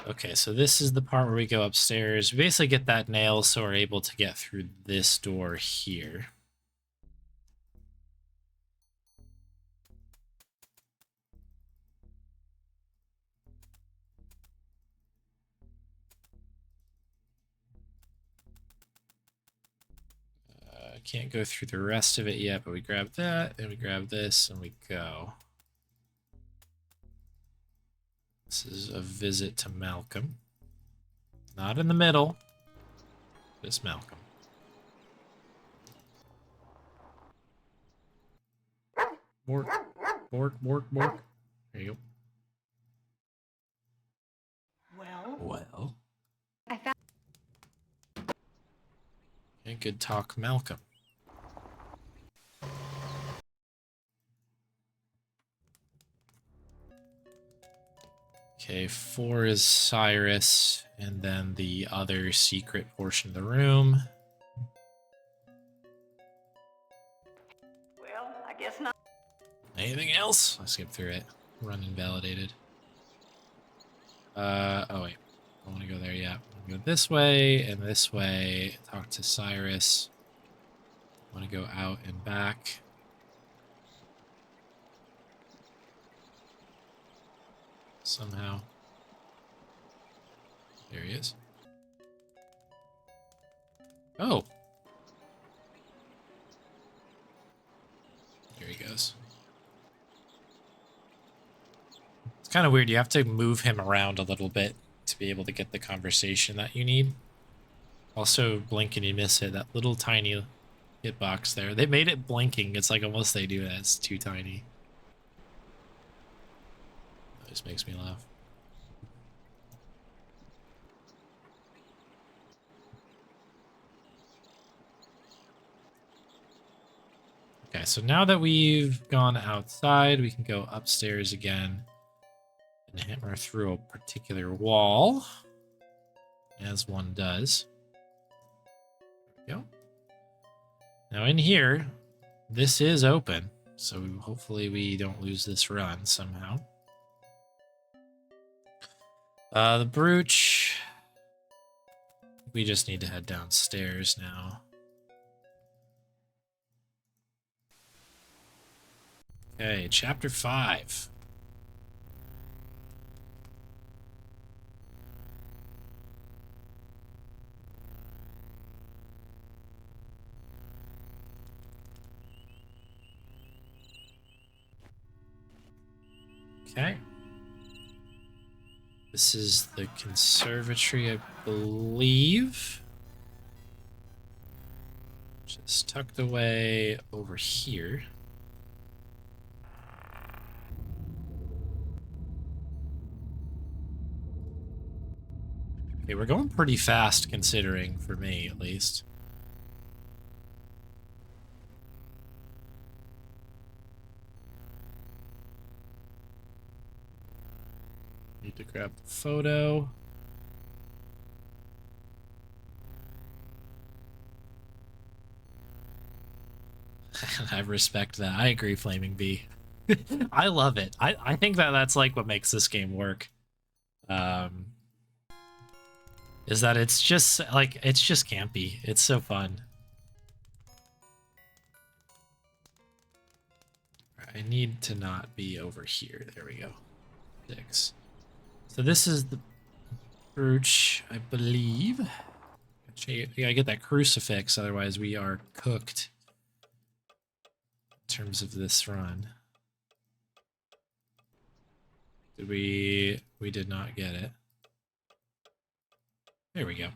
Okay, so this is the part where we go upstairs. We basically get that nail so we're able to get through this door here. Can't go through the rest of it yet, but we grab that, and we grab this, and we go. This is a visit to Malcolm. Not in the middle. Just Malcolm. Bork, bork, bork, bork. There you go. Well. I found. Okay, good talk, Malcolm. Okay, 4 is Cyrus, and then the other secret portion of the room. Well, I guess not. Anything else? I skipped through it. Run invalidated. Oh wait. I want to go there yet. I want to go this way and this way. Talk to Cyrus. I want to go out and back. Somehow. There he is. Oh. Here he goes. It's kind of weird. You have to move him around a little bit to be able to get the conversation that you need. Also, blink and you miss it. That little tiny hitbox there. They made it blinking. It's like almost they do that. It's too tiny. That just makes me laugh. Okay, so now that we've gone outside, we can go upstairs again and hammer through a particular wall, as one does. There we go. Now in here, this is open, so hopefully we don't lose this run somehow. The brooch. We just need to head downstairs now. Okay, chapter 5. Okay. This is the conservatory, I believe. Just tucked away over here. Okay, we're going pretty fast considering, for me at least. Need to grab the photo. I respect that. I agree, Flaming Bee. I love it. I think that that's like what makes this game work. Is that it's just like, it's just campy. It's so fun. I need to not be over here. There we go. 6. So this is the brooch, I believe. You gotta get that crucifix, otherwise we are cooked in terms of this run. Did we did not get it. There we go.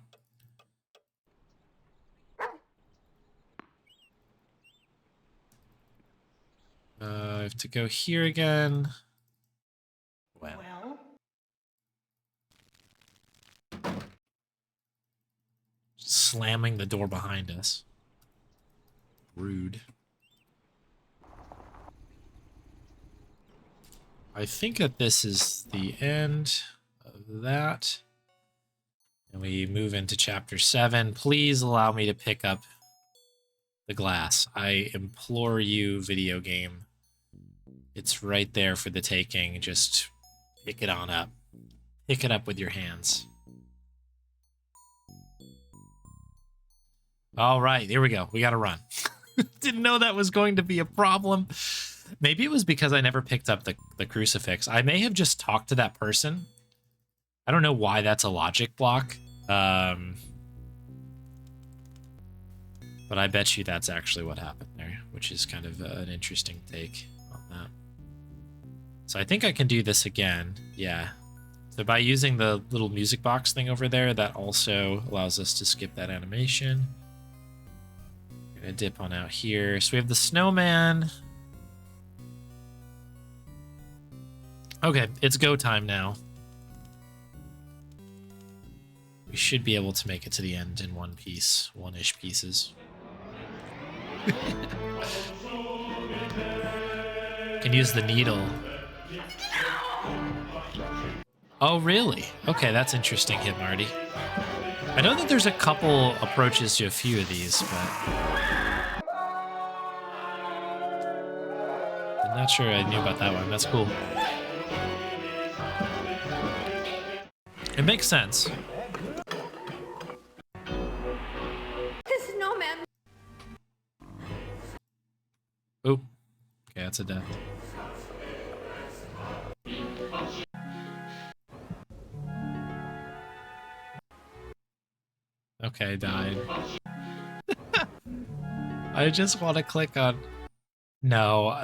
I have to go here again. Well. Slamming the door behind us. Rude. I think that this is the end of that. And we move into chapter 7. Please allow me to pick up the glass. I implore you, video game. It's right there for the taking. Just pick it on up. Pick it up with your hands. All right, here we go. We got to run. Didn't know that was going to be a problem. Maybe it was because I never picked up the crucifix. I may have just talked to that person. I don't know why that's a logic block. But I bet you that's actually what happened there, which is kind of an interesting take on that. So I think I can do this again. Yeah. So by using the little music box thing over there, that also allows us to skip that animation. I'm gonna dip on out here. So we have the snowman. Okay, it's go time now. We should be able to make it to the end in one piece, one-ish pieces. Can use the needle. Oh, really? Okay, that's interesting, Hit Marty. I know that there's a couple approaches to a few of these, but I'm not sure I knew about that one. That's cool. It makes sense. The snowman. Oop. Okay, that's a death. Okay, I died. I just want to click on... No,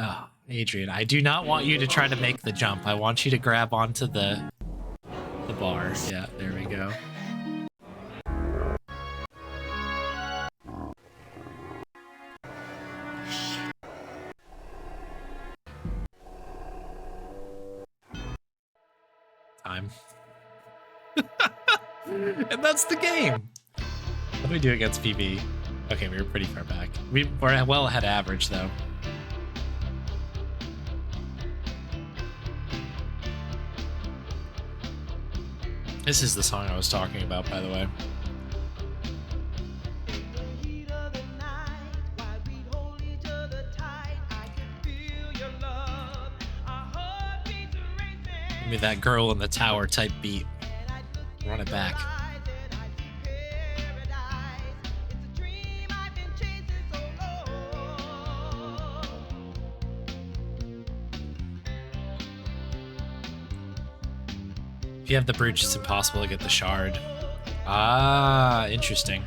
Adrian, I do not want you to try to make the jump. I want you to grab onto the bar. Yeah, there we go. Time. And that's the game. What do we do against PB? Okay, we were pretty far back. We're well ahead of average, though. This is the song I was talking about, by the way. Give me that girl in the tower type beat. Run it back. If you have the brooch, it's impossible to get the shard. Ah, interesting.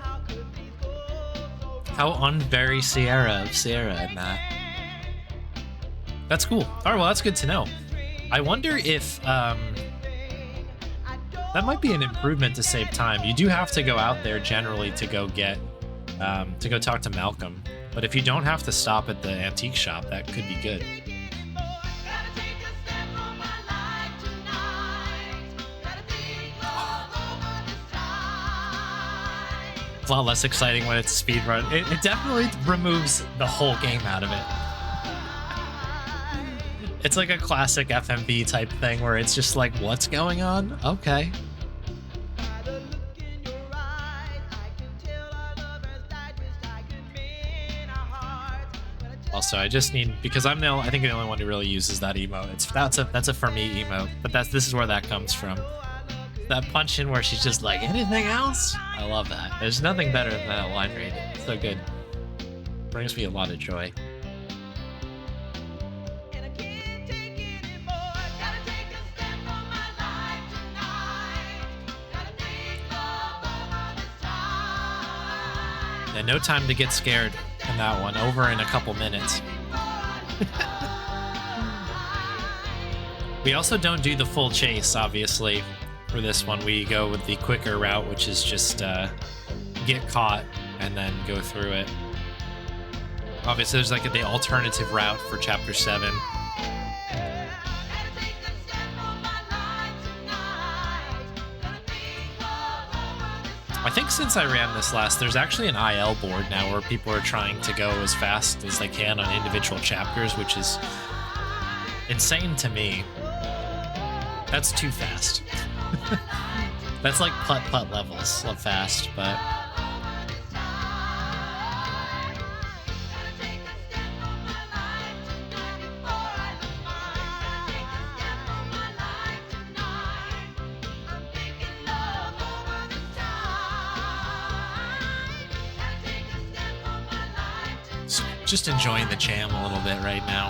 How unbury Sierra of Sierra in that. That's cool. All right, well, that's good to know. I wonder if that might be an improvement to save time. You do have to go out there generally to go get to go talk to Malcolm. But if you don't have to stop at the antique shop, that could be good. A lot less exciting when it's a speed run. It definitely removes the whole game out of it. It's like a classic FMV type thing where it's just like, what's going on? Okay. Also, I just need, because I think the only one who really uses that emote. That's a for me emote, but this is where that comes from. That punch in where she's just like, anything else? I love that. There's nothing better than that line read. It's so good. Brings me a lot of joy. Yeah, no time to get scared in that one. Over in a couple minutes. We also don't do the full chase, obviously, for this one. We go with the quicker route, which is just get caught and then go through it. Obviously, there's like the alternative route for Chapter 7. I think since I ran this last, there's actually an IL board now where people are trying to go as fast as they can on individual chapters, which is insane to me. That's too fast. That's like putt-putt levels of fast, but... Just enjoying the jam a little bit right now.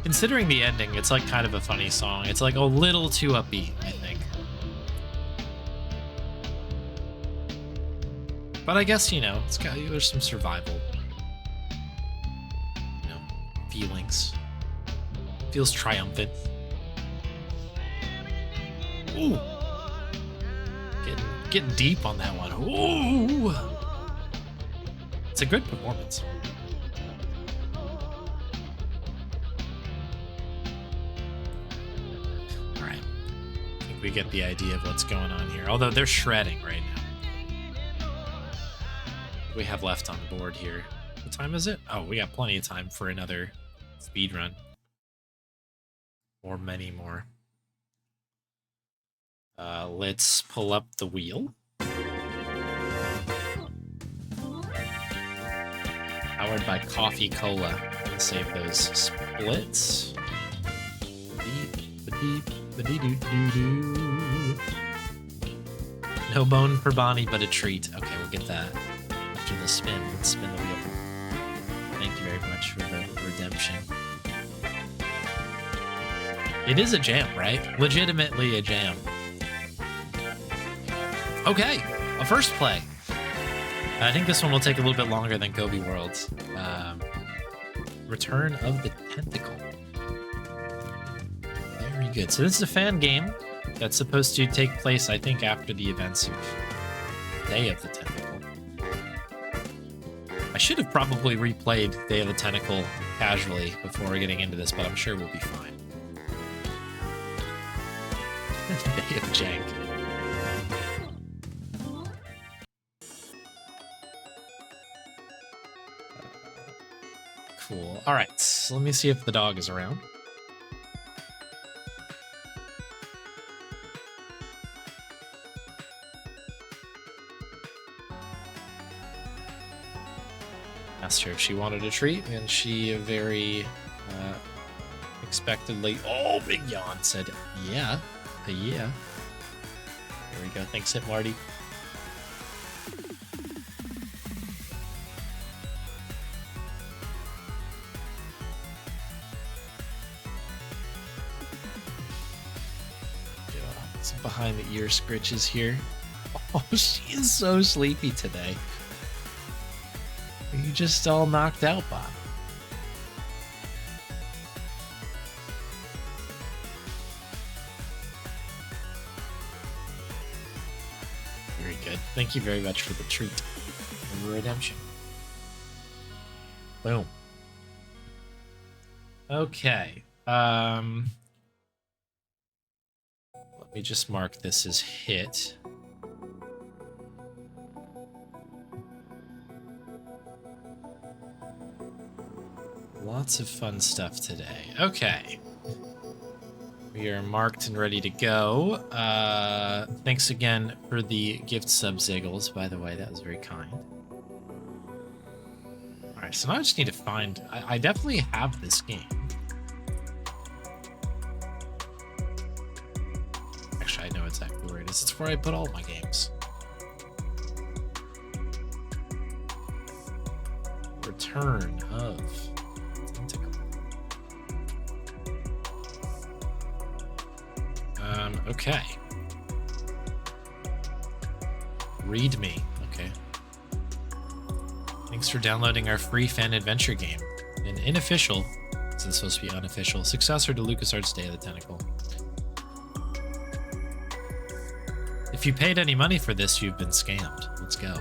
Considering the ending, it's like kind of a funny song. It's like a little too upbeat, I think. But I guess, you know, it's got, there's some survival, you know, feelings. Feels triumphant. Ooh. Getting deep on that one. Ooh. It's a good performance. All right. I think we get the idea of what's going on here. Although they're shredding right now. What we have left on the board here. What time is it? Oh, we got plenty of time for another speed run. Or many more. Let's pull up the wheel. Powered by Coffee Cola. Save those splits. No bone for Bonnie, but a treat. Okay, we'll get that after the spin. Let's spin the wheel. Thank you very much for the redemption. It is a jam, right? Legitimately a jam. Okay, a first play. I think this one will take a little bit longer than Gobyworld's. Return of the Tentacle. Very good. So this is a fan game that's supposed to take place, I think, after the events of Day of the Tentacle. I should have probably replayed Day of the Tentacle casually before getting into this, but I'm sure we'll be fine. Day of Jank. Cool. All right, so let me see if the dog is around. Asked her if she wanted a treat, and she very expectedly, oh, big yawn, said, yeah. Yeah. There we go. Thanks, it, Marty. Some behind the ear scritches here. Oh, she is so sleepy today. Are you just all knocked out, Bob? Very good. Thank you very much for the treat and the redemption. Boom. Okay. Let me just mark this as hit. Lots of fun stuff today. Okay. We are marked and ready to go. Thanks again for the gift sub, Ziggles, by the way. That was very kind. Alright, so now I just need to find... I definitely have this game. Actually, I know exactly where it is. It's where I put all my games. Return of Tentacle. Okay. Read me. Okay. Thanks for downloading our free fan adventure game. An unofficial, this is supposed to be unofficial, successor to LucasArts' Day of the Tentacle. If you paid any money for this, you've been scammed. Let's go.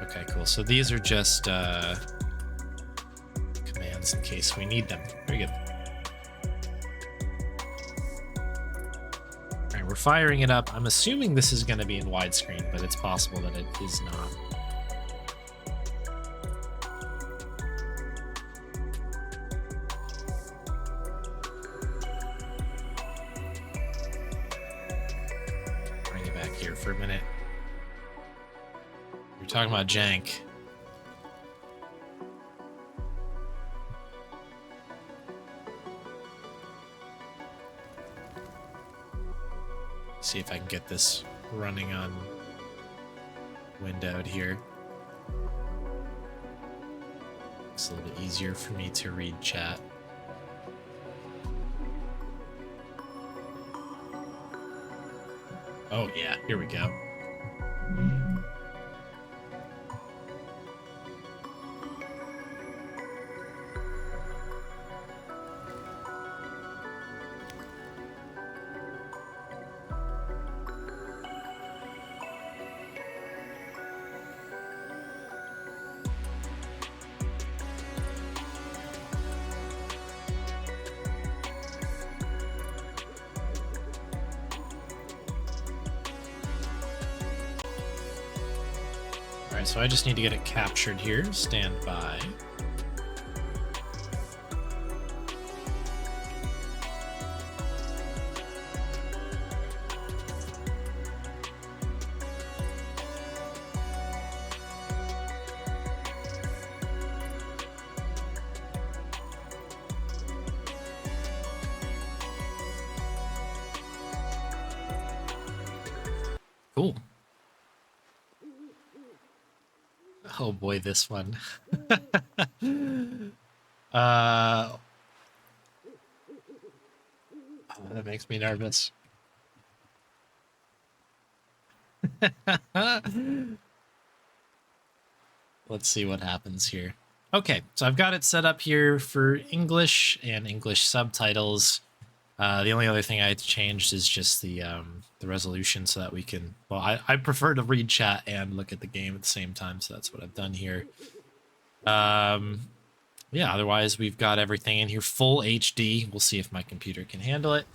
Okay, cool. So these are just commands in case we need them. Very good. All right, we're firing it up. I'm assuming this is going to be in widescreen, but it's possible that it is not. Bring it back here for a minute. You're talking about jank. See if I can get this running on windowed here. It's a little bit easier for me to read chat. Oh yeah, here we go. Alright, so I just need to get it captured here. Stand by. Cool. Oh boy, this one. Oh, that makes me nervous. Let's see what happens here. Okay, so I've got it set up here for English and English subtitles. The only other thing I changed is just the resolution so that we can... Well, I prefer to read chat and look at the game at the same time, so that's what I've done here. Yeah, otherwise we've got everything in here full HD. We'll see if my computer can handle it.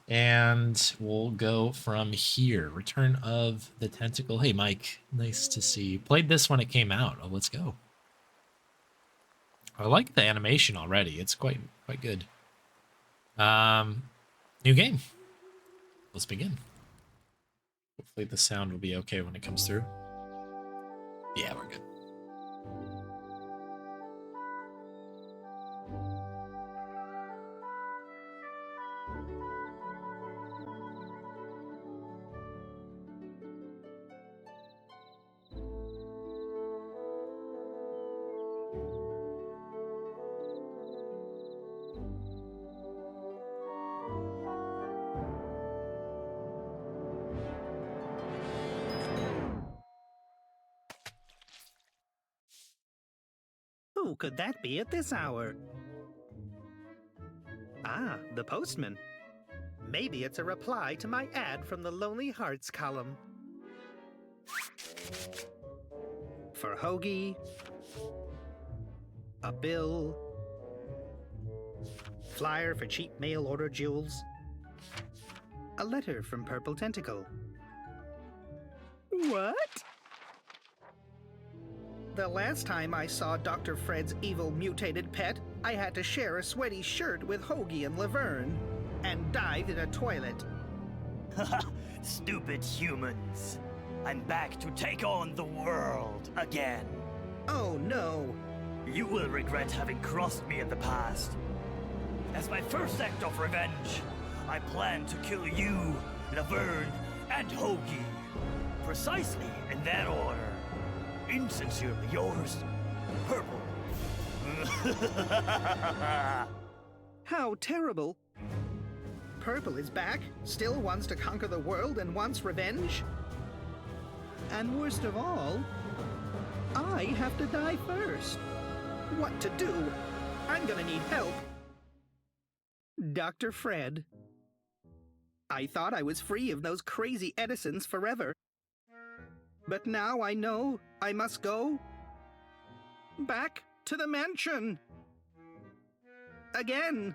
And we'll go from here. Return of the Tentacle. Hey, Mike. Nice to see you. Played this when it came out. Oh, let's go. I like the animation already. It's quite good. New game. Let's begin. Hopefully the sound will be okay when it comes through. Yeah, we're good. Who could that be at this hour? Ah, the postman. Maybe it's a reply to my ad from the Lonely Hearts column. For Hoagie, a bill, flyer for cheap mail order jewels, a letter from Purple Tentacle. What? The last time I saw Dr. Fred's evil mutated pet, I had to share a sweaty shirt with Hoagie and Laverne, and dived in a toilet. Stupid humans. I'm back to take on the world again. Oh no. You will regret having crossed me in the past. As my first act of revenge, I plan to kill you, Laverne, and Hoagie. Precisely in that order. Insincerely yours, Purple. How terrible. Purple is back, still wants to conquer the world and wants revenge. And worst of all, I have to die first. What to do? I'm gonna need help. Dr. Fred. I thought I was free of those crazy Edisons forever. But now I know I must go back to the mansion. Again.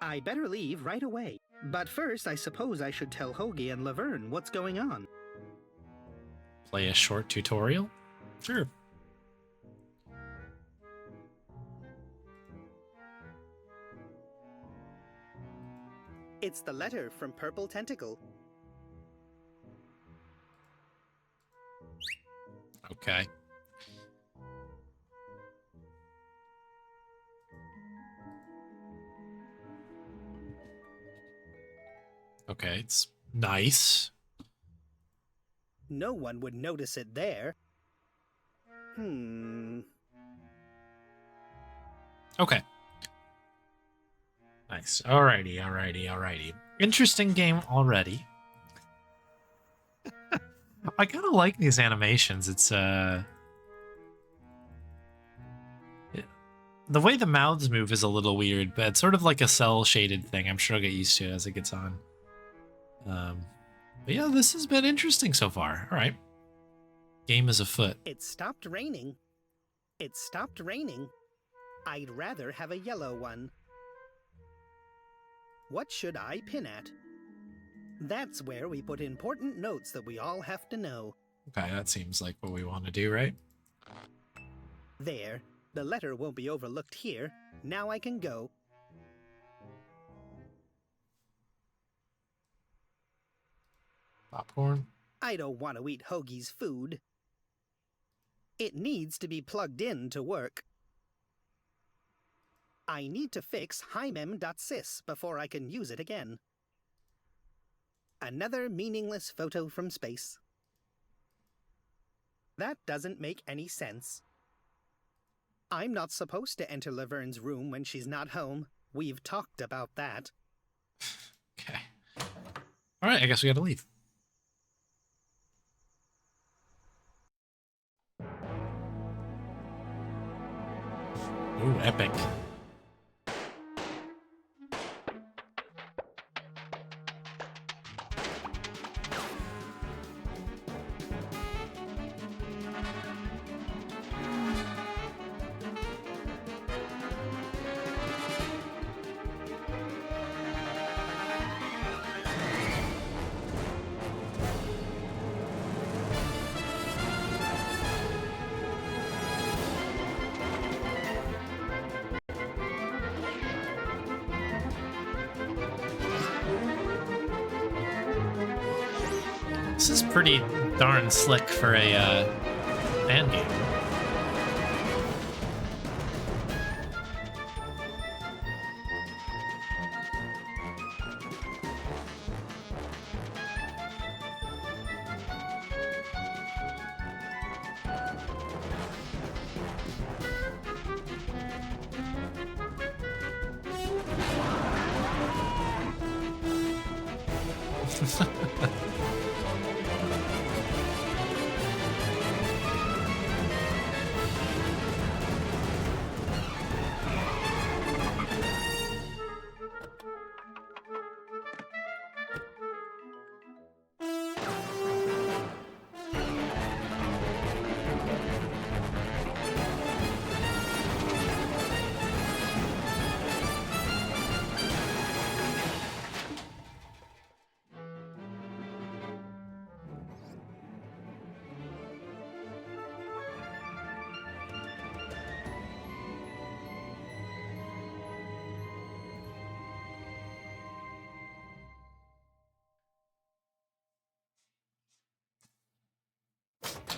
I better leave right away. But first, I suppose I should tell Hoagie and Laverne what's going on. Play a short tutorial? Sure. It's the letter from Purple Tentacle. Okay. Okay, it's nice. No one would notice it there. Okay. Nice. Alrighty. Interesting game already. I kind of like these animations. It's the way the mouths move is a little weird, but it's sort of like a cell shaded thing. I'm sure I'll get used to it as it gets on. But yeah, this has been interesting so far. All right. Game is afoot. It stopped raining. It stopped raining. I'd rather have a yellow one. What should I pin at? That's where we put important notes that we all have to know. Okay, that seems like what we want to do, right? There. The letter won't be overlooked here. Now I can go. Popcorn? I don't want to eat Hoagie's food. It needs to be plugged in to work. I need to fix hymem.sys before I can use it again. Another meaningless photo from space. That doesn't make any sense. I'm not supposed to enter Laverne's room when she's not home. We've talked about that. Okay. All right, I guess we gotta leave. Ooh, epic. This is pretty darn slick for a fan game.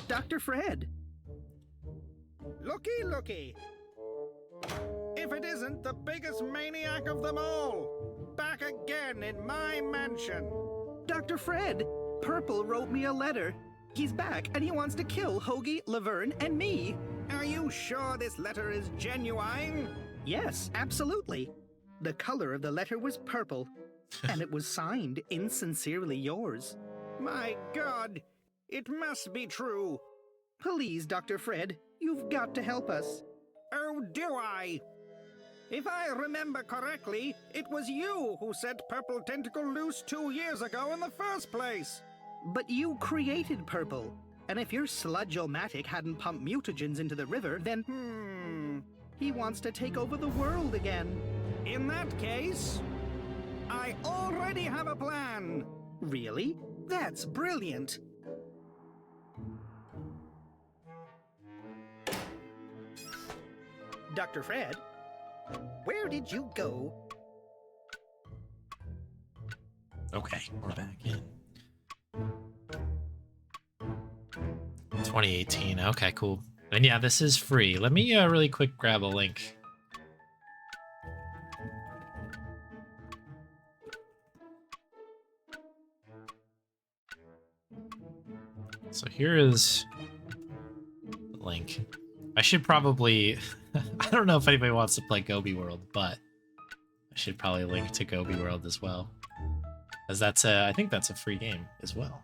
Dr. Fred! Looky, looky! If it isn't the biggest maniac of them all! Back again in my mansion! Dr. Fred! Purple wrote me a letter. He's back, and he wants to kill Hoagie, Laverne, and me. Are you sure this letter is genuine? Yes, absolutely. The color of the letter was purple, and it was signed insincerely yours. My God, it must be true. Please, Dr. Fred, you've got to help us. Oh, do I? If I remember correctly, it was you who set Purple Tentacle loose 2 years ago in the first place. But you created Purple, and if your Sludge-O-Matic hadn't pumped mutagens into the river, then... he wants to take over the world again. In that case, I already have a plan. Really? That's brilliant. Dr. Fred, where did you go? Okay, we're back in. 2018. Okay, cool. And yeah, this is free. Let me really quick grab a link. So here is the link. I should probably... I don't know if anybody wants to play Gobyworld, but I should probably link to Gobyworld as well. As that's a... I think that's a free game as well.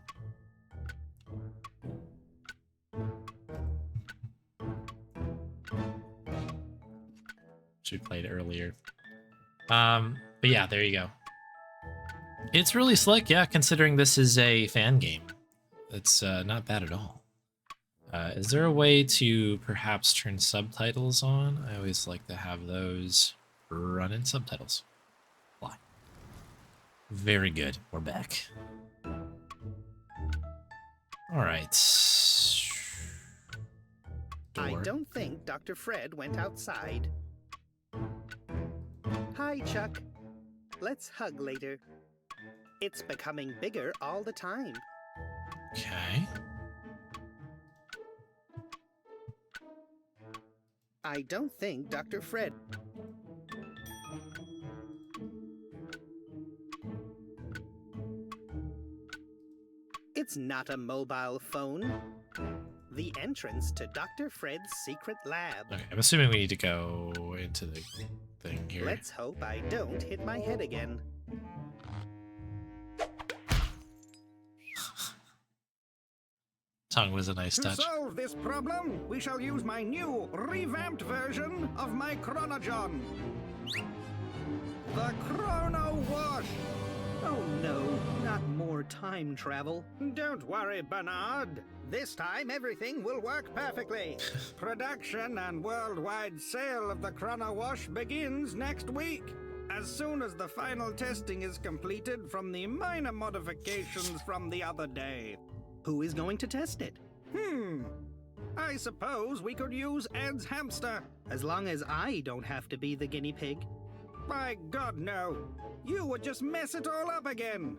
We played earlier. But yeah, there you go. It's really slick, yeah, considering this is a fan game. It's not bad at all. Is there a way to perhaps turn subtitles on? I always like to have those run in subtitles. Why? Very good. We're back. All right. I don't think Dr. Fred went outside. Hi, Chuck. Let's hug later. It's becoming bigger all the time. Okay. I don't think Dr. Fred... It's not a mobile phone. The entrance to Dr. Fred's secret lab. Okay, I'm assuming we need to go into the thing here. Let's hope I don't hit my head again. Tongue was a nice touch. To solve this problem, we shall use my new, revamped version of my Chronogon. The Chrono Wash! Oh no, not more time travel. Don't worry, Bernard. This time everything will work perfectly. Production and worldwide sale of the Chrono Wash begins next week. As soon as the final testing is completed from the minor modifications from the other day. Who is going to test it? I suppose we could use Ed's hamster. As long as I don't have to be the guinea pig. By God, no. You would just mess it all up again.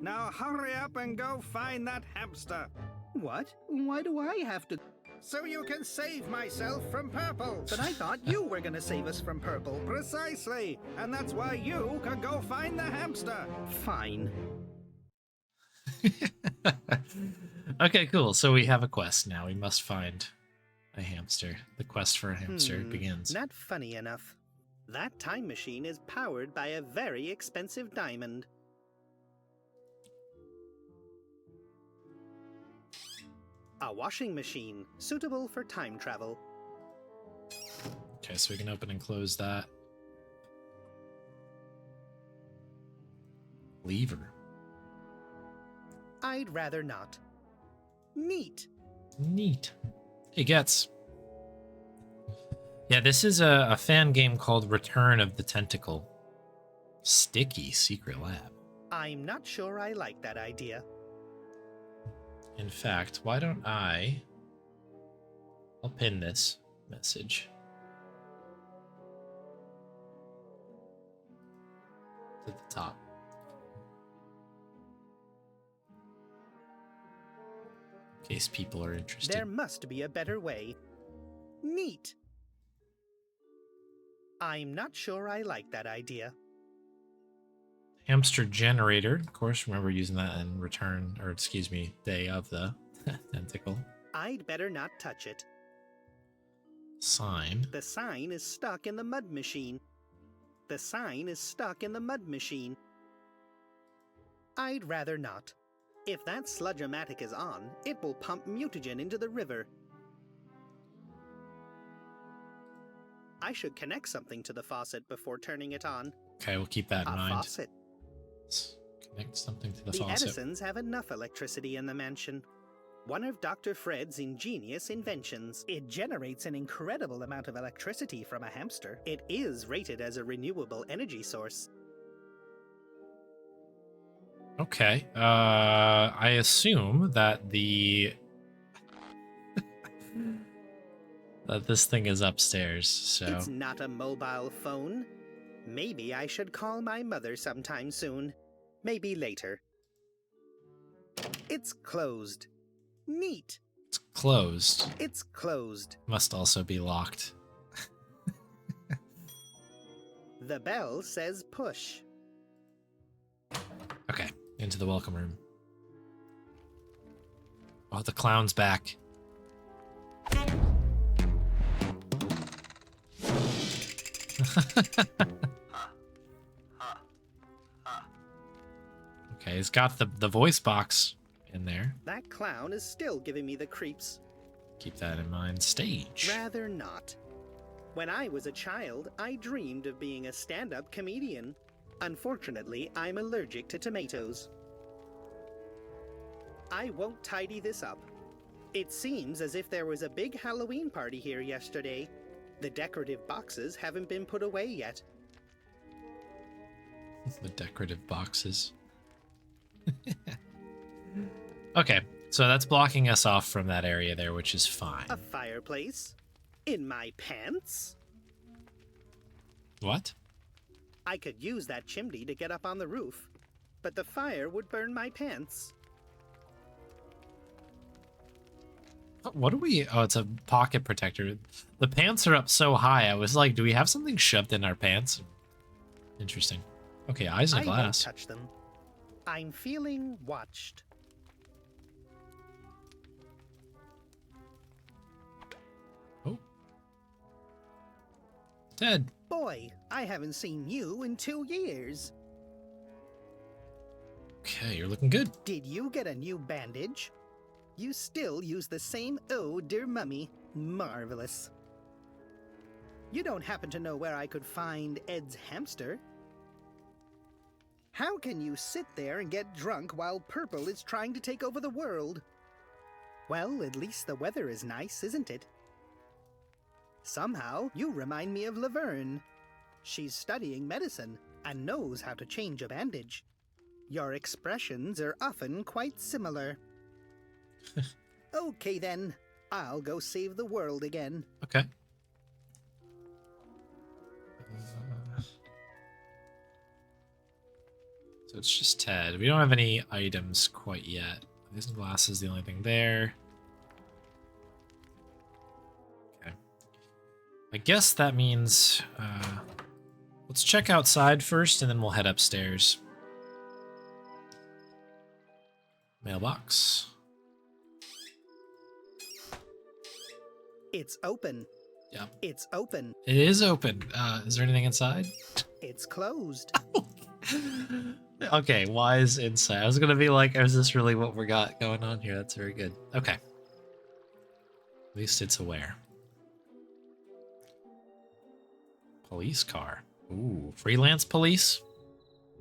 Now hurry up and go find that hamster. What? Why do I have to... So you can save myself from Purple. But I thought you were gonna save us from Purple. Precisely. And that's why you can go find the hamster. Fine. Okay, cool. So we have a quest now. We must find a hamster. The quest for a hamster begins. Not funny enough. That time machine is powered by a very expensive diamond. A washing machine, suitable for time travel. Okay, so we can open and close that. Lever. I'd rather not. Neat. Neat. Hey, Gets. Yeah, this is a fan game called Return of the Tentacle. Sticky Secret Lab. I'm not sure I like that idea. In fact, why don't I'll pin this message to the top. In case people are interested. There must be a better way. Neat. I'm not sure I like that idea. Hamster generator. Of course, remember using that in Return, or excuse me, Day of the Tentacle. I'd better not touch it. Sign. The sign is stuck in the mud machine. The sign is stuck in the mud machine. I'd rather not. If that sludge-o-matic is on, it will pump mutagen into the river. I should connect something to the faucet before turning it on. Okay, we'll keep that in A mind. faucet. Let's connect something to the The faucet. Edisons have enough electricity in the mansion. One of Dr. Fred's ingenious inventions. It generates an incredible amount of electricity from a hamster. It is rated as a renewable energy source. Okay. I assume that that this thing is upstairs, so... It's not a mobile phone. Maybe I should call my mother sometime soon. Maybe later. It's closed. Neat. It's closed. It's closed. Must also be locked. The bell says push. Okay, into the welcome room. Oh, the clown's back. Okay, he's got the voice box in there. That clown is still giving me the creeps. Keep that in mind. Stage. Rather not. When I was a child, I dreamed of being a stand-up comedian. Unfortunately, I'm allergic to tomatoes. I won't tidy this up. It seems as if there was a big Halloween party here yesterday. The decorative boxes haven't been put away yet. The decorative boxes. Okay, so that's blocking us off from that area there, which is fine. A fireplace? In my pants? What? I could use that chimney to get up on the roof, but the fire would burn my pants. What do we... Oh, it's a pocket protector. The pants are up so high, I was like, do we have something shoved in our pants? Interesting. Okay, eyes of I won't glass. touch them. I'm feeling watched. Oh. Ted. Boy, I haven't seen you in 2 years. Okay, you're looking good. Did you get a new bandage? You still use the same "Oh, dear mummy." Marvelous. You don't happen to know where I could find Ed's hamster? How can you sit there and get drunk while Purple is trying to take over the world? Well, at least the weather is nice, isn't it? Somehow, you remind me of Laverne. She's studying medicine and knows how to change a bandage. Your expressions are often quite similar. Okay then, I'll go save the world again. Okay. So it's just Ted. We don't have any items quite yet. Eyes and glass is the only thing there. Okay. I guess that means let's check outside first and then we'll head upstairs. Mailbox. It's open. Yep. It's open. It is open. Is there anything inside? It's closed. Okay, why is inside? I was gonna be like, is this really what we got going on here? That's very good. Okay. At least it's aware. Police car. Ooh, freelance police?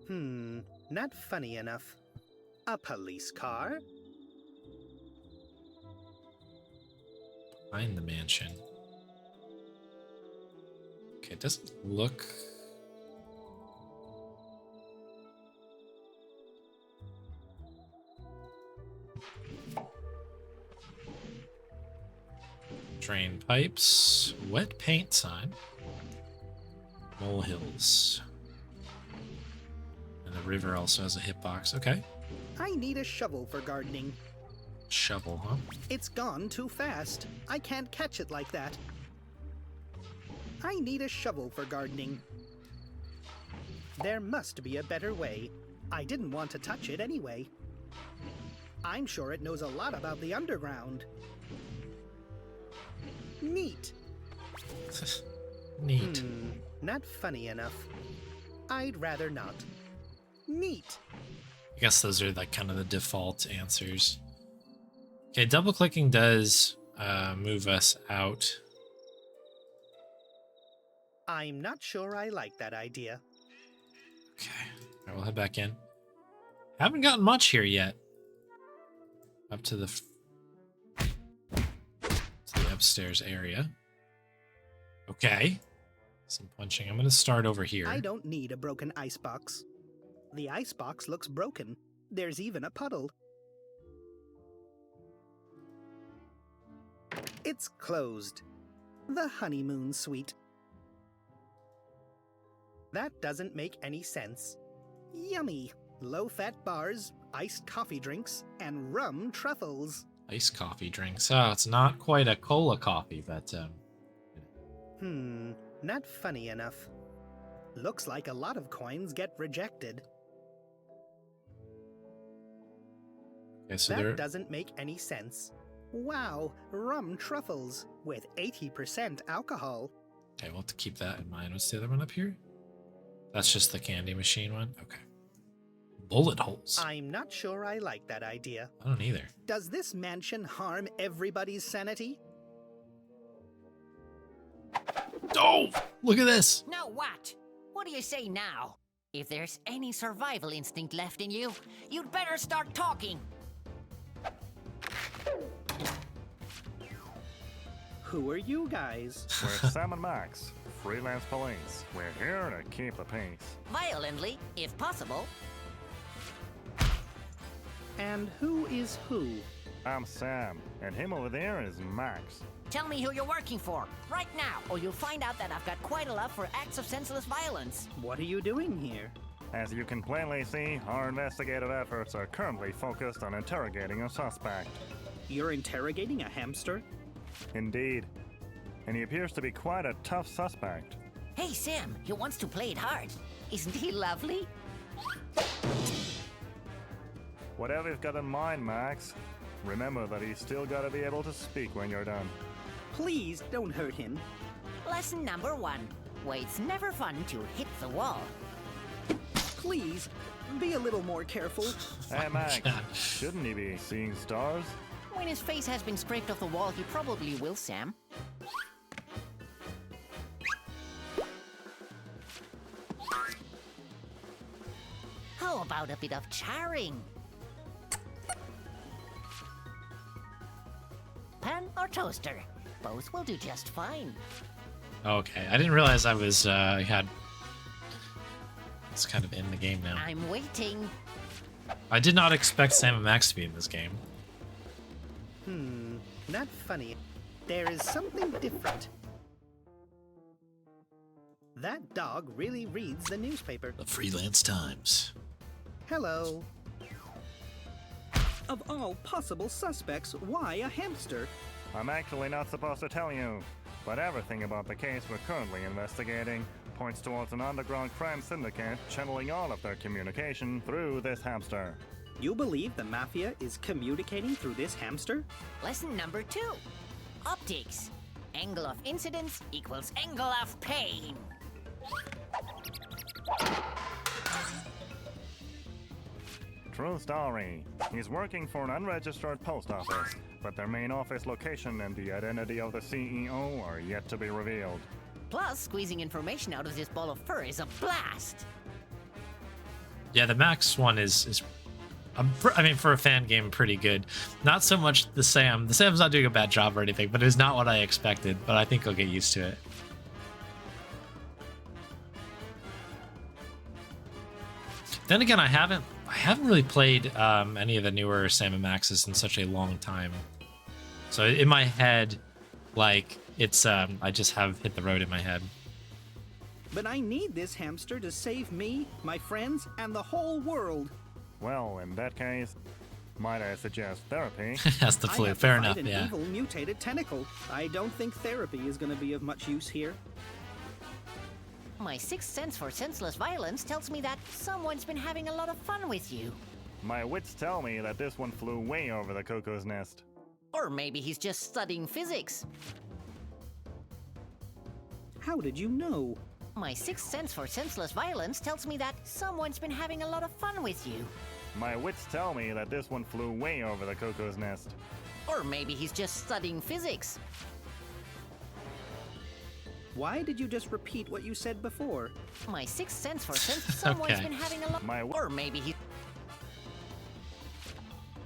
Not funny enough. A police car? Behind the mansion. Okay, it doesn't look... Drain pipes, wet paint sign, molehills, and the river also has a hitbox. Okay, I need a shovel for gardening. shovel, huh? It's gone too fast. I can't catch it like that. I need a shovel for gardening. There must be a better way. I didn't want to touch it anyway. I'm sure it knows a lot about the underground. Neat. Neat. Not funny enough. I'd rather not. Neat. I guess those are like kind of the default answers. Okay, double clicking does move us out. I'm not sure I like that idea. Okay, all right, we'll head back in. Haven't gotten much here yet. Up to the upstairs area. Okay, some punching. I'm gonna start over here. I don't need a broken icebox. The icebox looks broken. There's even a puddle. It's closed. The honeymoon suite. That doesn't make any sense. Yummy. Low-fat bars, iced coffee drinks, and rum truffles. Iced coffee drinks. Oh, it's not quite a cola coffee, but not funny enough. Looks like a lot of coins get rejected. okay, so That doesn't make any sense. Wow, rum truffles with 80% alcohol. Okay, we'll have to keep that in mind. What's the other one up here? That's just the candy machine one? Okay. Bullet holes. I'm not sure I like that idea. I don't either. Does this mansion harm everybody's sanity? Oh, look at this. Now what? What do you say now? If there's any survival instinct left in you, you'd better start talking. Who are you guys? We're Sam and Max, freelance police. We're here to keep the peace. Violently, if possible. And who is who? I'm Sam, and him over there is Max. Tell me who you're working for, right now, or you'll find out that I've got quite a love for acts of senseless violence. What are you doing here? As you can plainly see, our investigative efforts are currently focused on interrogating a suspect. You're interrogating a hamster? Indeed. And he appears to be quite a tough suspect. Hey, Sam, he wants to play it hard. Isn't he lovely? Whatever you've got in mind, Max, remember that he's still got to be able to speak when you're done. Please don't hurt him. Lesson number 1. Why it's never fun to hit the wall. Please, be a little more careful. Hey, Max, shouldn't he be seeing stars? When his face has been scraped off the wall, he probably will, Sam. How about a bit of charring? Pan or toaster? Both will do just fine. Okay, I didn't realize I was it's kind of in the game now. I'm waiting. I did not expect Sam and Max to be in this game. Not funny. There is something different. That dog really reads the newspaper. The Freelance Times. Hello. Of all possible suspects, why a hamster? I'm actually not supposed to tell you, but everything about the case we're currently investigating points towards an underground crime syndicate channeling all of their communication through this hamster. You believe the mafia is communicating through this hamster? Lesson number 2. Optics. Angle of incidence equals angle of pain. True story. He's working for an unregistered post office, but their main office location and the identity of the CEO are yet to be revealed. Plus, squeezing information out of this ball of fur is a blast. Yeah, the Max one is I mean, for a fan game, pretty good. Not so much the Sam. The Sam's not doing a bad job or anything, but it's not what I expected. But I think I'll get used to it. Then again, I haven't really played any of the newer Sam and Maxes in such a long time. So in my head, like it's I just have hit the road in my head. But I need this hamster to save me, my friends, and the whole world. Well, in that case, might I suggest therapy? That's the flu. I have Fair to fight enough. an Yeah. evil mutated tentacle. I don't think therapy is going to be of much use here. My sixth sense for senseless violence tells me that someone's been having a lot of fun with you. My wits tell me that this one flew way over the cuckoo's nest. Or maybe he's just studying physics. How did you know? My sixth sense for senseless violence tells me that someone's been having a lot of fun with you. My wits tell me that this one flew way over the cuckoo's nest. Or maybe he's just studying physics. Why did you just repeat what you said before? My sixth sense for someone's Okay. been having a lot. Or maybe he.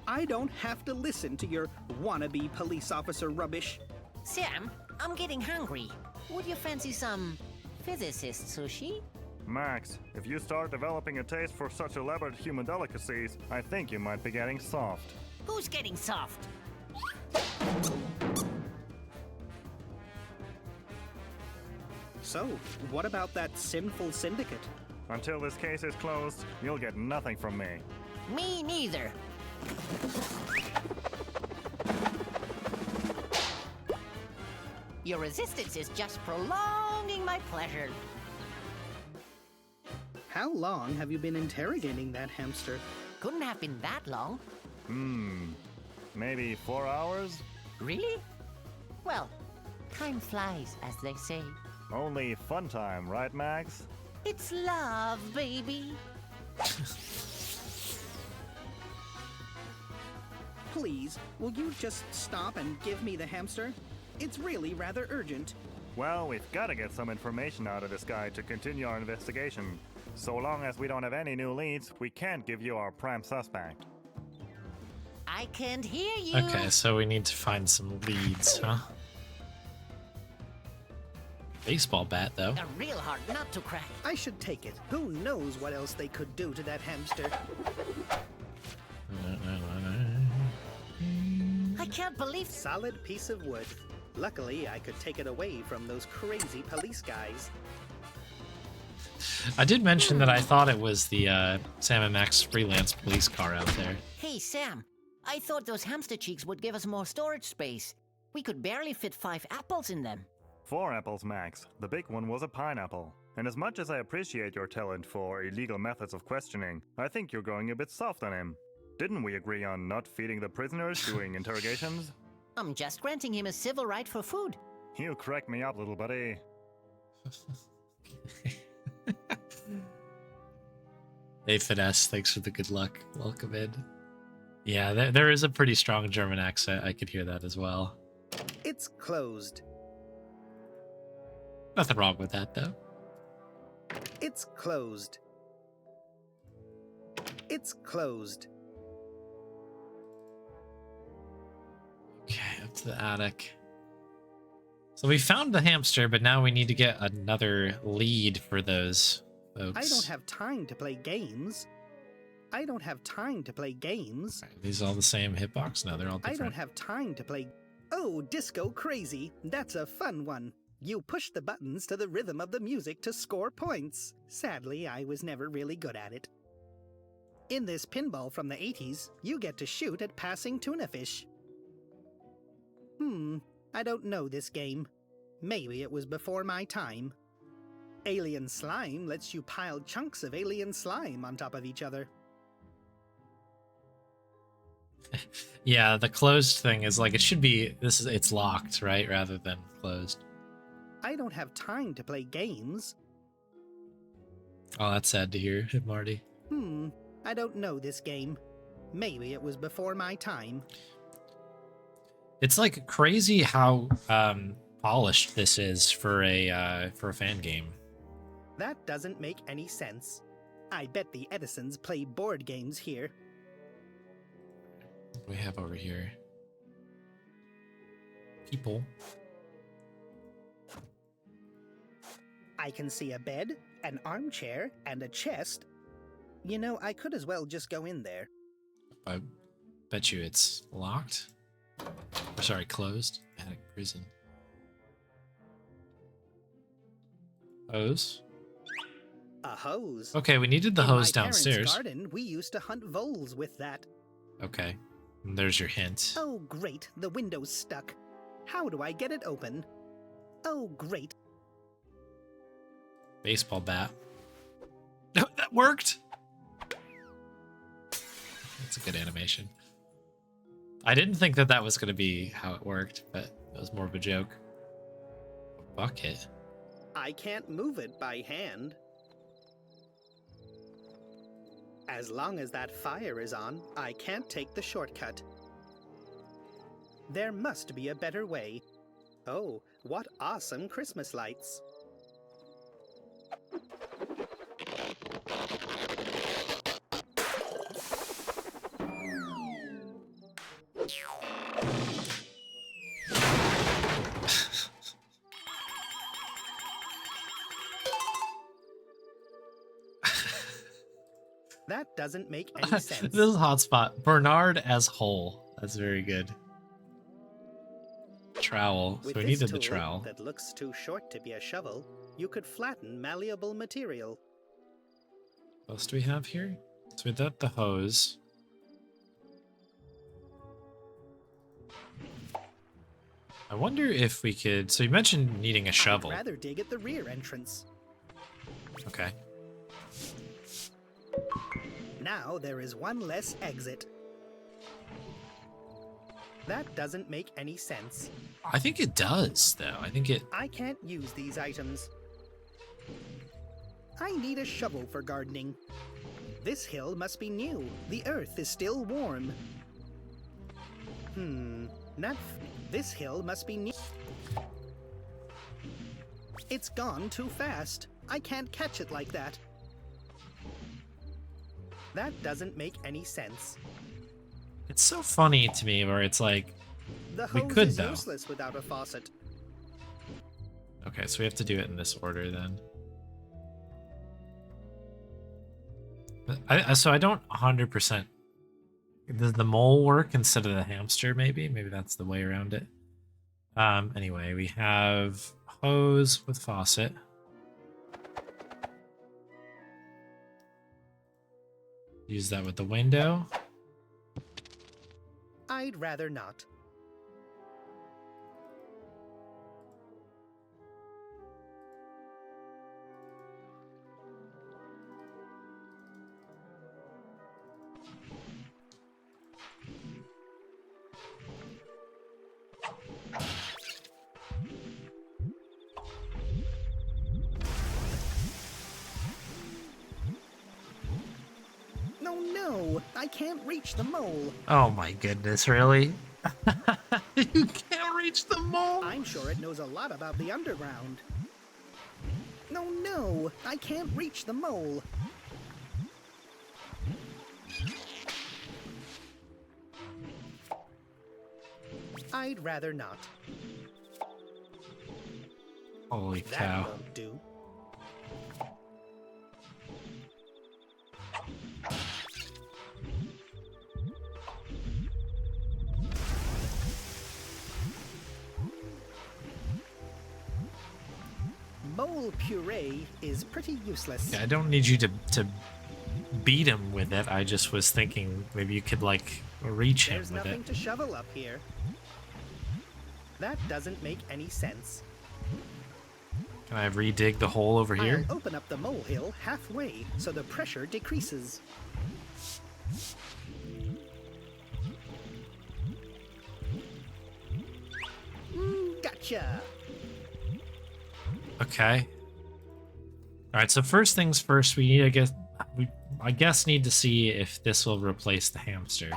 I don't have to listen to your wannabe police officer rubbish. Sam, I'm getting hungry. Would you fancy some physicist sushi? Max, if you start developing a taste for such elaborate human delicacies, I think you might be getting soft. Who's getting soft? So, what about that sinful syndicate? Until this case is closed, you'll get nothing from me. Me neither. Your resistance is just prolonging my pleasure. How long have you been interrogating that hamster? Couldn't have been that long. Maybe 4 hours? Really? Well, time flies, as they say. Only fun time, right, Max? It's love, baby. Please, will you just stop and give me the hamster? It's really rather urgent. Well, we've got to get some information out of this guy to continue our investigation. So long as we don't have any new leads, we can't give you our prime suspect. I can't hear you. Okay, so we need to find some leads, huh? Baseball bat, though. A real hard nut to crack. I should take it. Who knows what else they could do to that hamster? I can't believe. Solid piece of wood. Luckily, I could take it away from those crazy police guys. I did mention that I thought it was the Sam and Max freelance police car out there. Hey, Sam. I thought those hamster cheeks would give us more storage space. We could barely fit 5 apples in them. 4 apples, Max. The big one was a pineapple. And as much as I appreciate your talent for illegal methods of questioning, I think you're going a bit soft on him. Didn't we agree on not feeding the prisoners during interrogations? I'm just granting him a civil right for food. You crack me up, little buddy. Hey, Finesse, thanks for the good luck. Welcome in. Yeah, there is a pretty strong German accent. I could hear that as well. It's closed. Nothing wrong with that, though. It's closed. It's closed. Okay, up to the attic. So we found the hamster, but now we need to get another lead for those folks. I don't have time to play games. I don't have time to play games. Are these all the same hitbox? No, they're all I different. don't have time to play. Oh, Disco Crazy. That's a fun one. You push the buttons to the rhythm of the music to score points. Sadly, I was never really good at it. In this pinball from the 80s, you get to shoot at passing tuna fish. I don't know this game. Maybe it was before my time. Alien Slime lets you pile chunks of alien slime on top of each other. Yeah, the closed thing is like it should be. It's locked, right, rather than closed. I don't have time to play games. Oh, that's sad to hear, Marty. I don't know this game. Maybe it was before my time. It's like crazy how polished this is for a fan game. That doesn't make any sense. I bet the Edisons play board games here. What do we have over here? People. I can see a bed, an armchair, and a chest. You know, I could as well just go in there. I bet you it's locked. Or sorry, closed. Attic prison. Hose? A hose? Okay, we needed the In hose my parents' downstairs. garden, we used to hunt voles with that. Okay. And there's your hint. Oh, great. The window's stuck. How do I get it open? Oh, great. Baseball bat. No, that worked! That's a good animation. I didn't think that that was going to be how it worked, but it was more of a joke. Bucket. I can't move it by hand. As long as that fire is on, I can't take the shortcut. There must be a better way. Oh, what awesome Christmas lights. That doesn't make any sense. This is hotspot. Bernard as whole. That's very good. Trowel. So With we this needed the tool trowel. that looks too short to be a shovel, you could flatten malleable material. What else do we have here? So we got the hose. I wonder if we could... So you mentioned needing a shovel. I'd rather dig at the rear entrance. Okay. Now there is one less exit. That doesn't make any sense. I think it does, though. I think it... I can't use these items. I need a shovel for gardening. This hill must be new. The earth is still warm. This hill must be new. It's gone too fast. I can't catch it like that. That doesn't make any sense. It's so funny to me where it's like... The we hose could, is though. useless without a faucet. Okay, so we have to do it in this order, then. So I don't 100%... Does the mole work instead of the hamster, maybe? Maybe that's the way around it. Anyway, we have hose with faucet. Use that with the window. I'd rather not. No, I can't reach the mole. Oh my goodness, really? You can't reach the mole? I'm sure it knows a lot about the underground. No, I can't reach the mole. I'd rather not. Holy That cow. won't do. Mole puree is pretty useless. Yeah, I don't need you to beat him with it. I just was thinking maybe you could, like, reach him There's with nothing it. to shovel up here. That doesn't make any sense. Can I redig the hole over here? I'll open up the molehill halfway so the pressure decreases. Gotcha! Okay. All right. So first things first, we need, I guess, need to see if this will replace the hamster.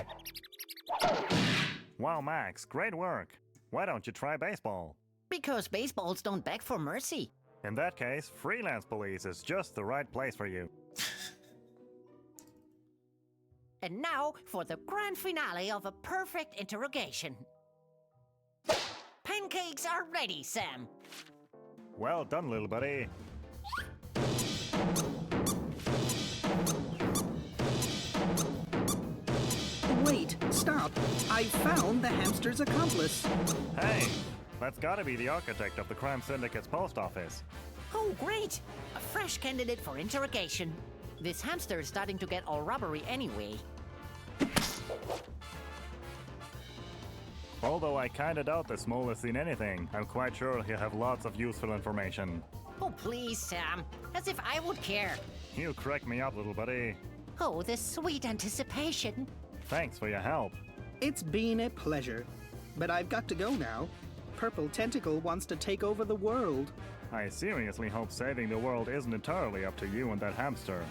Wow, Max, great work. Why don't you try baseball? Because baseballs don't beg for mercy. In that case, freelance police is just the right place for you. And now for the grand finale of a perfect interrogation. Pancakes are ready, Sam. Well done, little buddy. Wait, stop. I found the hamster's accomplice. Hey, that's gotta be the architect of the crime syndicate's post office. Oh, great! A fresh candidate for interrogation. This hamster is starting to get all rubbery anyway. Although I kinda doubt the Smole has seen anything, I'm quite sure he'll have lots of useful information. Oh, please, Sam. As if I would care. You crack me up, little buddy. Oh, the sweet anticipation. Thanks for your help. It's been a pleasure. But I've got to go now. Purple Tentacle wants to take over the world. I seriously hope saving the world isn't entirely up to you and that hamster.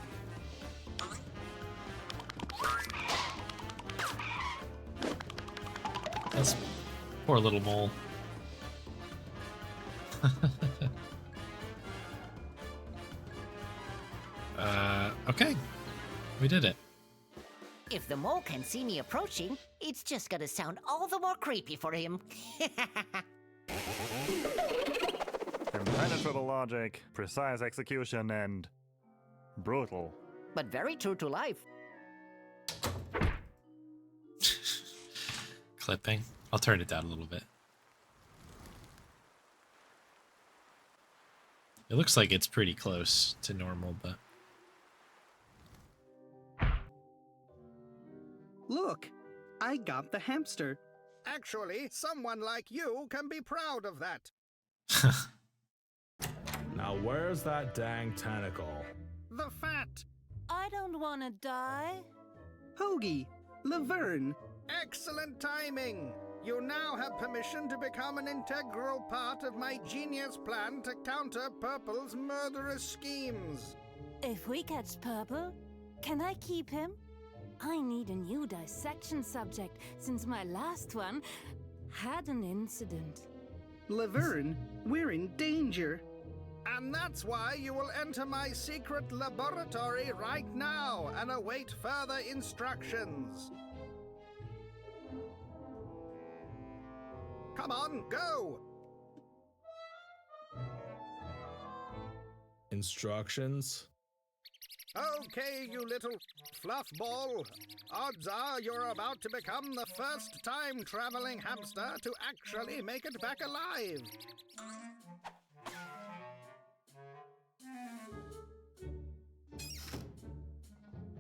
That's poor little mole. Okay. We did it. If the mole can see me approaching, it's just gonna sound all the more creepy for him. Impenetrable logic, precise execution, and brutal. But very true to life. Clipping. I'll turn it down a little bit. It looks like it's pretty close to normal, but... Look, I got the hamster. Actually, someone like you can be proud of that. Now where's that dang tentacle? The fat. I don't want to die. Hoagie, Laverne. Excellent timing. You now have permission to become an integral part of my genius plan to counter Purple's murderous schemes. If we catch Purple, can I keep him? I need a new dissection subject, since my last one had an incident. Laverne, we're in danger. And that's why you will enter my secret laboratory right now and await further instructions. Come on, go! Instructions? Okay, you little fluffball. Odds are you're about to become the first time-traveling hamster to actually make it back alive.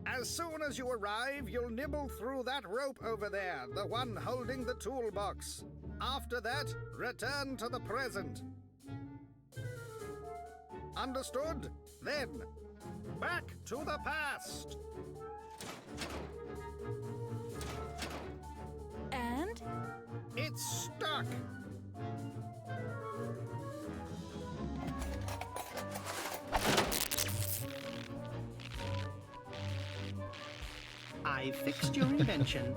As soon as you arrive, you'll nibble through that rope over there, the one holding the toolbox. After that, return to the present. Understood? Then, back to the past. And? It's stuck. I fixed your invention.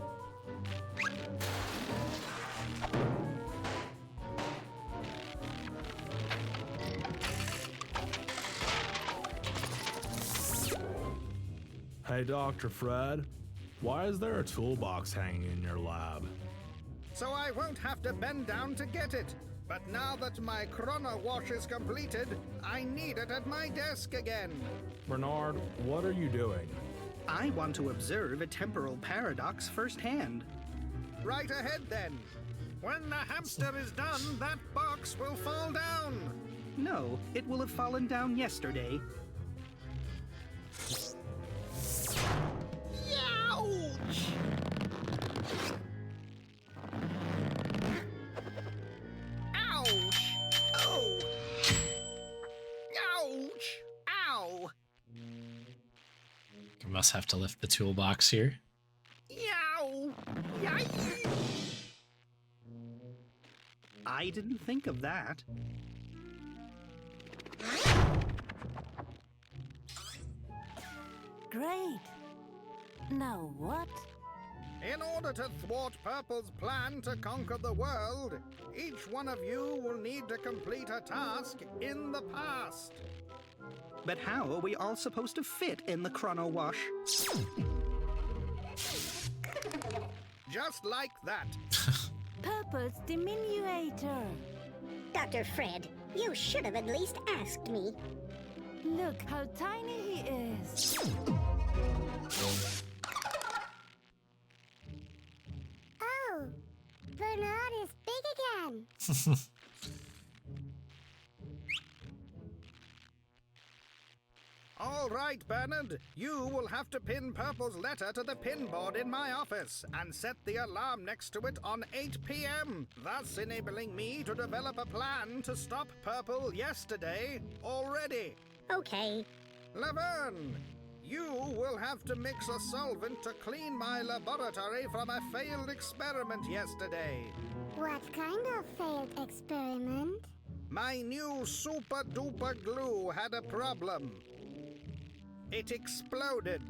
Hey, Dr. Fred, why is there a toolbox hanging in your lab? So I won't have to bend down to get it. But now that my chrono wash is completed, I need it at my desk again. Bernard, what are you doing? I want to observe a temporal paradox firsthand. Right ahead then. When the hamster is done, that box will fall down. No, it will have fallen down yesterday. Ouch! Ouch! Oh! Ouch! Ow! I must have to lift the toolbox here. Yow! Yikes! I didn't think of that. Great. Now what? In order to thwart Purple's plan to conquer the world, each one of you will need to complete a task in the past. But how are we all supposed to fit in the chrono wash? Just like that. Purple's diminuator. Dr. Fred, you should have at least asked me. Look how tiny he is. Oh, Bernard is big again. All right, Bernard. You will have to pin Purple's letter to the pin board in my office and set the alarm next to it on 8 p.m., thus enabling me to develop a plan to stop Purple yesterday already. Okay. Laverne, You will have to mix a solvent to clean my laboratory from a failed experiment yesterday. What kind of failed experiment? My new super duper glue had a problem. It exploded.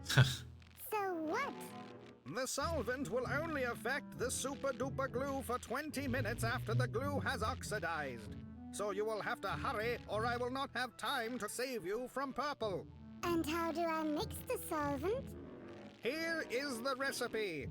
So what? The solvent will only affect the super duper glue for 20 minutes after the glue has oxidized. So you will have to hurry or I will not have time to save you from purple. And how do I mix the solvent? Here is the recipe.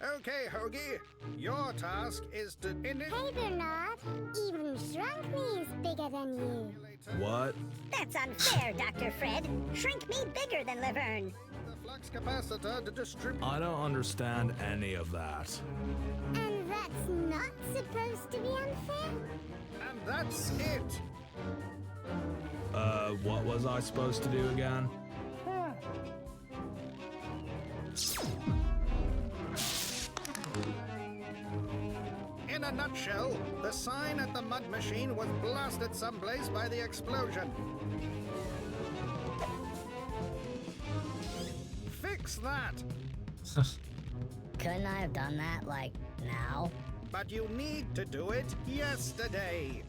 Okay, Hoagie. Your task is to Hey, Bernard. Even Shrunk Me is bigger than you. What? That's unfair, Dr. Fred. Shrink Me bigger than Laverne. the flux capacitor to distribute. I don't understand any of that. And that's not supposed to be unfair? And that's it. What was I supposed to do again? In a nutshell, the sign at the mud machine was blasted someplace by the explosion. Fix that! Couldn't I have done that, like, now? But you need to do it yesterday.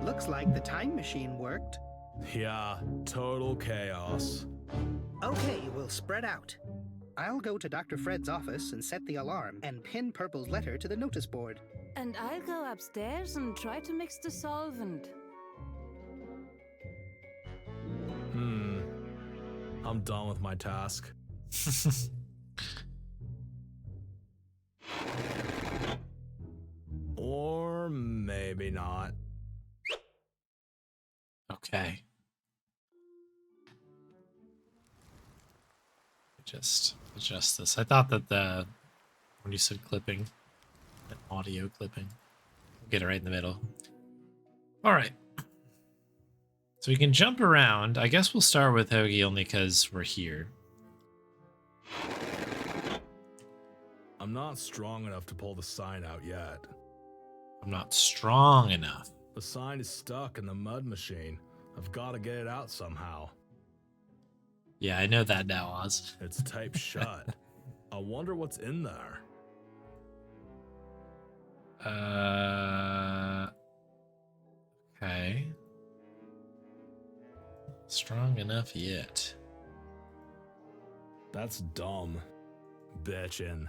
Looks like the time machine worked. Yeah, total chaos. Okay, we'll spread out. I'll go to Dr. Fred's office and set the alarm and pin Purple's letter to the notice board. And I'll go upstairs and try to mix the solvent. I'm done with my task. Or maybe not. Okay. Just adjust this. I thought that when you said clipping, an audio clipping, get it right in the middle. All right. So we can jump around. I guess we'll start with Hoagie only because we're here. I'm not strong enough to pull the sign out yet. I'm not strong enough. The sign is stuck in the mud machine. I've got to get it out somehow. Yeah, I know that now, Oz. It's taped shut. I wonder what's in there. Okay. Strong enough yet. That's dumb. Bitchin'.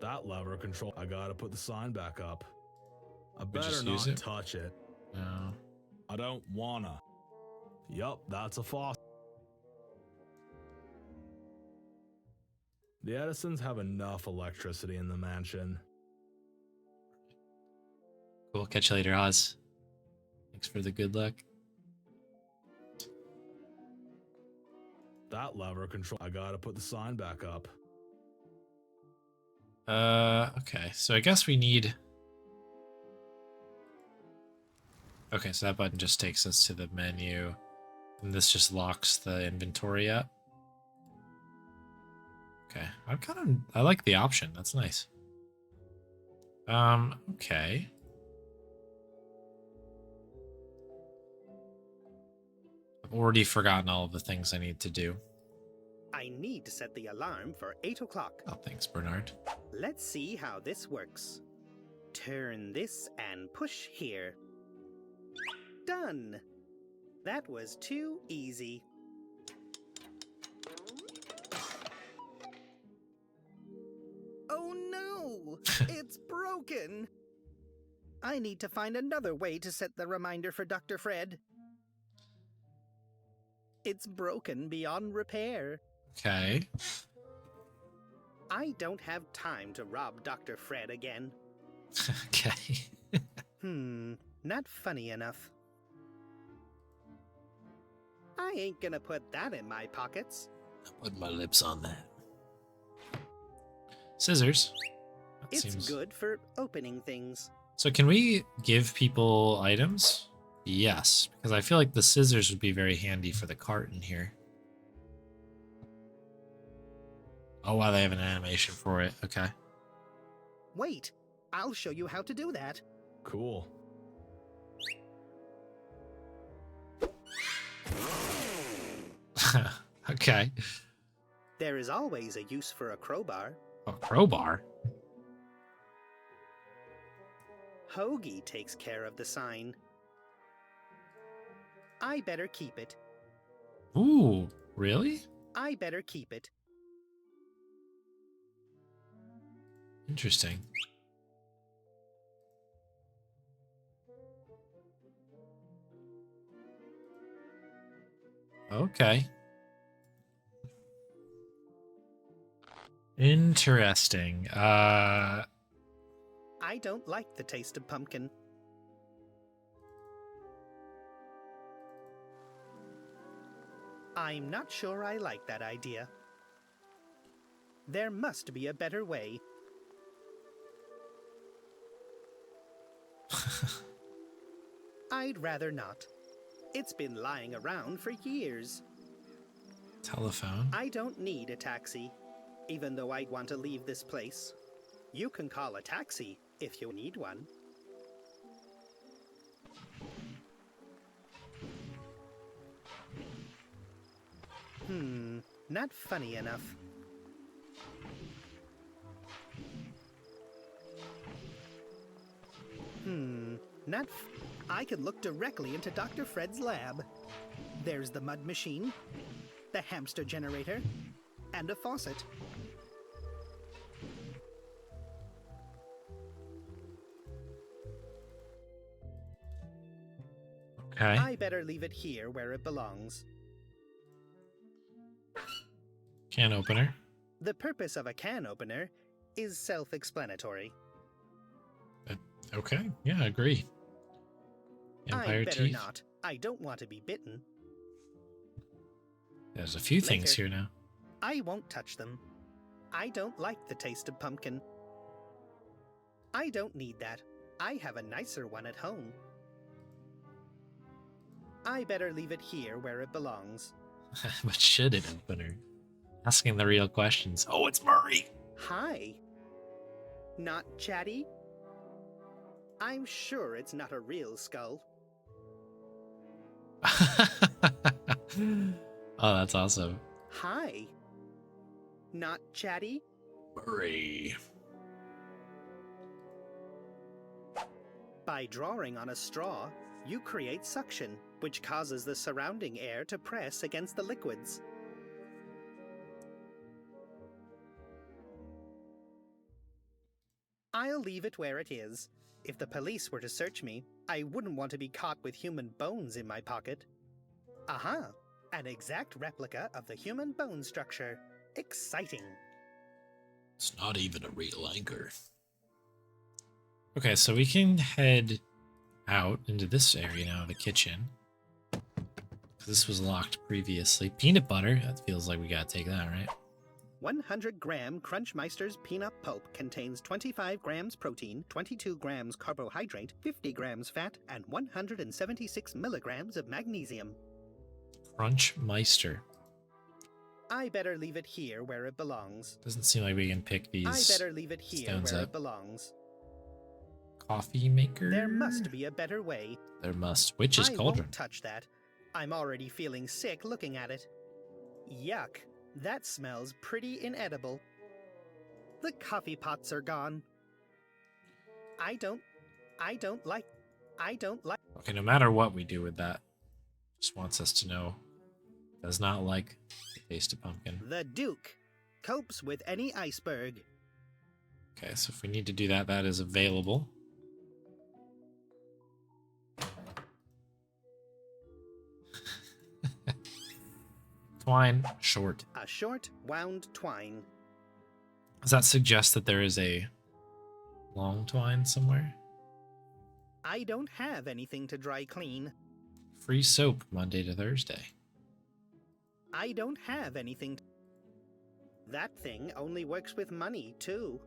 That lever control. I gotta put the sign back up. I better not touch it. No. I don't wanna. Yup, that's a faucet. The Edisons have enough electricity in the mansion. Cool. Catch you later, Oz. Thanks for the good luck. That lever control. I gotta put the sign back up. Okay. So I guess we need... Okay, so that button just takes us to the menu. And this just locks the inventory up. Okay. I like the option. That's nice. Okay. I've already forgotten all of the things I need to do. I need to set the alarm for 8 o'clock. Oh, thanks, Bernard. Let's see how this works. Turn this and push here. Done. That was too easy. Oh no! It's broken! I need to find another way to set the reminder for Dr. Fred. It's broken beyond repair. Okay. I don't have time to rob Dr. Fred again. Okay. Not funny enough. I ain't gonna put that in my pockets. I put my lips on that. Scissors. That It's seems good for opening things. So can we give people items? Yes, because I feel like the scissors would be very handy for the cart in here. Oh wow, they have an animation for it. Okay. Wait, I'll show you how to do that. Cool. Okay. There is always a use for a crowbar. A crowbar? Hoagie takes care of the sign. I better keep it. Ooh, really? I better keep it. Interesting. Okay. Interesting. I don't like the taste of pumpkin. I'm not sure I like that idea. There must be a better way. I'd rather not. It's been lying around for years. Telephone. I don't need a taxi, even though I'd want to leave this place. You can call a taxi if you need one. Not funny enough. I can look directly into Dr. Fred's lab. There's the mud machine, the hamster generator, and a faucet. Okay. I better leave it here where it belongs. Can opener. The purpose of a can opener is self-explanatory. Okay. Yeah, agree. Empire I better teeth. not. I don't want to be bitten. There's a few things Later. here now. I won't touch them. I don't like the taste of pumpkin. I don't need that. I have a nicer one at home. I better leave it here where it belongs. But should it opener? Asking the real questions. Oh, it's Murray! Hi. Not chatty? I'm sure it's not a real skull. Oh, that's awesome. Hi. Not chatty? Murray. By drawing on a straw, you create suction, which causes the surrounding air to press against the liquids. I'll leave it where it is. If the police were to search me, I wouldn't want to be caught with human bones in my pocket. Aha! An exact replica of the human bone structure. Exciting. It's not even a real anchor. Okay, so we can head out into this area now, the kitchen. This was locked previously. Peanut butter. That feels like we gotta take that, right? 100-gram Crunchmeister's peanut pulp contains 25 grams protein, 22 grams carbohydrate, 50 grams fat, and 176 milligrams of magnesium. Crunchmeister. I better leave it here where it belongs. Doesn't seem like we can pick these. I better leave it here stones where up. it belongs. Coffee maker? There must be a better way. There must. Witch's I cauldron. won't touch that. I'm already feeling sick looking at it. Yuck. That smells pretty inedible. The coffee pots are gone. I don't like. Okay, no matter what we do with that, just wants us to know. Does not like the taste of pumpkin. The Duke copes with any iceberg. Okay, so if we need to do that, that is available. Twine, short. A short, wound twine. Does that suggest that there is a long twine somewhere? I don't have anything to dry clean. Free soap Monday to Thursday. I don't have anything. That thing only works with money, too.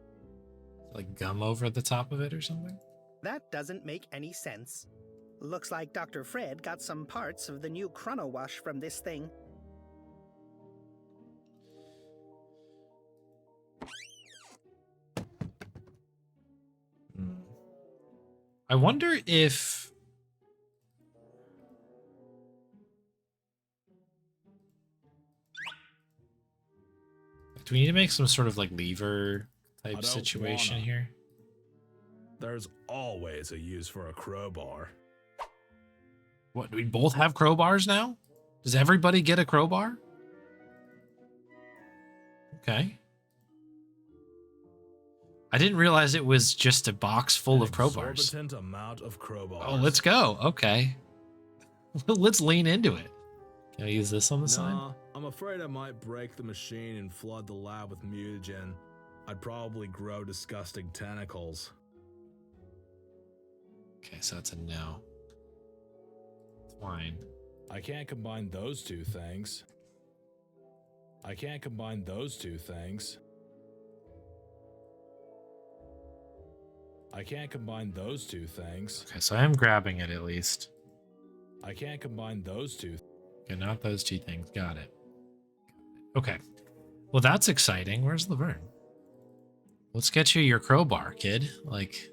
Like gum over the top of it or something? That doesn't make any sense. Looks like Dr. Fred got some parts of the new Chrono Wash from this thing. I wonder if... Do we need to make some sort of like lever type situation here? There's always a use for a crowbar. What, do we both have crowbars now? Does everybody get a crowbar? Okay. I didn't realize it was just a box full of crowbars. Exorbitant amount of crowbars. Oh, let's go. Okay. Let's lean into it. Can I use this on the side? I'm afraid I might break the machine and flood the lab with mutagen. I'd probably grow disgusting tentacles. Okay, so that's a no. It's fine. I can't combine those two things. I can't combine those two things. I can't combine those two things. Okay, so I am grabbing it at least. I can't combine those two. Okay, not those two things. Got it. Okay. Well, that's exciting. Where's Laverne? Let's get you your crowbar, kid. Like...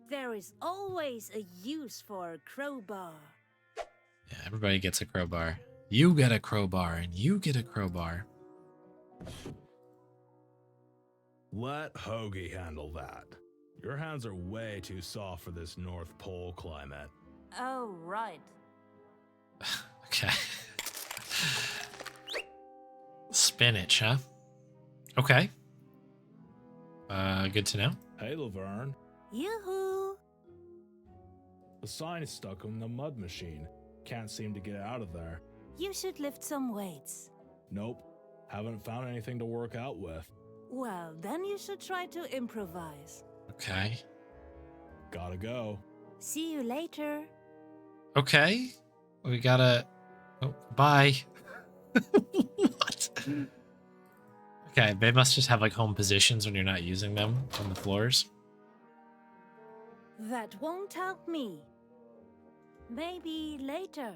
There is always a use for a crowbar. Yeah, everybody gets a crowbar. You get a crowbar, and you get a crowbar. Let Hoagie handle that. Your hands are way too soft for this North Pole climate. Oh, right. Okay. Spinach, huh? Okay. Good to know. Hey, Laverne. Yoo-hoo! The sign is stuck in the mud machine. Can't seem to get out of there. You should lift some weights. Nope. Haven't found anything to work out with. Well, then you should try to improvise. Okay. Gotta go. See you later. Okay. We gotta... Oh, bye. What? Okay, they must just have like home positions when you're not using them on the floors. That won't help me. Maybe later.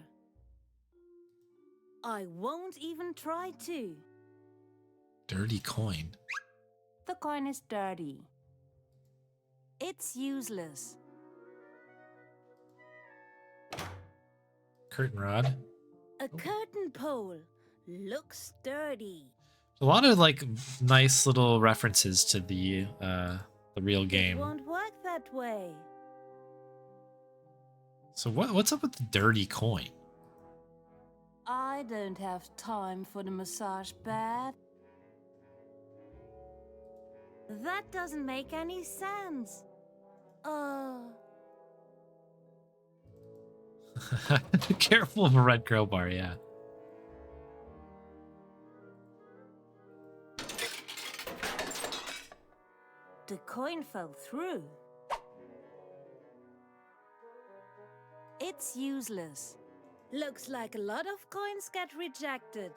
I won't even try to. Dirty coin. The coin is dirty. It's useless. Curtain rod. A curtain pole. Looks dirty. A lot of like nice little references to the real game. It won't work that way. So what's up with the dirty coin? I don't have time for the massage bath. That doesn't make any sense. Careful of a red crowbar, yeah. The coin fell through. It's useless. Looks like a lot of coins get rejected.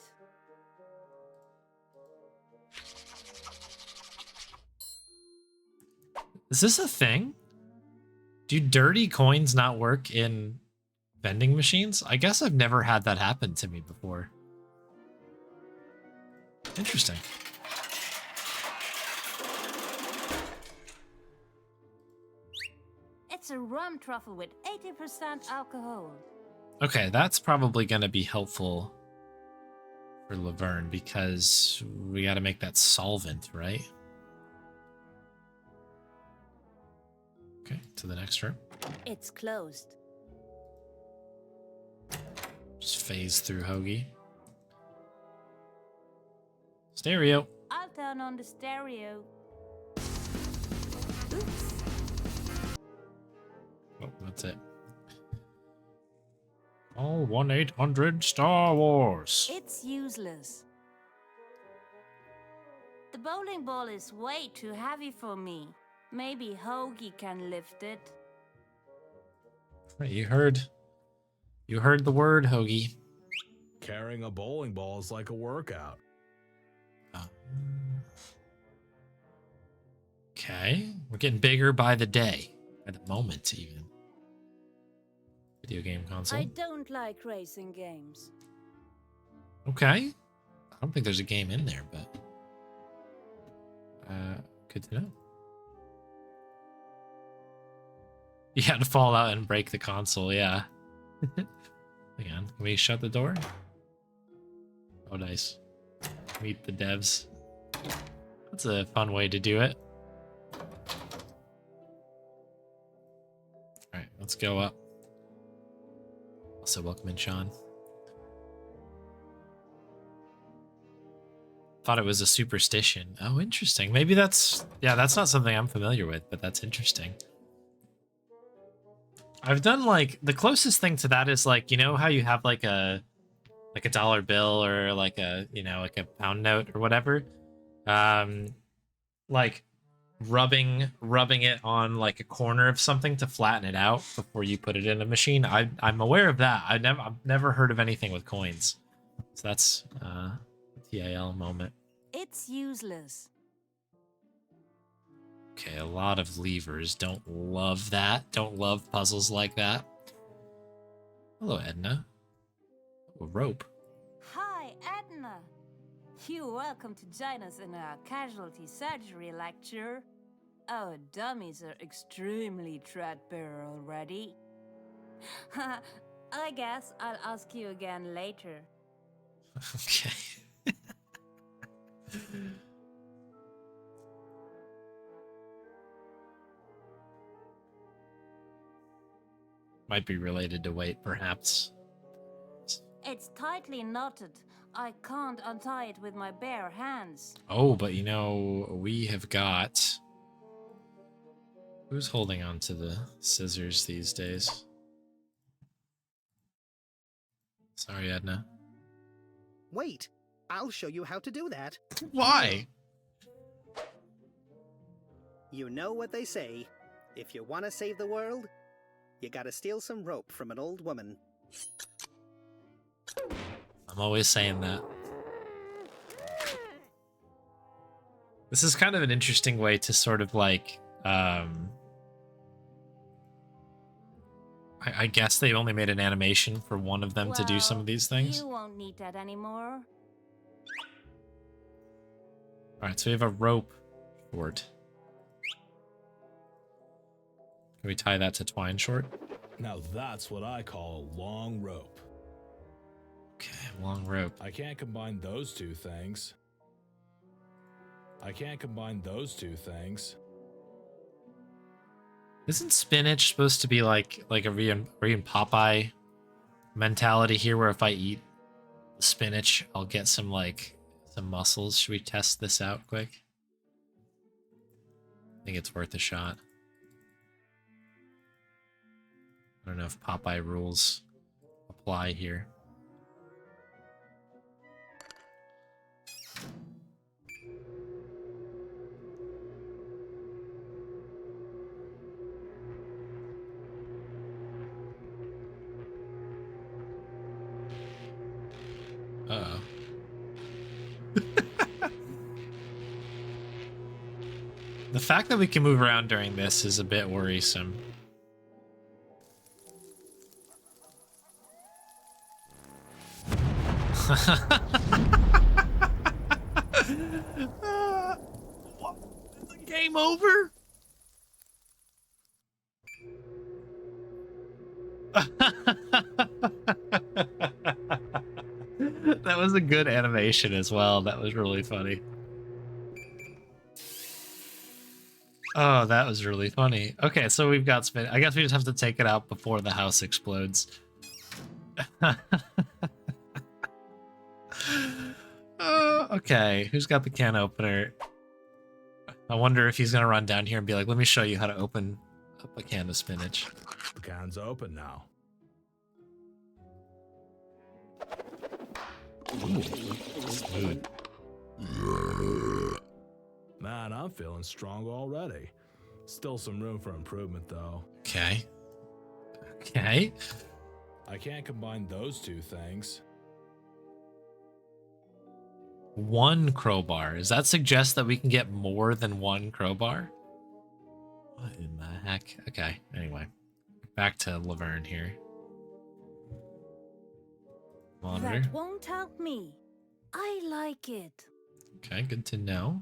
Is this a thing? Do dirty coins not work in vending machines? I guess I've never had that happen to me before. Interesting. It's a rum truffle with 80% alcohol. Okay, that's probably going to be helpful for Laverne because we got to make that solvent, right? Okay, to the next room. It's closed. Just phase through Hoagie. Stereo. I'll turn on the stereo. Oops. Oh, that's it. Call 1-800 Star Wars. It's useless. The bowling ball is way too heavy for me. Maybe Hoagie can lift it. You heard the word, Hoagie. Carrying a bowling ball is like a workout. Okay, we're getting bigger by the day, by the moment even. Video game console. I don't like racing games. Okay, I don't think there's a game in there, but good to know. You had to fall out and break the console, yeah. Hang on, can we shut the door? Oh, nice. Meet the devs. That's a fun way to do it. Alright, let's go up. Also, welcome in, Sean. Thought it was a superstition. Oh, interesting. Maybe that's not something I'm familiar with, but that's interesting. I've done like the closest thing to that is like, you know how you have like a dollar bill or like a, you know, like a pound note or whatever. Like rubbing it on like a corner of something to flatten it out before you put it in a machine. I'm aware of that. I've never heard of anything with coins. So that's a TIL moment. It's useless. Okay, a lot of levers. Don't love that. Don't love puzzles like that. Hello, Edna. A rope. Hi, Edna. You're welcome to join us in our casualty surgery lecture. Our dummies are extremely threadbare already. I guess I'll ask you again later. Okay. Might be related to weight, perhaps. It's tightly knotted. I can't untie it with my bare hands. Oh, but you know, we have got... Who's holding on to the scissors these days? Sorry, Edna. Wait, I'll show you how to do that. Why? You know what they say. If you want to save the world, you gotta steal some rope from an old woman. I'm always saying that. This is kind of an interesting way to sort of like, I guess they only made an animation for one of them to do some of these things. You won't need that anymore. Alright, so we have a rope short. Can we tie that to twine short? Now that's what I call a long rope. Okay, long rope. I can't combine those two things. Isn't spinach supposed to be like a Rian Popeye mentality here, where if I eat spinach, I'll get some muscles? Should we test this out quick? I think it's worth a shot. I don't know if Popeye rules apply here. Uh-oh. The fact that we can move around during this is a bit worrisome. Game over? That was a good animation as well. That was really funny. Oh, that was really funny. Okay, so we've got spin. I guess we just have to take it out before the house explodes. Okay, who's got the can opener? I wonder if he's gonna run down here and be like, let me show you how to open up a can of spinach. The can's open now. Ooh, smooth. I'm feeling strong already. Still some room for improvement, though. Okay. Okay. I can't combine those two things. One crowbar. Does that suggest that we can get more than one crowbar? What in the heck? Okay, anyway. Back to Laverne here. Monitor. That won't help me. I like it. Okay, good to know.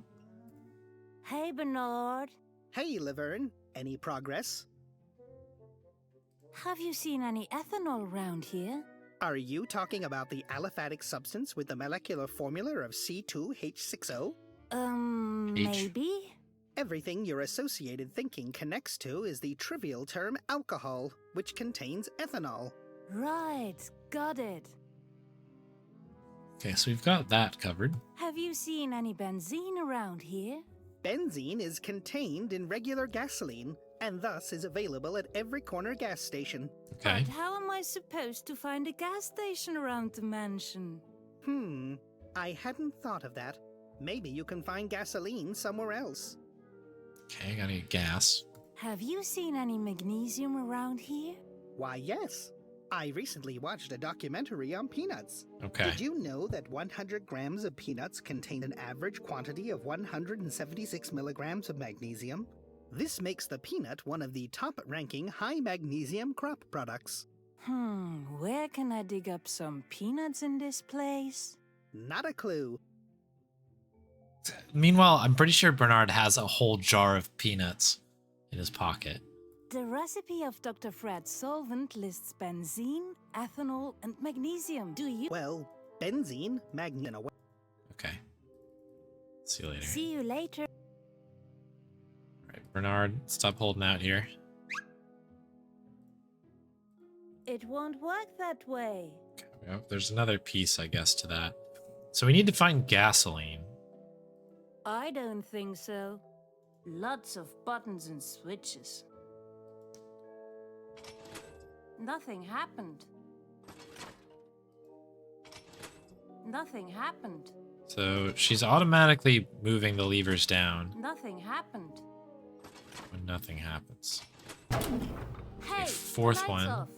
Hey, Bernard. Hey, Laverne. Any progress? Have you seen any ethanol around here? Are you talking about the aliphatic substance with the molecular formula of C2H6O? Maybe? Everything your associated thinking connects to is the trivial term alcohol, which contains ethanol. Right, got it. Okay, so we've got that covered. Have you seen any benzene around here? Benzene is contained in regular gasoline, and thus is available at every corner gas station. Okay. But how am I supposed to find a gas station around the mansion? I hadn't thought of that. Maybe you can find gasoline somewhere else. Okay, gotta get gas. Have you seen any magnesium around here? Why, yes. I recently watched a documentary on peanuts. Okay. Did you know that 100 grams of peanuts contain an average quantity of 176 milligrams of magnesium? This makes the peanut one of the top-ranking high-magnesium crop products. Where can I dig up some peanuts in this place? Not a clue. Meanwhile, I'm pretty sure Bernard has a whole jar of peanuts in his pocket. The recipe of Dr. Fred's solvent lists benzene, ethanol, and magnesium. Do you? Well, benzene, magnesium. Okay. See you later. See you later. All right, Bernard, stop holding out here. It won't work that way. Okay, well, there's another piece, I guess, to that. So we need to find gasoline. I don't think so. Lots of buttons and switches. Nothing happened. Nothing happened. So she's automatically moving the levers down Nothing happened. when nothing happens. Hey, fourth lights one. off.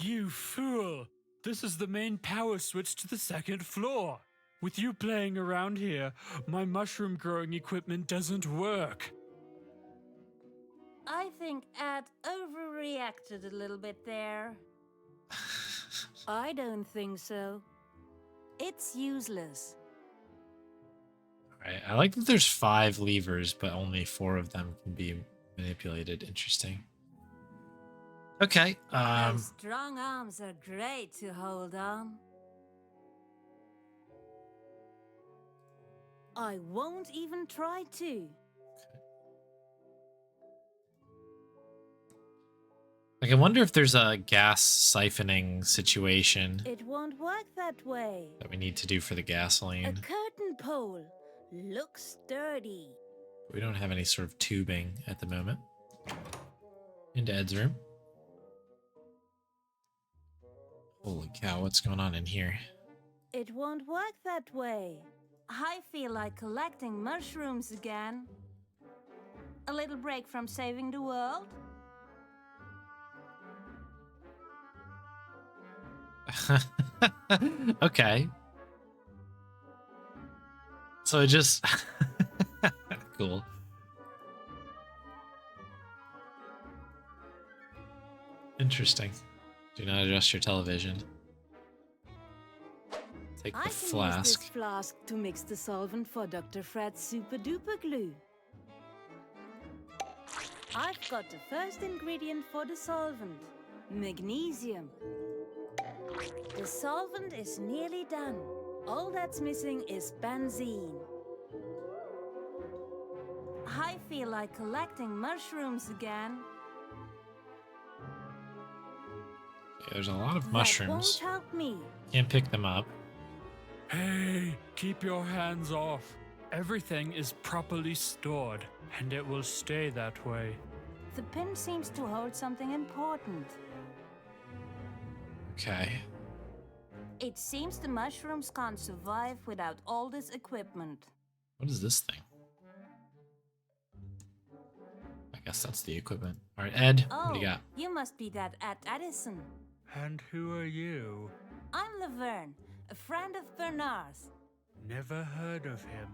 You fool! This is the main power switch to the second floor. With you playing around here, my mushroom growing equipment doesn't work. I think Ed overreacted a little bit there. I don't think so. It's useless. Right. I like that there's 5 levers, but only 4 of them can be manipulated. Interesting. Okay. Those strong arms are great to hold on. I won't even try to. Like, I wonder if there's a gas siphoning situation It won't work that way. that we need to do for the A gasoline. curtain pole. Looks sturdy. We don't have any sort of tubing at the moment. Into Ed's room. Holy cow, what's going on in here? It won't work that way. I feel like collecting mushrooms again. A little break from saving the world? Okay. So it just... Cool. Interesting. Do not adjust your television. Take I the can use flask. this flask to mix the solvent for Dr. Fred's super duper glue. I've got the first ingredient for the solvent, magnesium. The solvent is nearly done. All that's missing is benzene. I feel like collecting mushrooms again. Yeah, there's a lot of That mushrooms. won't help me. Can't pick them up. Hey, keep your hands off. Everything is properly stored, and it will stay that way. The pin seems to hold something important. Okay. It seems the mushrooms can't survive without all this equipment. What is this thing? I guess that's the equipment. All right, Ed, what do you got? You must be that Ed Edison. And who are you? I'm Laverne, a friend of Bernard's. Never heard of him.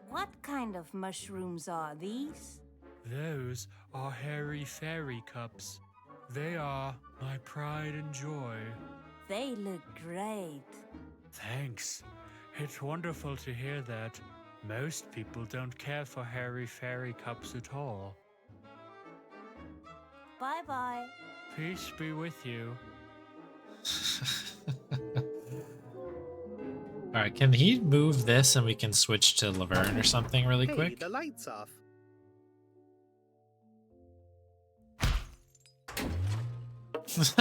What kind of mushrooms are these? Those are hairy fairy cups. They are my pride and joy. They look great. Thanks. It's wonderful to hear that. Most people don't care for hairy fairy cups at all. Bye-bye. Peace be with you. All right, can he move this and we can switch to Laverne or something really quick? Hey, the light's off.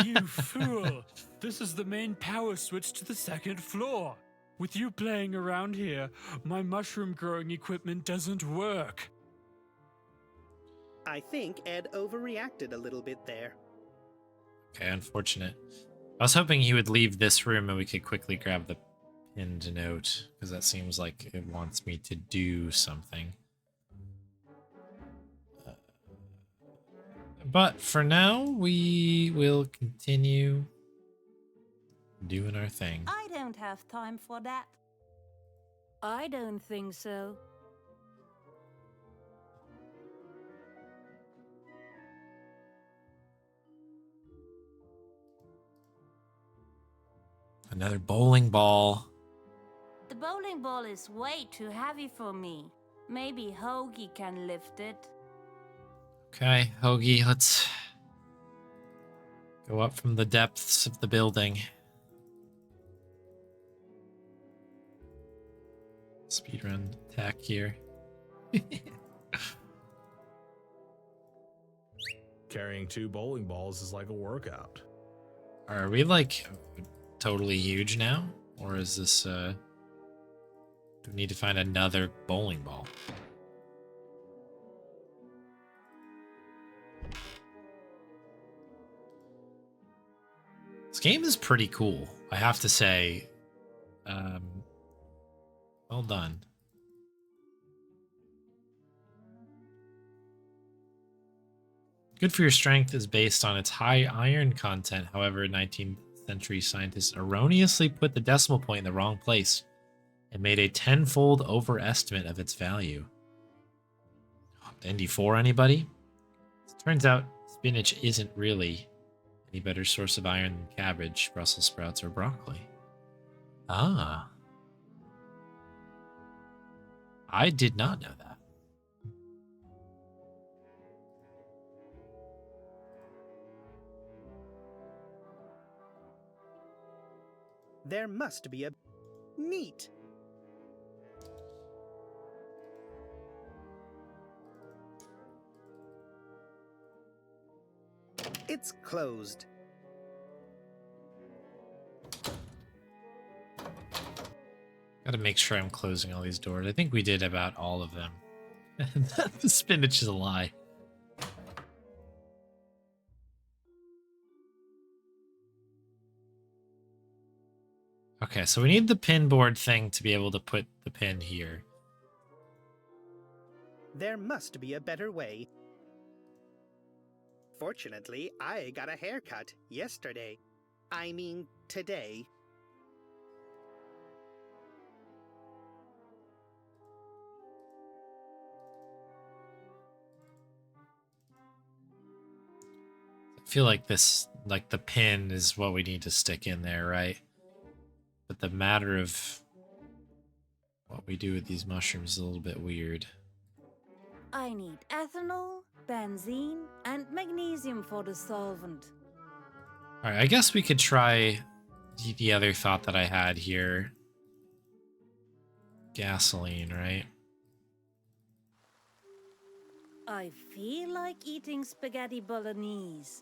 You fool! This is the main power switch to the 2nd floor. With you playing around here, my mushroom growing equipment doesn't work. I think Ed overreacted a little bit there. Okay, unfortunate. I was hoping he would leave this room and we could quickly grab the pinned note, because that seems like it wants me to do something. But for now, we will continue doing our thing. I don't have time for that. I don't think so. Another bowling ball. The bowling ball is way too heavy for me. Maybe Hoagie can lift it. Okay, Hoagie, let's go up from the depths of the building. Speedrun attack here. Carrying 2 bowling balls is like a workout. Are we like totally huge now? Or is this do we need to find another bowling ball? This game is pretty cool, I have to say. Well done. Good for Your Strength is based on its high iron content. However, 19th century scientists erroneously put the decimal point in the wrong place and made a 10-fold overestimate of its value. ND4, anybody? It turns out spinach isn't really any better source of iron than cabbage, Brussels sprouts, or broccoli. Ah. I did not know that. There must be a... Neat. It's closed. Gotta make sure I'm closing all these doors. I think we did about all of them. The spinach is a lie. Okay, so we need the pin board thing to be able to put the pin here. There must be a better way. Fortunately, I got a haircut yesterday. I mean, today. I feel like this, like the pin is what we need to stick in there, right? But the matter of what we do with these mushrooms is a little bit weird. I need ethanol, benzene, and magnesium for the solvent. Alright, I guess we could try the other thought that I had here. Gasoline, right? I feel like eating spaghetti bolognese.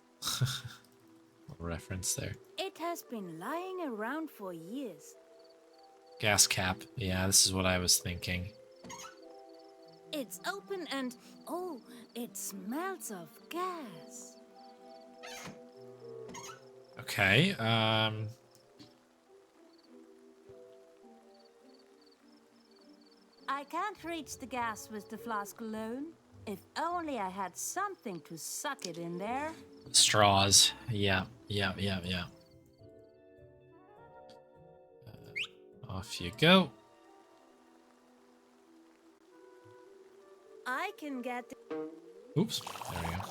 Little reference there. It has been lying around for years. Gas cap. Yeah, this is what I was thinking. It's open and, oh, it smells of gas. Okay, reach the gas with the flask alone. If only I had something to suck it in there. Straws. Yeah. Off you go. I can get... Oops. There we go.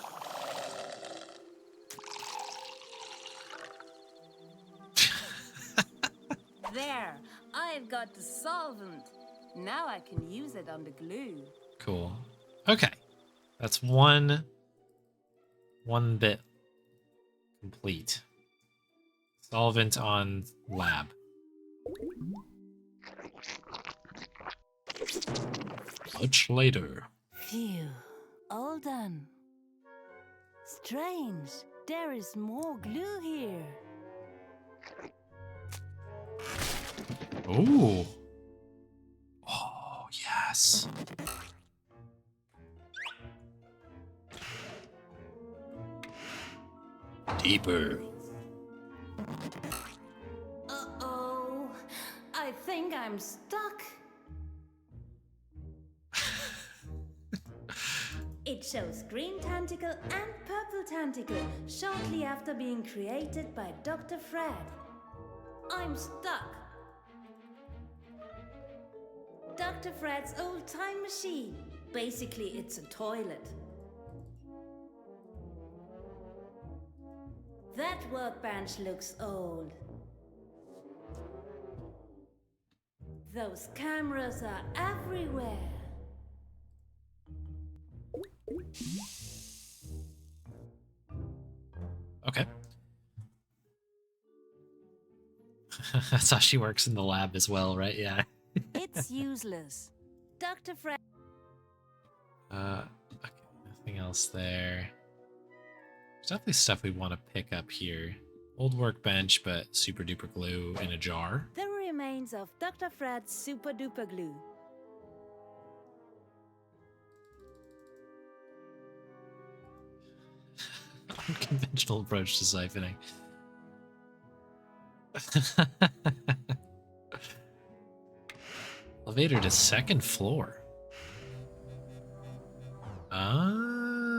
There, I've got the solvent. Now I can use it on the glue. Cool. Okay. That's one bit complete. Solvent on lab. Much later. Phew, all done. Strange, there is more glue here. Ooh. Oh, yes. Deeper. Uh-oh. I think I'm stuck. It shows green tentacle and purple tentacle shortly after being created by Dr. Fred. I'm stuck. Dr. Fred's old time machine. Basically, it's a toilet. That workbench looks old. Those cameras are everywhere. Okay. That's how she works in the lab as well, right? Yeah. It's useless. Dr. Fred. Okay, nothing else there. There's definitely stuff we want to pick up here. Old workbench, but super duper glue in a jar. The remains of Dr. Fred's super duper glue. Unconventional approach to siphoning. Elevator to second floor. Ah,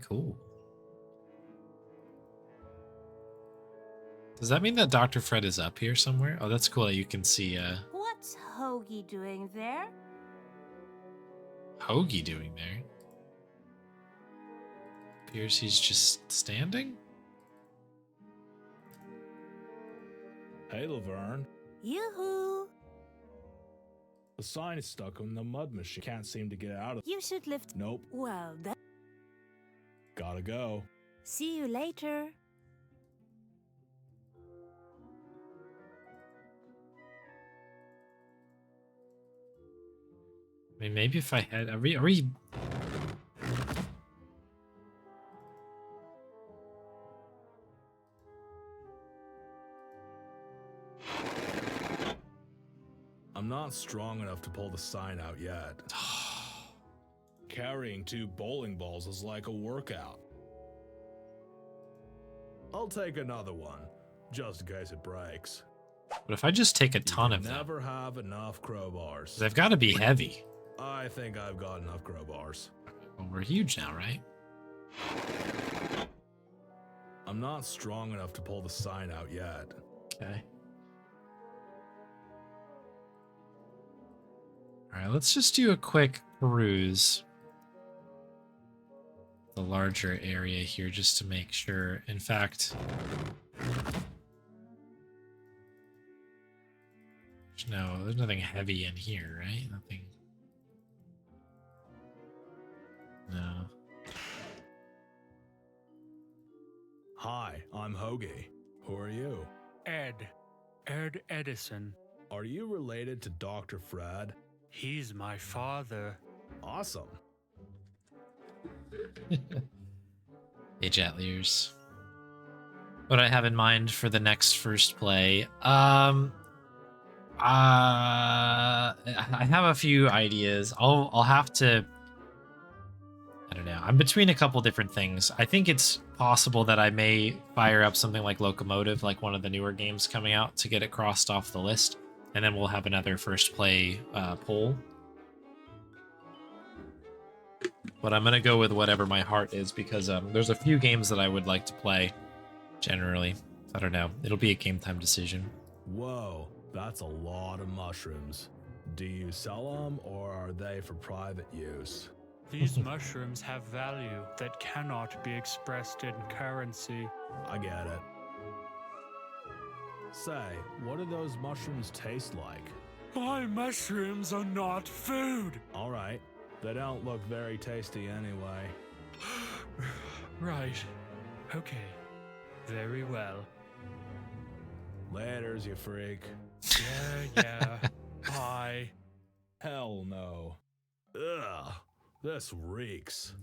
cool. Does that mean that Dr. Fred is up here somewhere? Oh, that's cool that you can see What's Hoagie doing there? Hoagie doing there. Appears he's just standing? Hey, Laverne. Yoo-hoo! The sign is stuck in the mud machine. Can't seem to get it out of. You should lift. Nope. Well, that. Gotta go. See you later. I mean, maybe if I had... Are we... I'm not strong enough to pull the sign out yet. Carrying 2 bowling balls is like a workout. I'll take another one, just in case it breaks. But if I just take a ton of them... Never have enough crowbars. They've got to be heavy. I think I've got enough crowbars. Well, we're huge now, right? I'm not strong enough to pull the sign out yet. Okay. Alright, let's just do a quick peruse. The larger area here, just to make sure. In fact... No, there's nothing heavy in here, right? Nothing... No. Hi, I'm Hoagie. Who are you? Ed Edison. Are you related to Dr. Fred? He's my father. Awesome. Hey, Jetliers. What I have in mind for the next first play. I have a few ideas. I'll have to... I don't know. I'm between a couple different things. I think it's possible that I may fire up something like Locomotive, like one of the newer games coming out, to get it crossed off the list. And then we'll have another first play poll but I'm gonna go with whatever my heart is because there's a few games that I would like to play. Generally, I don't know. It'll be a game time decision. Whoa, that's a lot of mushrooms. Do you sell them or are they for private use? These mushrooms have value that cannot be expressed in currency. I get it. Say, what do those mushrooms taste like? My mushrooms are not food. All right, they don't look very tasty anyway. Right. Okay. Very well. Laters, you freak. Yeah. Bye. Hell no. Ugh, this reeks.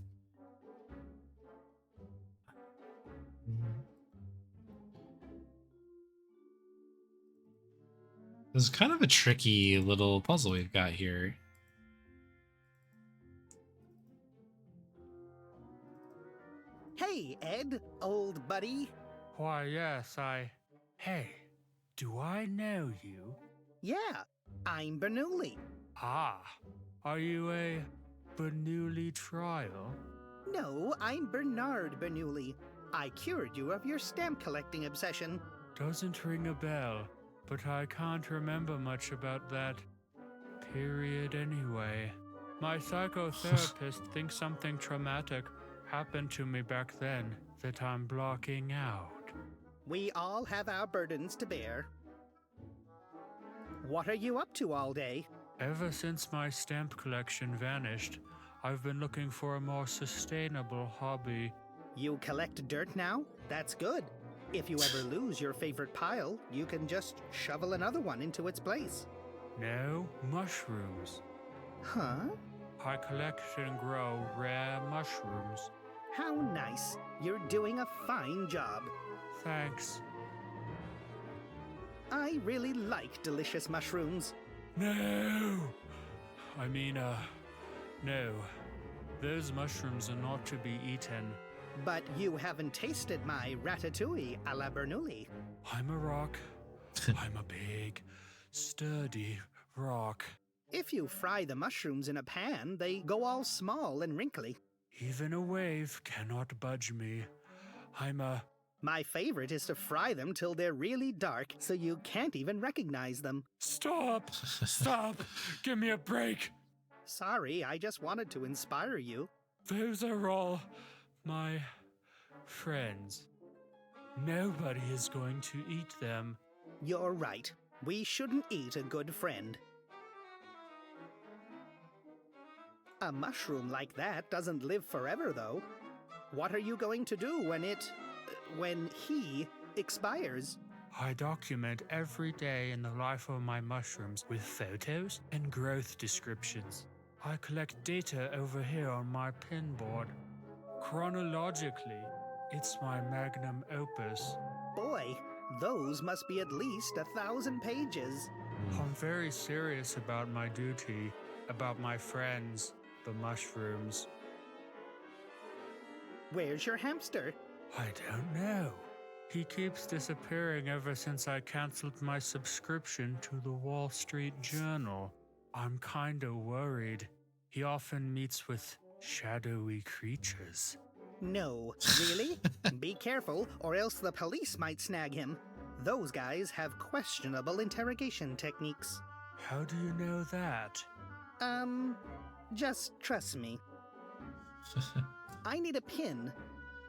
This is kind of a tricky little puzzle we've got here. Hey, Ed, old buddy. Why, yes, Hey, do I know you? Yeah, I'm Bernoulli. Ah, are you a Bernoulli trial? No, I'm Bernard Bernoulli. I cured you of your stamp collecting obsession. Doesn't ring a bell, but I can't remember much about that period anyway. My psychotherapist thinks something traumatic happened to me back then that I'm blocking out. We all have our burdens to bear. What are you up to all day? Ever since my stamp collection vanished, I've been looking for a more sustainable hobby. You collect dirt now? That's good. If you ever lose your favorite pile, you can just shovel another one into its place. No, mushrooms. Huh? I collect and grow rare mushrooms. How nice. You're doing a fine job. Thanks. I really like delicious mushrooms. No! I mean, no. Those mushrooms are not to be eaten. But you haven't tasted my ratatouille a la Bernoulli. I'm a rock. I'm a big, sturdy rock. If you fry the mushrooms in a pan, they go all small and wrinkly. Even a wave cannot budge me. My favorite is to fry them till they're really dark, so you can't even recognize them. Stop! Stop! Give me a break! Sorry, I just wanted to inspire you. Those are all my friends. Nobody is going to eat them. You're right. We shouldn't eat a good friend. A mushroom like that doesn't live forever, though. What are you going to do when he expires? I document every day in the life of my mushrooms with photos and growth descriptions. I collect data over here on my pinboard. Chronologically, it's my magnum opus. Boy, those must be at least 1,000 pages. I'm very serious about my duty, about my friends, the mushrooms. Where's your hamster? I don't know. He keeps disappearing ever since I canceled my subscription to the Wall Street Journal. I'm kinda worried. He often meets with shadowy creatures. No, really? Be careful, or else the police might snag him. Those guys have questionable interrogation techniques. How do you know that? Just trust me. I need a pin.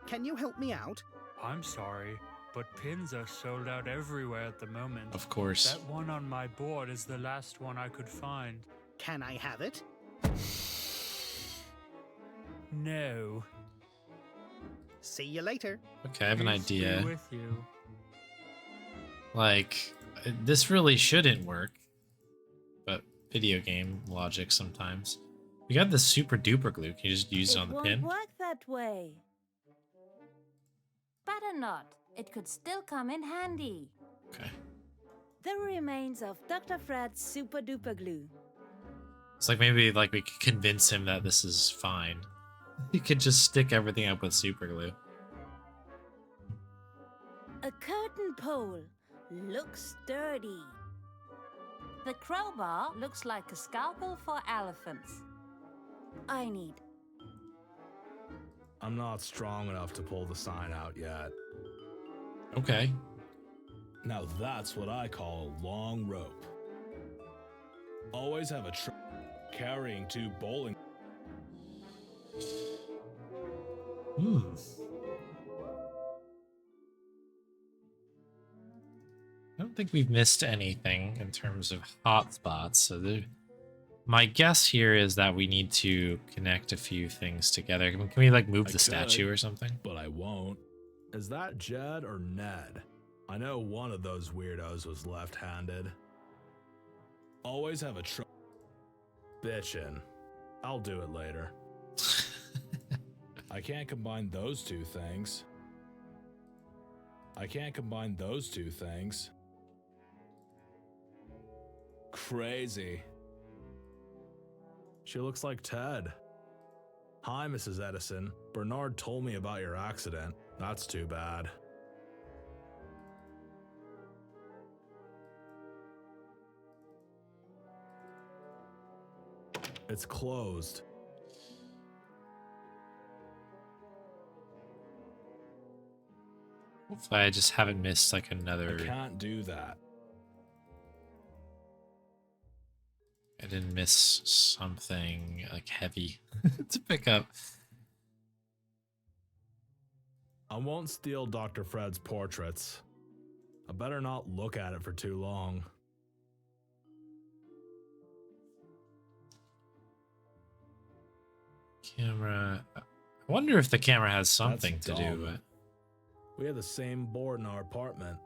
Can you help me out? I'm sorry, but pins are sold out everywhere at the moment. Of course. That one on my board is the last one I could find. Can I have it? No. See you later. Okay, I have an Peace be idea. with you. Like, this really shouldn't work, but video game logic sometimes. We got this super duper glue. Can you just use it on the pin? It won't work that way. Better not. It could still come in handy. Okay. The remains of Dr. Fred's super duper glue. It's like maybe like we could convince him that this is fine. You could just stick everything up with super glue. A curtain pole. Looks sturdy. The crowbar looks like a scalpel for elephants. I need I'm not strong enough to pull the sign out yet. Okay. Now that's what I call a long rope. Always have a carrying 2 bowling. I don't think we've missed anything in terms of hotspots. So my guess here is that we need to connect a few things together. Can we like move the statue or something? But I won't. Is that Jed or Ned? I know one of those weirdos was left-handed. Always have a bitchin'. I'll do it later. I can't combine those 2 things. Crazy. She looks like Ted. Hi, Mrs. Edison. Bernard told me about your accident. That's too bad. It's closed. Hopefully I just haven't missed like another... I can't do that. I didn't miss something like heavy to pick up. I won't steal Dr. Fred's portraits. I better not look at it for too long. Camera. I wonder if the camera has something That's to do dumb. with it. We have the same board in our apartment.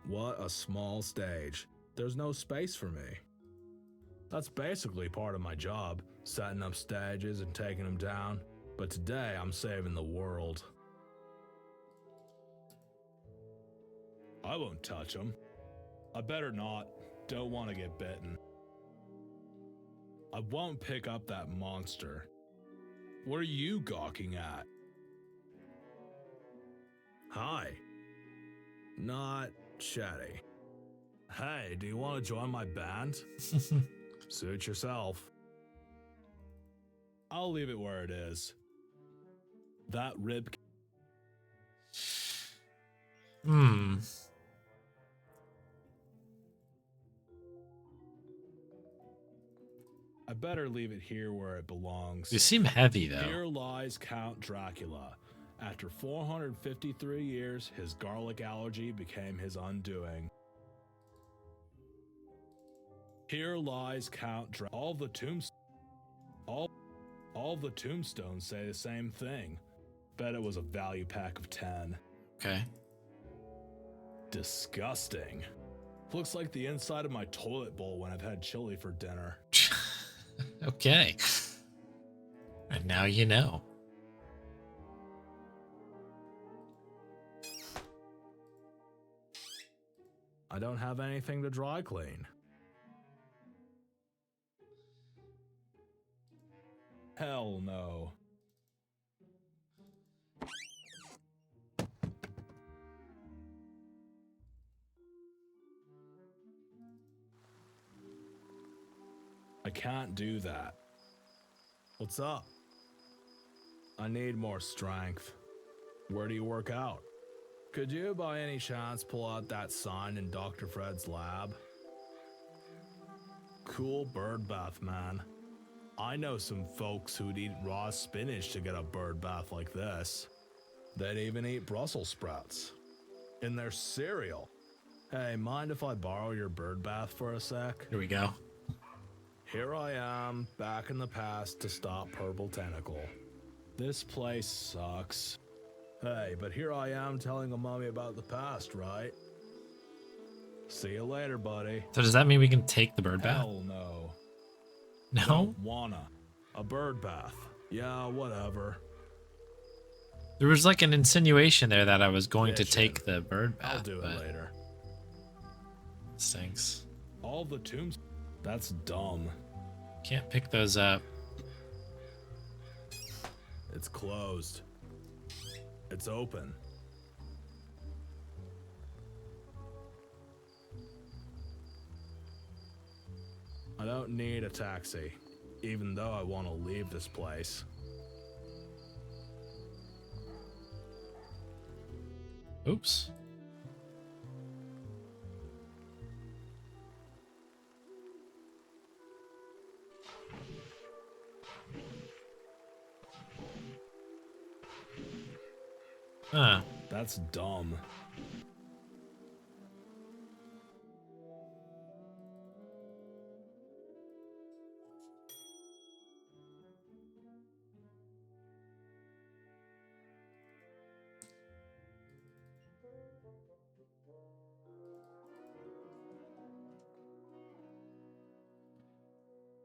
What a small stage. There's no space for me. That's basically part of my job, setting up stages and taking them down. But today, I'm saving the world. I won't touch them. I better not. Don't want to get bitten. I won't pick up that monster. What are you gawking at? Hi. Not chatty. Hey, do you want to join my band? Suit yourself. I'll leave it where it is. That rib... I better leave it here where it belongs. You seem heavy, though. Here lies Count Dracula. After 453 years, his garlic allergy became his undoing. Here lies Count Dracula. All the tombstones say the same thing. Bet it was a value pack of 10. Okay. Disgusting. Looks like the inside of my toilet bowl when I've had chili for dinner. Okay. And now you know. I don't have anything to dry clean. Hell no. I can't do that. What's up? I need more strength. Where do you work out? Could you by any chance pull out that sign in Dr. Fred's lab? Cool bird bath, man. I know some folks who'd eat raw spinach to get a bird bath like this. They'd even eat Brussels sprouts. In their cereal. Hey, mind if I borrow your bird bath for a sec? Here we go. Here I am, back in the past to stop Purple Tentacle. This place sucks. Hey, but here I am telling a mommy about the past, right? See you later, buddy. So does that mean we can take the bird bath? Hell no. No? Don't wanna. A bird bath. Yeah, whatever. There was like an insinuation there that I was going to take the bird bath. I'll do it later. Stinks. All the tombs. That's dumb. Can't pick those up. It's closed. It's open. I don't need a taxi. even though I want to leave this place. Oops. Huh. That's dumb.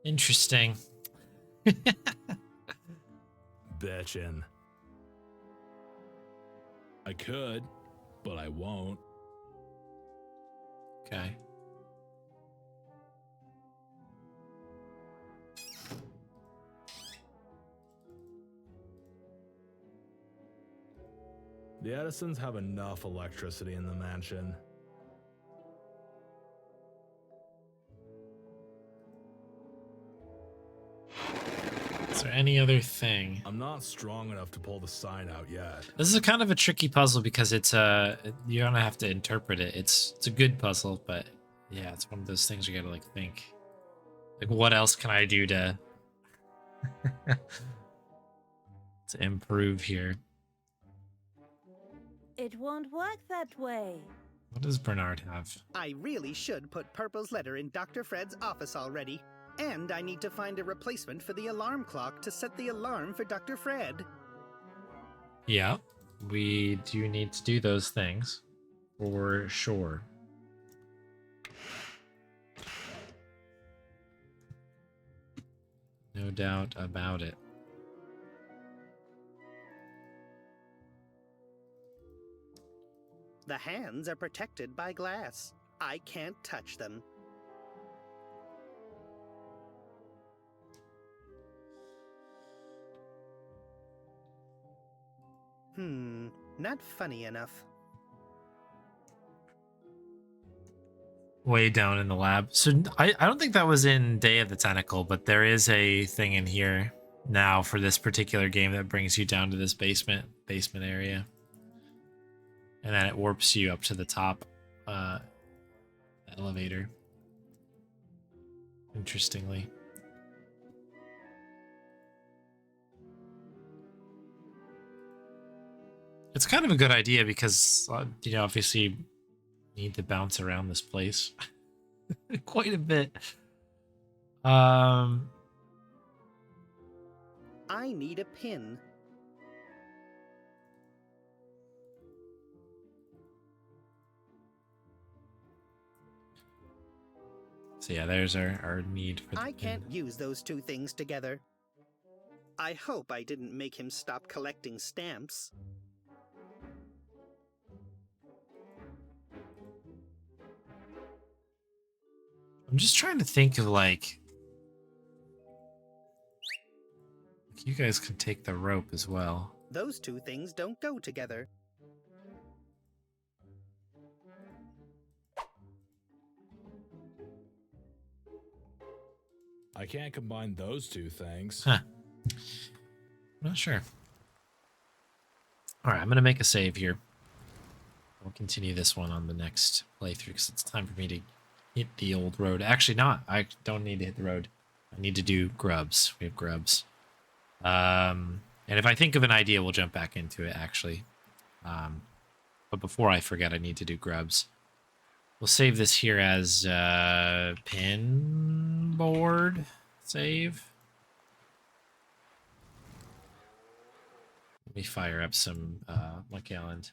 Interesting. Bitchin'. I could, but I won't. Okay. The Edisons have enough electricity in the mansion. Is there any other thing? I'm not strong enough to pull the sign out yet. This is a kind of a tricky puzzle because it's you're gonna have to interpret it. It's a good puzzle, but yeah, it's one of those things you gotta like think. Like, what else can I do to to improve here? It won't work that way. What does Bernard have? I really should put Purple's letter in Dr. Fred's office already. And I need to find a replacement for the alarm clock to set the alarm for Dr. Fred. Yeah, we do need to do those things for sure. No doubt about it. The hands are protected by glass. I can't touch them. Not funny enough. Way down in the lab. So I don't think that was in Day of the Tentacle, but there is a thing in here now for this particular game that brings you down to this basement area. And then it warps you up to the top elevator. Interestingly. It's kind of a good idea because, you know, obviously you need to bounce around this place quite a bit. I need a pin. So yeah, there's our need for the I pin. can't use those two things together. I hope I didn't make him stop collecting stamps. I'm just trying to think of like you guys can take the rope as well. Those two things don't go together. I can't combine those two things. Huh. I'm not sure. All right, I'm going to make a save here. We'll continue this one on the next playthrough because it's time for me to hit the old road. Actually, not. I don't need to hit the road. I need to do grubs. We have grubs. And if I think of an idea, we'll jump back into it, actually. But before I forget, I need to do grubs. We'll save this here as pin board save. Let me fire up some Monkey Island.